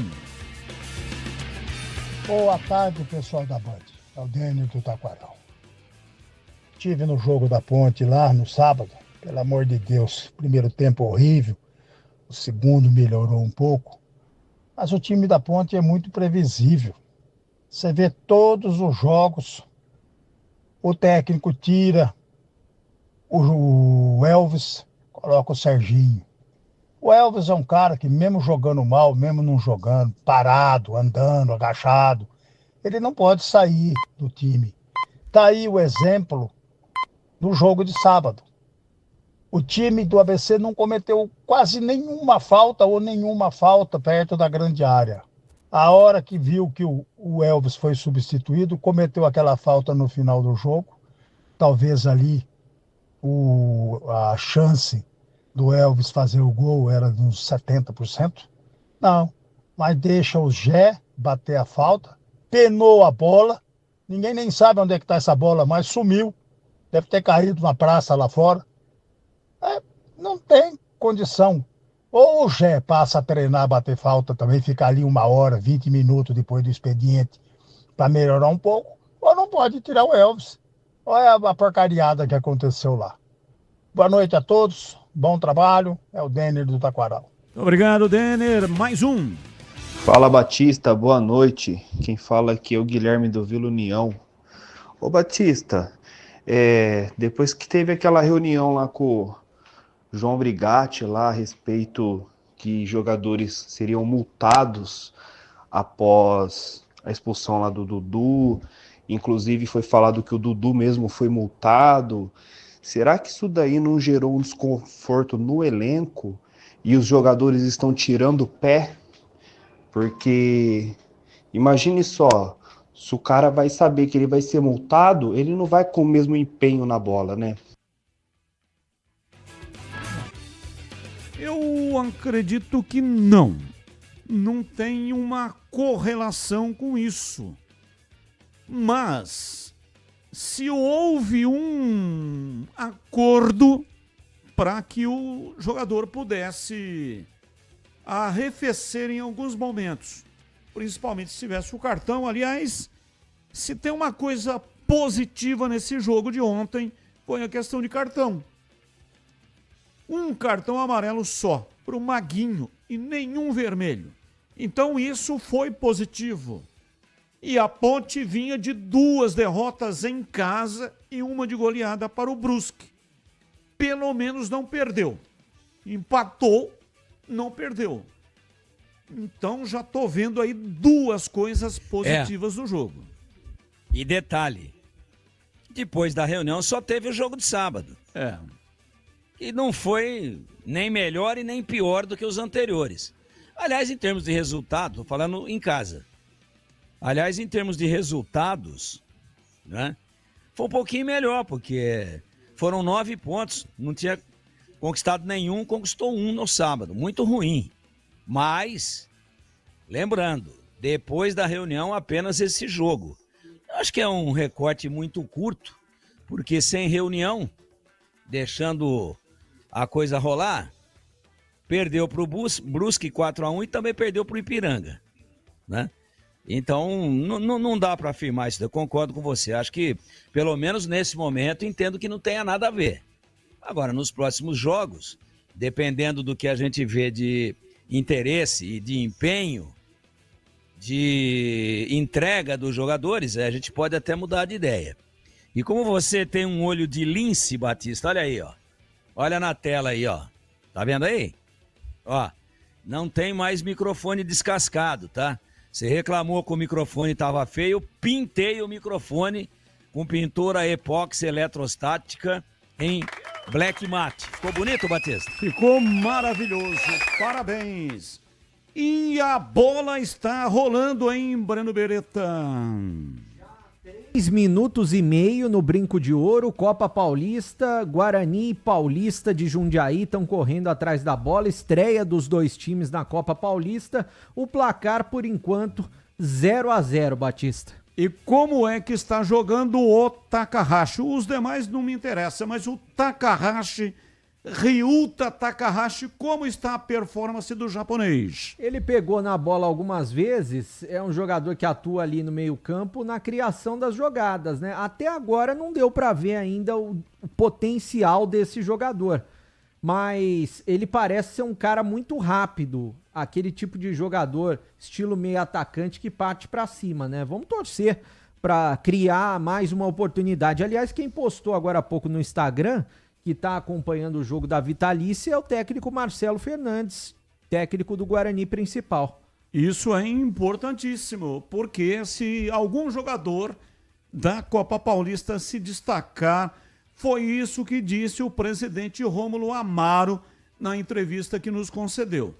Boa tarde, pessoal da Band. É o Dênio do Taquaral. Estive no jogo da Ponte lá no sábado. Pelo amor de Deus, primeiro tempo horrível. O segundo melhorou um pouco. Mas o time da Ponte é muito previsível. Você vê todos os jogos. O técnico tira o Elvis, coloca o Serginho. O Elvis é um cara que mesmo jogando mal, mesmo não jogando, parado, andando, agachado, ele não pode sair do time. Tá aí o exemplo do jogo de sábado. O time do ABC não cometeu quase nenhuma falta ou nenhuma falta perto da grande área. A hora que viu que o Elvis foi substituído, cometeu aquela falta no final do jogo. Talvez ali a chance do Elvis fazer o gol era de uns 70%. Não, mas deixa o Gé bater a falta, penou a bola, ninguém nem sabe onde é que está essa bola, mas sumiu. Deve ter caído na praça lá fora. Não tem condição. Ou o Gé passa a treinar, bater falta também, fica ali 1 hora, 20 minutos depois do expediente para melhorar um pouco, ou não pode tirar o Elvis. Olha a porcariada que aconteceu lá. Boa noite a todos, bom trabalho, é o Denner do Taquaral. Obrigado, Denner. Mais um. Fala, Batista, boa noite. Quem fala aqui é o Guilherme do Vila União. Ô, Batista, depois que teve aquela reunião lá com o João Brigatti lá a respeito que jogadores seriam multados após a expulsão lá do Dudu, inclusive foi falado que o Dudu mesmo foi multado. Será que isso daí não gerou um desconforto no elenco e os jogadores estão tirando o pé? Porque imagine só, se o cara vai saber que ele vai ser multado, ele não vai com o mesmo empenho na bola, né? Eu acredito que não. Não tem uma correlação com isso. Mas, se houve um acordo para que o jogador pudesse arrefecer em alguns momentos, principalmente se tivesse o cartão. Aliás, se tem uma coisa positiva nesse jogo de ontem, foi a questão de cartão. Um cartão amarelo só para o Maguinho e nenhum vermelho. Então isso foi positivo. E a Ponte vinha de 2 derrotas em casa e uma de goleada para o Brusque. Pelo menos não perdeu. Empatou, não perdeu. Então já tô vendo aí 2 coisas positivas no jogo. E detalhe, depois da reunião só teve o jogo de sábado. E não foi nem melhor e nem pior do que os anteriores. Aliás, em termos de resultado, tô falando em casa. Aliás, em termos de resultados, né, foi um pouquinho melhor, porque foram 9 pontos, não tinha conquistado nenhum, conquistou 1 no sábado. Muito ruim. Mas, lembrando, depois da reunião, apenas esse jogo. Eu acho que é um recorte muito curto, porque sem reunião, deixando a coisa rolar, perdeu para o Brusque 4-1 e também perdeu para o Ipiranga, né? Então, não dá para afirmar isso, eu concordo com você. Acho que, pelo menos nesse momento, entendo que não tenha nada a ver. Agora, nos próximos jogos, dependendo do que a gente vê de interesse e de empenho, de entrega dos jogadores, a gente pode até mudar de ideia. E como você tem um olho de lince, Batista, olha aí, ó. Olha na tela aí, ó. Tá vendo aí? Ó, não tem mais microfone descascado, tá? Você reclamou que o microfone estava feio, eu pintei o microfone com pintura epóxi eletrostática em black matte. Ficou bonito, Batista? Ficou maravilhoso, parabéns. E a bola está rolando em Breno Beretta. 3 minutos e meio no Brinco de Ouro, Copa Paulista, Guarani e Paulista de Jundiaí estão correndo atrás da bola, estreia dos dois times na Copa Paulista, o placar por enquanto 0-0, Batista. E como é que está jogando o Takahashi? Os demais não me interessam, mas o Takahashi, Ryuta Takahashi, como está a performance do japonês? Ele pegou na bola algumas vezes, é um jogador que atua ali no meio campo na criação das jogadas, né? Até agora não deu para ver ainda o potencial desse jogador, mas ele parece ser um cara muito rápido, aquele tipo de jogador estilo meio atacante que parte para cima, né? Vamos torcer para criar mais uma oportunidade. Aliás, quem postou agora há pouco no Instagram que está acompanhando o jogo da Vitalícia é o técnico Marcelo Fernandes, técnico do Guarani principal. Isso é importantíssimo, porque se algum jogador da Copa Paulista se destacar, foi isso que disse o presidente Rômulo Amaro na entrevista que nos concedeu.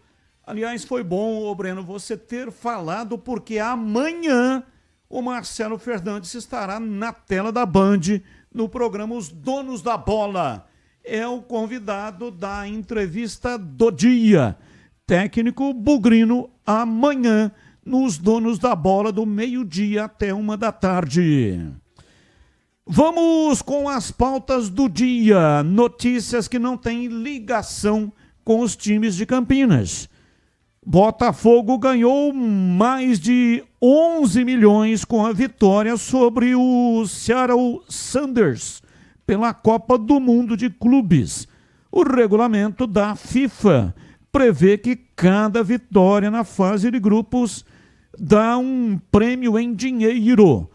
Aliás, foi bom, Breno, você ter falado, porque amanhã o Marcelo Fernandes estará na tela da Band no programa Os Donos da Bola. É o convidado da entrevista do dia. Técnico Bugrino, amanhã, nos Donos da Bola, do meio-dia até 13h. Vamos com as pautas do dia. Notícias que não têm ligação com os times de Campinas. Botafogo ganhou mais de 11 milhões com a vitória sobre o Seattle Sounders pela Copa do Mundo de Clubes. O regulamento da FIFA prevê que cada vitória na fase de grupos dá um prêmio em dinheiro.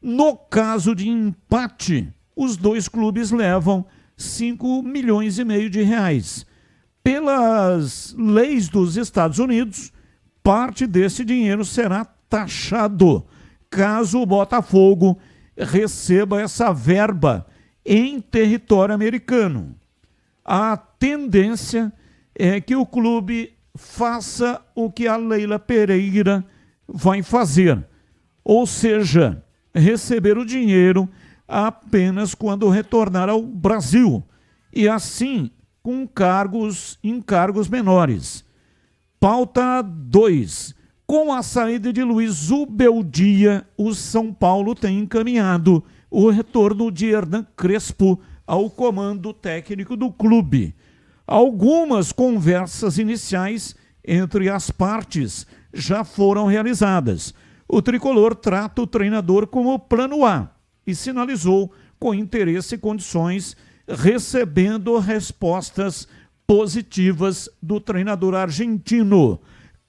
No caso de empate, os dois clubes levam 5,5 milhões de reais. Pelas leis dos Estados Unidos, parte desse dinheiro será taxado, caso o Botafogo receba essa verba em território americano. A tendência é que o clube faça o que a Leila Pereira vai fazer, ou seja, receber o dinheiro apenas quando retornar ao Brasil, e assim com encargos menores. Pauta 2. Com a saída de Luiz Ubeldia, o São Paulo tem encaminhado o retorno de Hernan Crespo ao comando técnico do clube. Algumas conversas iniciais entre as partes já foram realizadas. O tricolor trata o treinador como plano A e sinalizou com interesse e condições, recebendo respostas positivas do treinador argentino.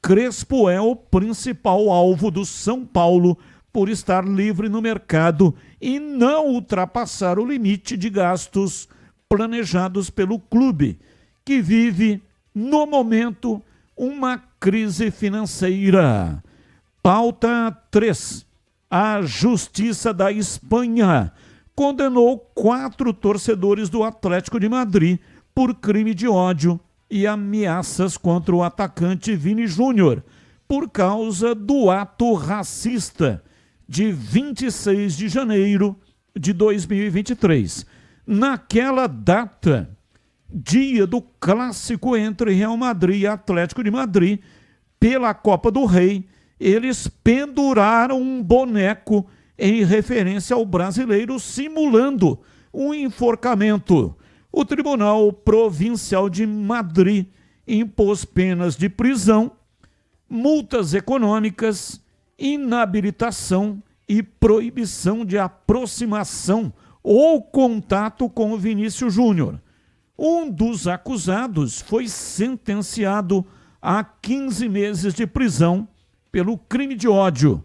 Crespo é o principal alvo do São Paulo por estar livre no mercado e não ultrapassar o limite de gastos planejados pelo clube, que vive, no momento, uma crise financeira. Pauta 3. A Justiça da Espanha condenou 4 torcedores do Atlético de Madrid por crime de ódio e ameaças contra o atacante Vini Júnior por causa do ato racista de 26 de janeiro de 2023. Naquela data, dia do clássico entre Real Madrid e Atlético de Madrid pela Copa do Rei, eles penduraram um boneco em referência ao brasileiro, simulando um enforcamento. O Tribunal Provincial de Madrid impôs penas de prisão, multas econômicas, inabilitação e proibição de aproximação ou contato com o Vinícius Júnior. Um dos acusados foi sentenciado a 15 meses de prisão pelo crime de ódio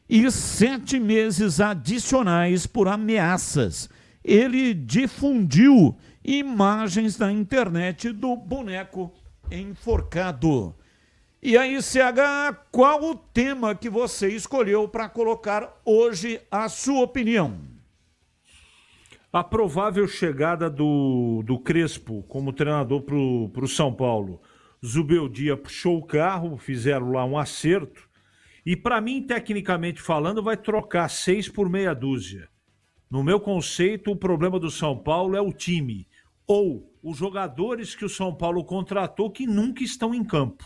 e 7 meses adicionais por ameaças. Ele difundiu imagens na internet do boneco enforcado. E aí, CH, qual o tema que você escolheu para colocar hoje a sua opinião? A provável chegada do Crespo como treinador para o São Paulo. Zubeldia puxou o carro, fizeram lá um acerto. E para mim, tecnicamente falando, vai trocar 6 por meia dúzia. No meu conceito, o problema do São Paulo é o time. Ou os jogadores que o São Paulo contratou que nunca estão em campo.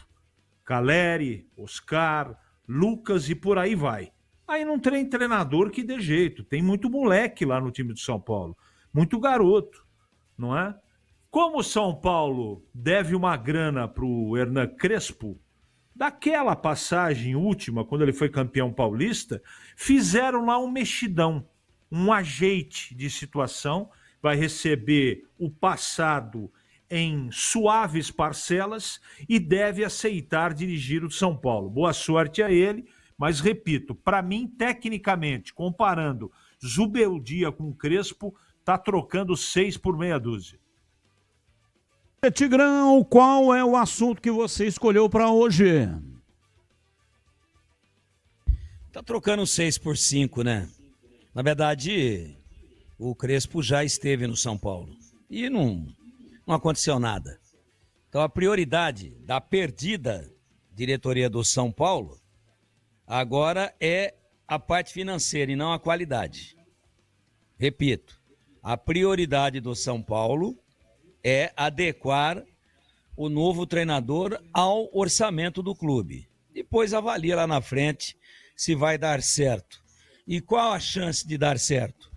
Caleri, Oscar, Lucas e por aí vai. Aí não tem treinador que dê jeito. Tem muito moleque lá no time do São Paulo. Muito garoto, não é? Como o São Paulo deve uma grana para o Hernan Crespo, daquela passagem última, quando ele foi campeão paulista, fizeram lá um mexidão, um ajeite de situação. Vai receber o passado em suaves parcelas e deve aceitar dirigir o São Paulo. Boa sorte a ele, mas repito, para mim, tecnicamente, comparando Zubeldia com o Crespo, está trocando 6 por meia dúzia. Tigrão, qual é o assunto que você escolheu para hoje? Tá trocando 6 por 5, né? Na verdade, o Crespo já esteve no São Paulo e não aconteceu nada. Então a prioridade da perdida diretoria do São Paulo agora é a parte financeira e não a qualidade. Repito, a prioridade do São Paulo é adequar o novo treinador ao orçamento do clube. Depois avalia lá na frente se vai dar certo. E qual a chance de dar certo?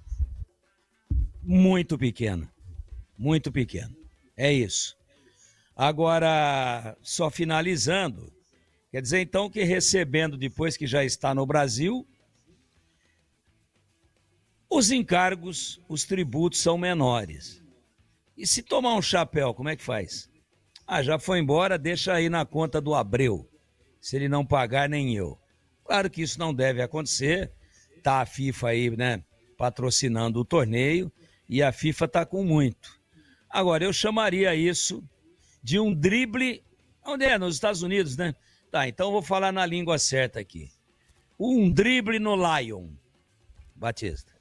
Muito pequena. Muito pequena. É isso. Agora, só finalizando, quer dizer então que recebendo depois que já está no Brasil, os encargos, os tributos são menores. E se tomar um chapéu, como é que faz? Ah, já foi embora, deixa aí na conta do Abreu. Se ele não pagar, nem eu. Claro que isso não deve acontecer. Tá a FIFA aí, né, patrocinando o torneio e a FIFA tá com muito. Agora, eu chamaria isso de um drible, onde é? Nos Estados Unidos, né? Tá, então eu vou falar na língua certa aqui. Um drible no Lion. Batista.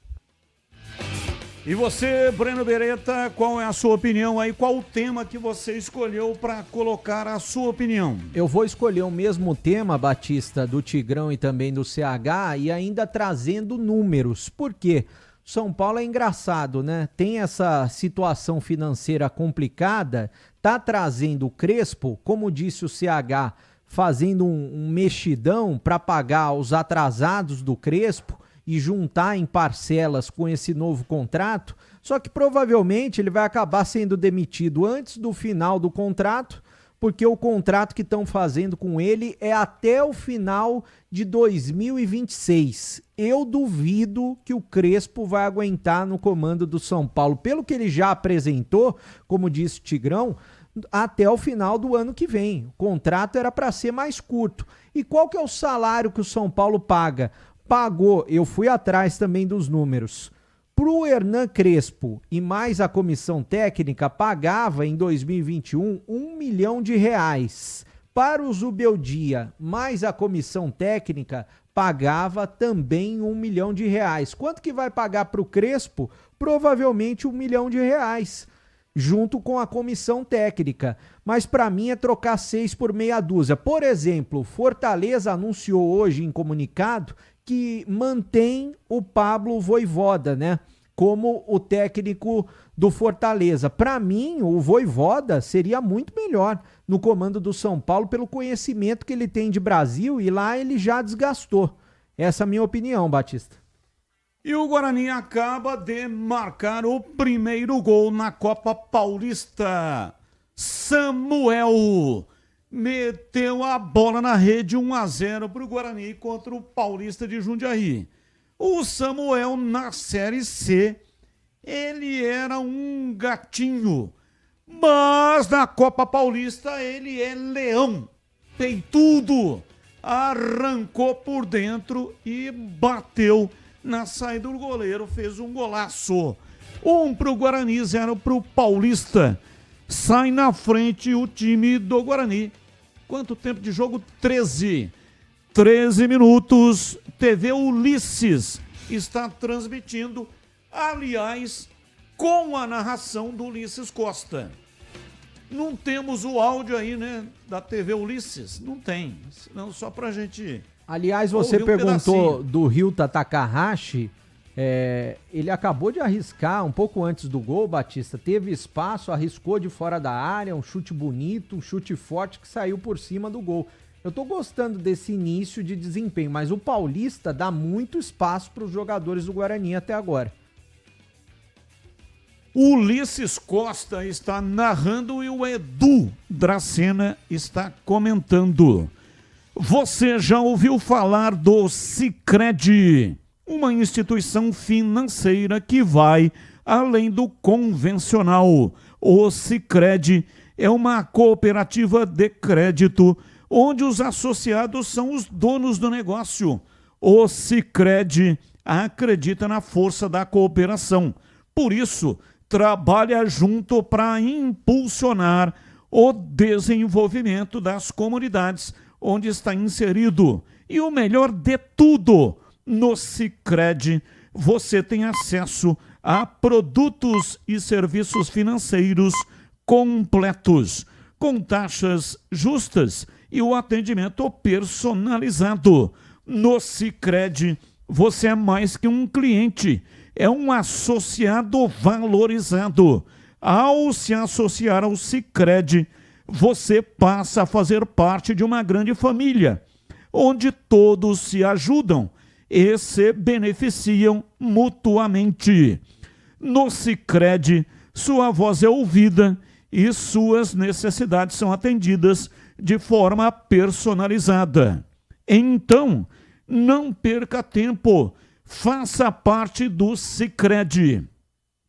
E você, Breno Beretta, qual é a sua opinião aí? Qual o tema que você escolheu para colocar a sua opinião? Eu vou escolher o mesmo tema, Batista, do Tigrão e também do CH, e ainda trazendo números. Por quê? São Paulo é engraçado, né? Tem essa situação financeira complicada, tá trazendo o Crespo, como disse o CH, fazendo um mexidão para pagar os atrasados do Crespo e juntar em parcelas com esse novo contrato, só que provavelmente ele vai acabar sendo demitido antes do final do contrato, porque o contrato que estão fazendo com ele é até o final de 2026. Eu duvido que o Crespo vai aguentar no comando do São Paulo, pelo que ele já apresentou, como disse o Tigrão, até o final do ano que vem. O contrato era para ser mais curto. E qual que é o salário que o São Paulo paga? Pagou, eu fui atrás também dos números, para o Hernan Crespo e mais a comissão técnica pagava em 2021 R$1 milhão. Para o Zubeldia mais a comissão técnica pagava também R$1 milhão. Quanto que vai pagar para o Crespo? Provavelmente R$1 milhão, junto com a comissão técnica. Mas para mim é trocar 6 por meia dúzia. Por exemplo, Fortaleza anunciou hoje em comunicado que mantém o Pablo Vojvoda, né? como o técnico do Fortaleza. Para mim, o Vojvoda seria muito melhor no comando do São Paulo pelo conhecimento que ele tem de Brasil e lá ele já desgastou. Essa é a minha opinião, Batista. E o Guarani acaba de marcar o primeiro gol na Copa Paulista. Samuel meteu a bola na rede, 1-0 para o Guarani contra o Paulista de Jundiaí. O Samuel, na Série C, ele era um gatinho, mas na Copa Paulista ele é leão, peitudo, arrancou por dentro e bateu na saída do goleiro, fez um golaço. 1 para o Guarani, 0 para o Paulista. Sai na frente o time do Guarani. Quanto tempo de jogo? 13 minutos. TV Ulisses está transmitindo, aliás, com a narração do Ulisses Costa. Não temos o áudio aí, né, da TV Ulisses? Não tem, não, só pra gente... Aliás, você perguntou do Ryuta Takahashi, ele acabou de arriscar um pouco antes do gol, Batista, teve espaço, arriscou de fora da área, um chute bonito, um chute forte que saiu por cima do gol. Eu tô gostando desse início de desempenho, mas o Paulista dá muito espaço para os jogadores do Guarani até agora. O Ulisses Costa está narrando e o Edu Dracena está comentando. Você já ouviu falar do Sicredi, uma instituição financeira que vai além do convencional. O Sicredi é uma cooperativa de crédito onde os associados são os donos do negócio. O Sicredi acredita na força da cooperação. Por isso, trabalha junto para impulsionar o desenvolvimento das comunidades onde está inserido. E o melhor de tudo, no Sicredi você tem acesso a produtos e serviços financeiros completos, com taxas justas e o atendimento personalizado. No Sicredi você é mais que um cliente, é um associado valorizado. Ao se associar ao Sicredi, você passa a fazer parte de uma grande família, onde todos se ajudam e se beneficiam mutuamente. No Sicredi, sua voz é ouvida e suas necessidades são atendidas de forma personalizada. Então, não perca tempo, faça parte do Sicredi.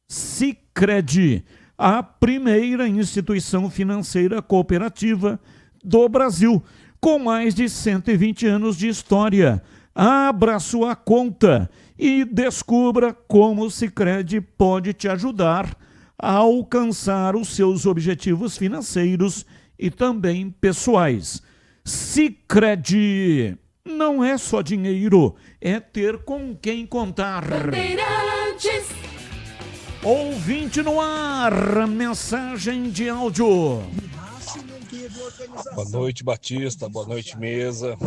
Sicredi, a primeira instituição financeira cooperativa do Brasil, com mais de 120 anos de história. Abra sua conta e descubra como o Sicredi pode te ajudar a alcançar os seus objetivos financeiros e também pessoais. Sicredi não é só dinheiro, é ter com quem contar. Bandeirantes. Ouvinte no ar, mensagem de áudio. Boa noite, Batista. Boa noite, mesa.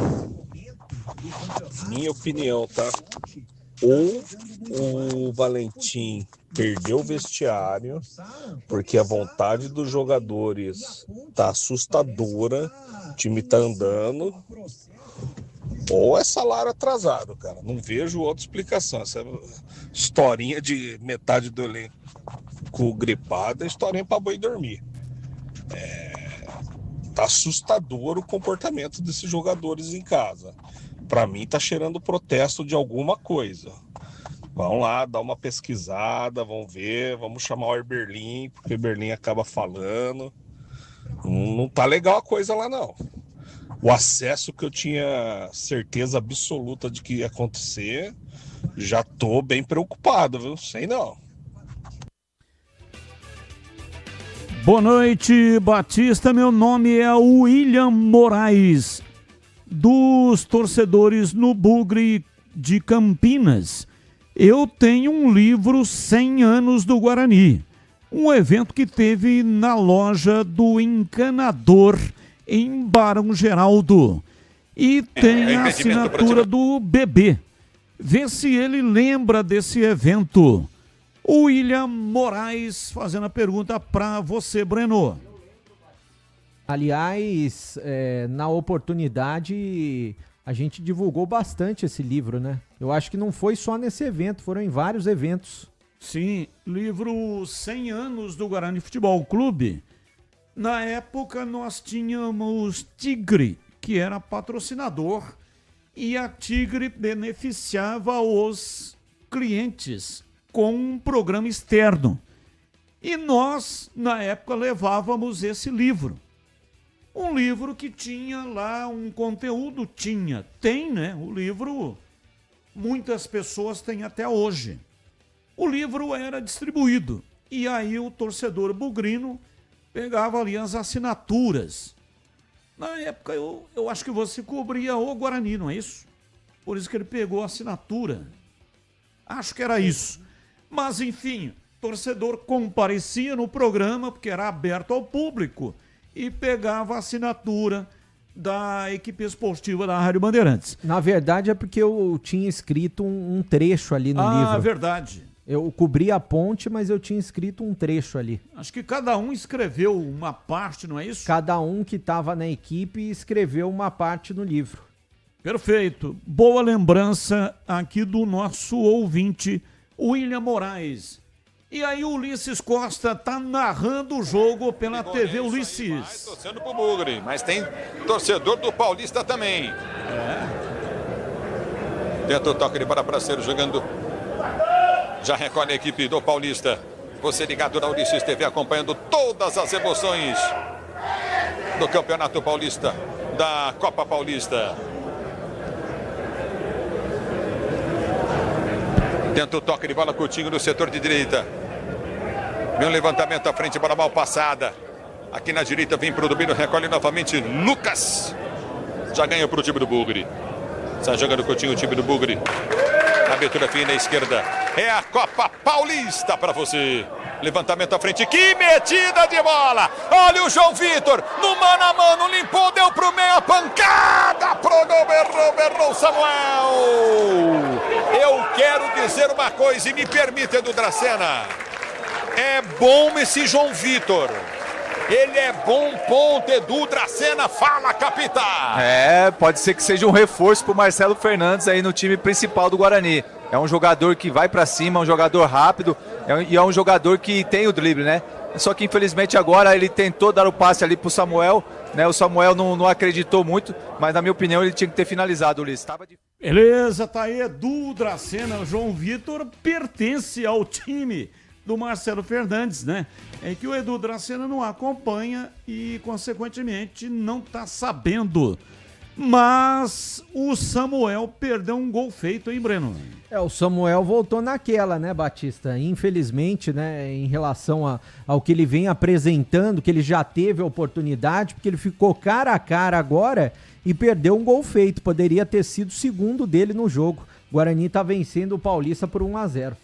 Minha opinião, tá? Ou o Valentim perdeu o vestiário, porque a vontade dos jogadores tá assustadora, o time tá andando, ou é salário atrasado, cara. Não vejo outra explicação. Essa historinha de metade do elenco gripado é historinha pra boi dormir. Tá assustador o comportamento desses jogadores em casa. Pra mim tá cheirando protesto de alguma coisa. Vamos lá, dar uma pesquisada, vamos ver, vamos chamar o Herberlin, porque o Herberlin acaba falando. Não tá legal a coisa lá, não. O acesso que eu tinha certeza absoluta de que ia acontecer, já tô bem preocupado, viu? Sei não. Boa noite, Batista. Meu nome é William Moraes, dos torcedores no Bugre de Campinas. Eu tenho um livro 100 anos do Guarani, um evento que teve na loja do Encanador em Barão Geraldo, e tem a assinatura do Bebê. Vê se ele lembra desse evento. O William Moraes fazendo a pergunta para você, Breno. Aliás, na oportunidade, a gente divulgou bastante esse livro, né? Eu acho que não foi só nesse evento, foram em vários eventos. Sim, livro 100 anos do Guarani Futebol Clube. Na época nós tínhamos Tigre, que era patrocinador, e a Tigre beneficiava os clientes com um programa externo. E nós, na época, levávamos esse livro. Um livro que tinha lá um conteúdo, tem, né? O livro, muitas pessoas têm até hoje. O livro era distribuído, e aí o torcedor bugrino pegava ali as assinaturas. Na época, eu acho que você cobria o Guarani, não é isso? Por isso que ele pegou a assinatura. Acho que era isso. Mas, enfim, torcedor comparecia no programa, porque era aberto ao público, e pegava a assinatura da equipe esportiva da Rádio Bandeirantes. Na verdade, é porque eu tinha escrito um trecho ali no livro. Ah, verdade. Eu cobri a ponte, mas eu tinha escrito um trecho ali. Acho que cada um escreveu uma parte, não é isso? Cada um que estava na equipe escreveu uma parte no livro. Perfeito. Boa lembrança aqui do nosso ouvinte, William Moraes. E aí o Ulisses Costa tá narrando o jogo pela TV Ulisses. Torcendo pro Bugre, mas tem torcedor do Paulista também. Tenta o toque de bola para ser jogando. Já recolhe a equipe do Paulista. Você ligado na Ulisses TV acompanhando todas as emoções do Campeonato Paulista, da Copa Paulista. Tenta o toque de bola, Coutinho no setor de direita. Vem um levantamento à frente, bola mal passada. Aqui na direita vem para o domínio, recolhe novamente Lucas. Já ganha para o time do Bugre. Está jogando Coutinho, o time do Bugre. Abertura fina à esquerda. É a Copa Paulista para você. Levantamento à frente. Que metida de bola. Olha o João Vitor. No mano a mano. Limpou, deu pro meio. A pancada pro gol. Berrou Samuel. Eu quero dizer uma coisa e me permita, Edu Dracena. É bom esse João Vitor. Ele é bom ponto, Edu Dracena, fala, capitão. Pode ser que seja um reforço pro Marcelo Fernandes aí no time principal do Guarani. É um jogador que vai pra cima, é um jogador rápido e é um jogador que tem o drible, né? Só que infelizmente agora ele tentou dar o passe ali pro Samuel, né? O Samuel não acreditou muito, mas na minha opinião ele tinha que ter finalizado, Ulisses. Beleza, tá aí Edu Dracena. O João Vitor pertence ao time do Marcelo Fernandes, né? É que o Edu Dracena não acompanha e, consequentemente, não tá sabendo. Mas o Samuel perdeu um gol feito, hein, Breno? O Samuel voltou naquela, né, Batista? Infelizmente, né, em relação ao que ele vem apresentando, que ele já teve a oportunidade, porque ele ficou cara a cara agora e perdeu um gol feito. Poderia ter sido o segundo dele no jogo. O Guarani tá vencendo o Paulista por 1-0.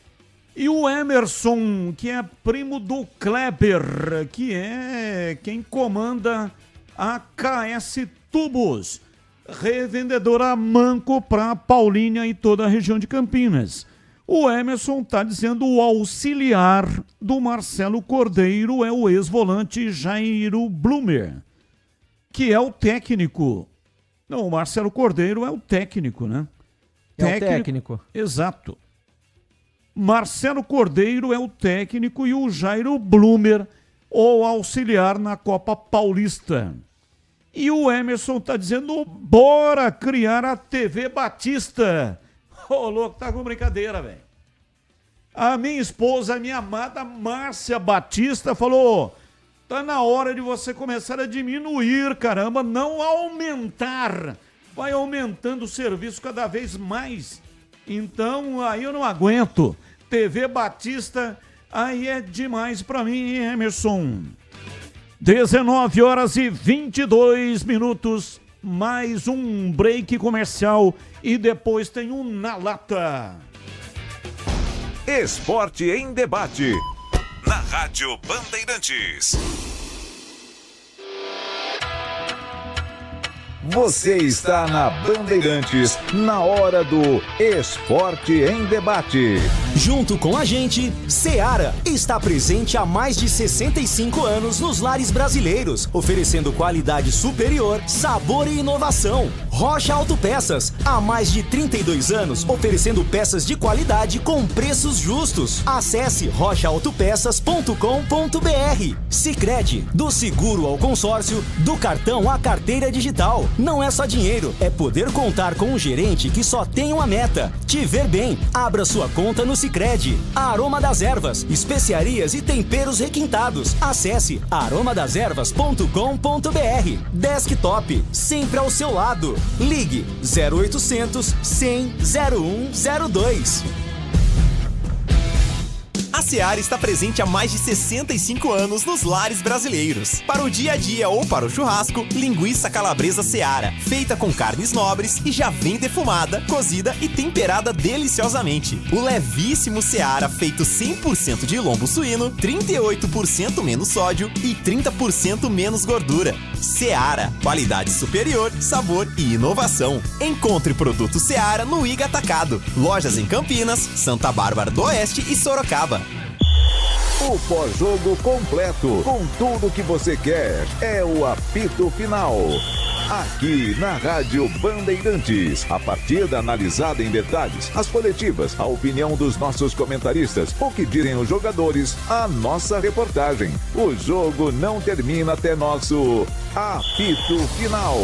E o Emerson, que é primo do Kleber, que é quem comanda a KS Tubos, revendedora Manco para Paulínia e toda a região de Campinas. O Emerson está dizendo o auxiliar do Marcelo Cordeiro é o ex-volante Jairo Blumer, que é o técnico. Não, o Marcelo Cordeiro é o técnico, né? O técnico. Exato. Marcelo Cordeiro é o técnico e o Jairo Blumer o auxiliar na Copa Paulista. E o Emerson tá dizendo, bora criar a TV Batista. Ô, louco, tá com brincadeira, velho. A minha esposa, a minha amada Márcia Batista falou, tá na hora de você começar a diminuir, caramba, não aumentar. Vai aumentando o serviço cada vez mais. Então, aí eu não aguento. TV Batista, aí é demais pra mim, Emerson. 19h22, mais um break comercial e depois tem um Na Lata. Esporte em debate. Na Rádio Bandeirantes. Você está na Bandeirantes, na hora do Esporte em Debate. Junto com a gente, Seara está presente há mais de 65 anos nos lares brasileiros, oferecendo qualidade superior, sabor e inovação. Rocha Autopeças, há mais de 32 anos, oferecendo peças de qualidade com preços justos. Acesse rochaautopeças.com.br. Sicredi, do seguro ao consórcio, do cartão à carteira digital. Não é só dinheiro, é poder contar com um gerente que só tem uma meta: te ver bem. Abra sua conta no Sicredi. Aroma das Ervas, especiarias e temperos requintados. Acesse aromadeservas.com.br. Desktop, sempre ao seu lado. Ligue 0800 100 0102. A Seara está presente há mais de 65 anos nos lares brasileiros. Para o dia a dia ou para o churrasco, linguiça calabresa Seara, feita com carnes nobres e já vem defumada, cozida e temperada deliciosamente. O levíssimo Seara, feito 100% de lombo suíno, 38% menos sódio e 30% menos gordura. Seara, qualidade superior, sabor e inovação. Encontre produto Seara no Iga Atacado. Lojas em Campinas, Santa Bárbara do Oeste e Sorocaba. O pós-jogo completo, com tudo que você quer, é o apito final. Aqui na Rádio Bandeirantes, a partida analisada em detalhes, as coletivas, a opinião dos nossos comentaristas, o que dizem os jogadores, a nossa reportagem. O jogo não termina até nosso apito final.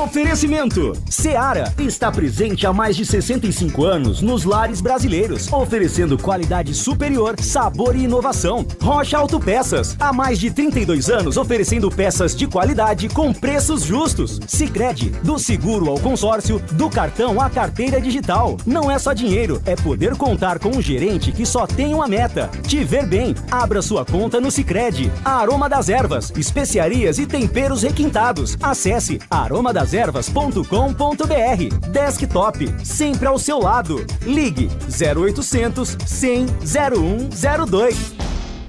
Oferecimento: Seara está presente há mais de 65 anos nos lares brasileiros, oferecendo qualidade superior, sabor e inovação. Rocha Autopeças, há mais de 32 anos oferecendo peças de qualidade com preços justos. Sicredi, do seguro ao consórcio, do cartão à carteira digital. Não é só dinheiro, é poder contar com um gerente que só tem uma meta: te ver bem. Abra sua conta no Sicredi. Aroma das Ervas, especiarias e temperos requintados. Acesse aromadeservas.com.br. Desktop, sempre ao seu lado. Ligue 0800 100 0102.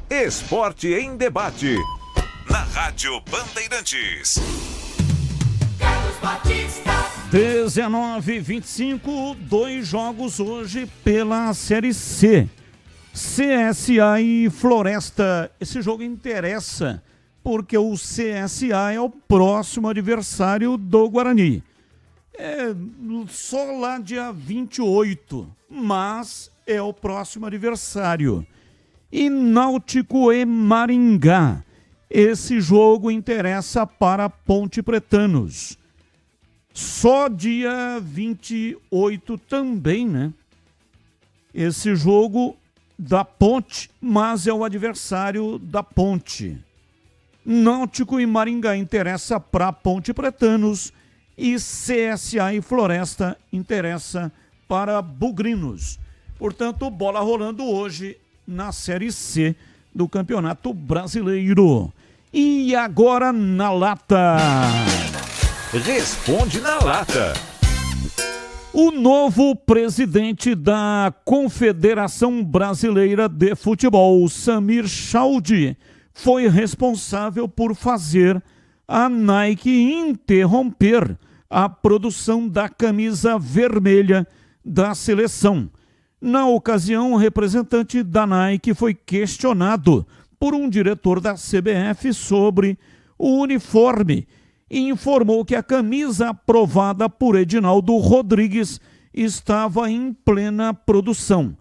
Esporte em Debate, na Rádio Bandeirantes. 19:25, 2 jogos hoje pela Série C. CSA e Floresta. Esse jogo interessa porque o CSA é o próximo adversário do Guarani. É só lá dia 28, mas é o próximo adversário. E Náutico e Maringá. Esse jogo interessa para Ponte Pretanos. Só dia 28 também, né? Esse jogo da Ponte, mas é o adversário da Ponte. Náutico e Maringá interessa para Ponte Pretanos e CSA e Floresta interessa para Bugrinos. Portanto, bola rolando hoje na Série C do Campeonato Brasileiro. E agora na lata. Responde na lata. O novo presidente da Confederação Brasileira de Futebol, Samir Chaudi, foi responsável por fazer a Nike interromper a produção da camisa vermelha da seleção. Na ocasião, o representante da Nike foi questionado por um diretor da CBF sobre o uniforme e informou que a camisa aprovada por Edinaldo Rodrigues estava em plena produção.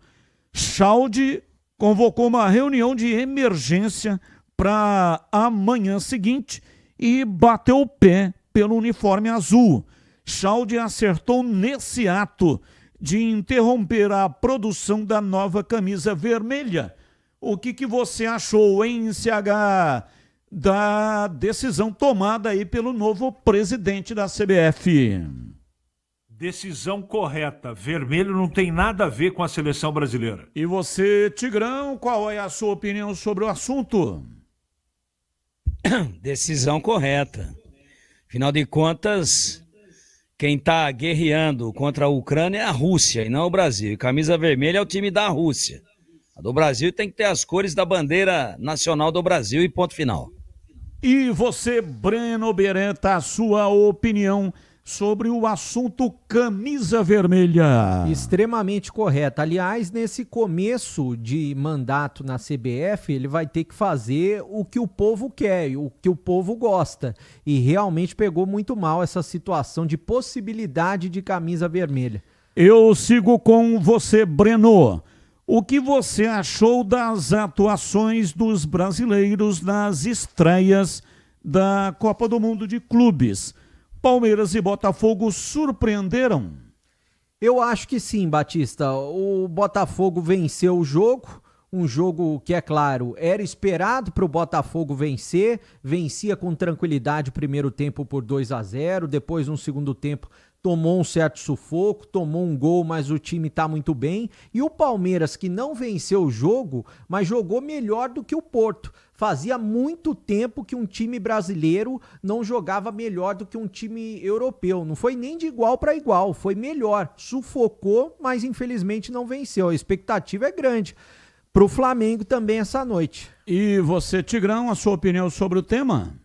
Chaudi convocou uma reunião de emergência para a manhã seguinte e bateu o pé pelo uniforme azul. Chaudi acertou nesse ato de interromper a produção da nova camisa vermelha. O que você achou, hein, CH, da decisão tomada aí pelo novo presidente da CBF? Decisão correta. Vermelho não tem nada a ver com a seleção brasileira. E você, Tigrão, qual é a sua opinião sobre o assunto? Decisão correta. Afinal de contas, quem está guerreando contra a Ucrânia é a Rússia e não o Brasil. E camisa vermelha é o time da Rússia. A do Brasil tem que ter as cores da bandeira nacional do Brasil e ponto final. E você, Breno Beretta, a sua opinião sobre o assunto camisa vermelha. Extremamente correto. Aliás, nesse começo de mandato na CBF, ele vai ter que fazer o que o povo quer, o que o povo gosta. E realmente pegou muito mal essa situação de possibilidade de camisa vermelha. Eu sigo com você, Breno. O que você achou das atuações dos brasileiros nas estreias da Copa do Mundo de Clubes? Palmeiras e Botafogo surpreenderam? Eu acho que sim, Batista. O Botafogo venceu o jogo, um jogo que, é claro, era esperado para o Botafogo vencer, vencia com tranquilidade o primeiro tempo por 2-0, depois no segundo tempo tomou um certo sufoco, tomou um gol, mas o time está muito bem. E o Palmeiras, que não venceu o jogo, mas jogou melhor do que o Porto. Fazia muito tempo que um time brasileiro não jogava melhor do que um time europeu. Não foi nem de igual para igual, foi melhor. Sufocou, mas infelizmente não venceu. A expectativa é grande para o Flamengo também essa noite. E você, Tigrão, a sua opinião sobre o tema?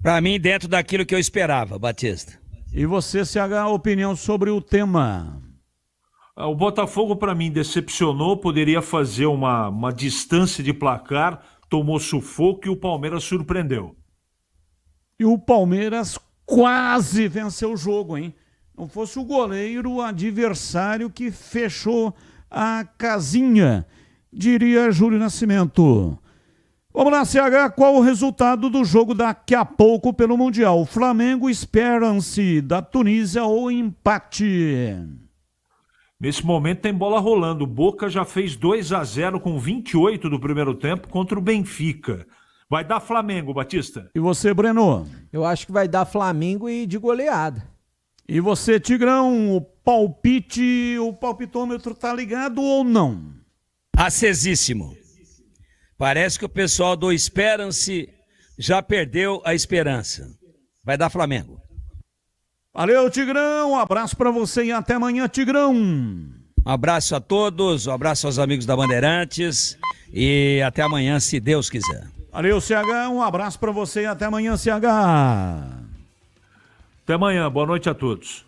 Para mim, dentro daquilo que eu esperava, Batista. E você, CH, a opinião sobre o tema? O Botafogo, para mim, decepcionou, poderia fazer uma distância de placar, tomou sufoco e o Palmeiras surpreendeu. E o Palmeiras quase venceu o jogo, hein? Não fosse o goleiro adversário que fechou a casinha, diria Júlio Nascimento. Vamos lá, CH, qual o resultado do jogo daqui a pouco pelo Mundial? Flamengo espera-se da Tunísia ou empate? Nesse momento tem bola rolando. O Boca já fez 2-0 com 28 do primeiro tempo contra o Benfica. Vai dar Flamengo, Batista. E você, Breno? Eu acho que vai dar Flamengo e de goleada. E você, Tigrão, o palpitômetro tá ligado ou não? Acesíssimo. Parece que o pessoal do Esperam-se já perdeu a esperança. Vai dar Flamengo. Valeu, Tigrão. Um abraço pra você e até amanhã, Tigrão. Um abraço a todos, um abraço aos amigos da Bandeirantes e até amanhã, se Deus quiser. Valeu, CH. Um abraço pra você e até amanhã, CH. Até amanhã. Boa noite a todos.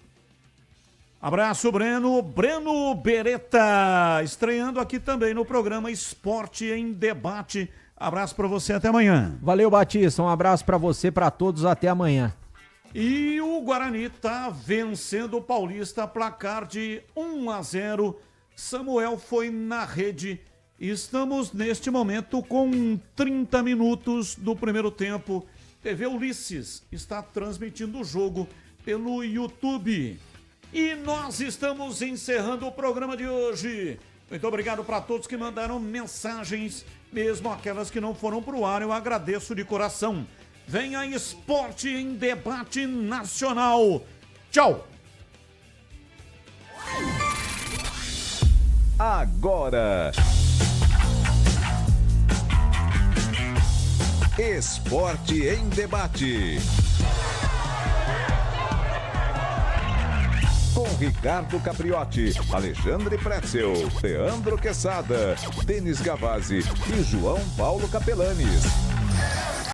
Abraço, Breno. Breno Beretta, estreando aqui também no programa Esporte em Debate. Abraço para você, até amanhã. Valeu, Batista. Um abraço para você, para todos, até amanhã. E o Guarani tá vencendo o Paulista, placar de 1-0. Samuel foi na rede. Estamos neste momento com 30 minutos do primeiro tempo. TV Ulisses está transmitindo o jogo pelo YouTube. E nós estamos encerrando o programa de hoje. Muito obrigado para todos que mandaram mensagens, mesmo aquelas que não foram para o ar, eu agradeço de coração. Venha Esporte em Debate Nacional. Tchau! Agora, Esporte em Debate. Com Ricardo Capriotti, Alexandre Pretzel, Leandro Quesada, Denis Gavazzi e João Paulo Capelanes.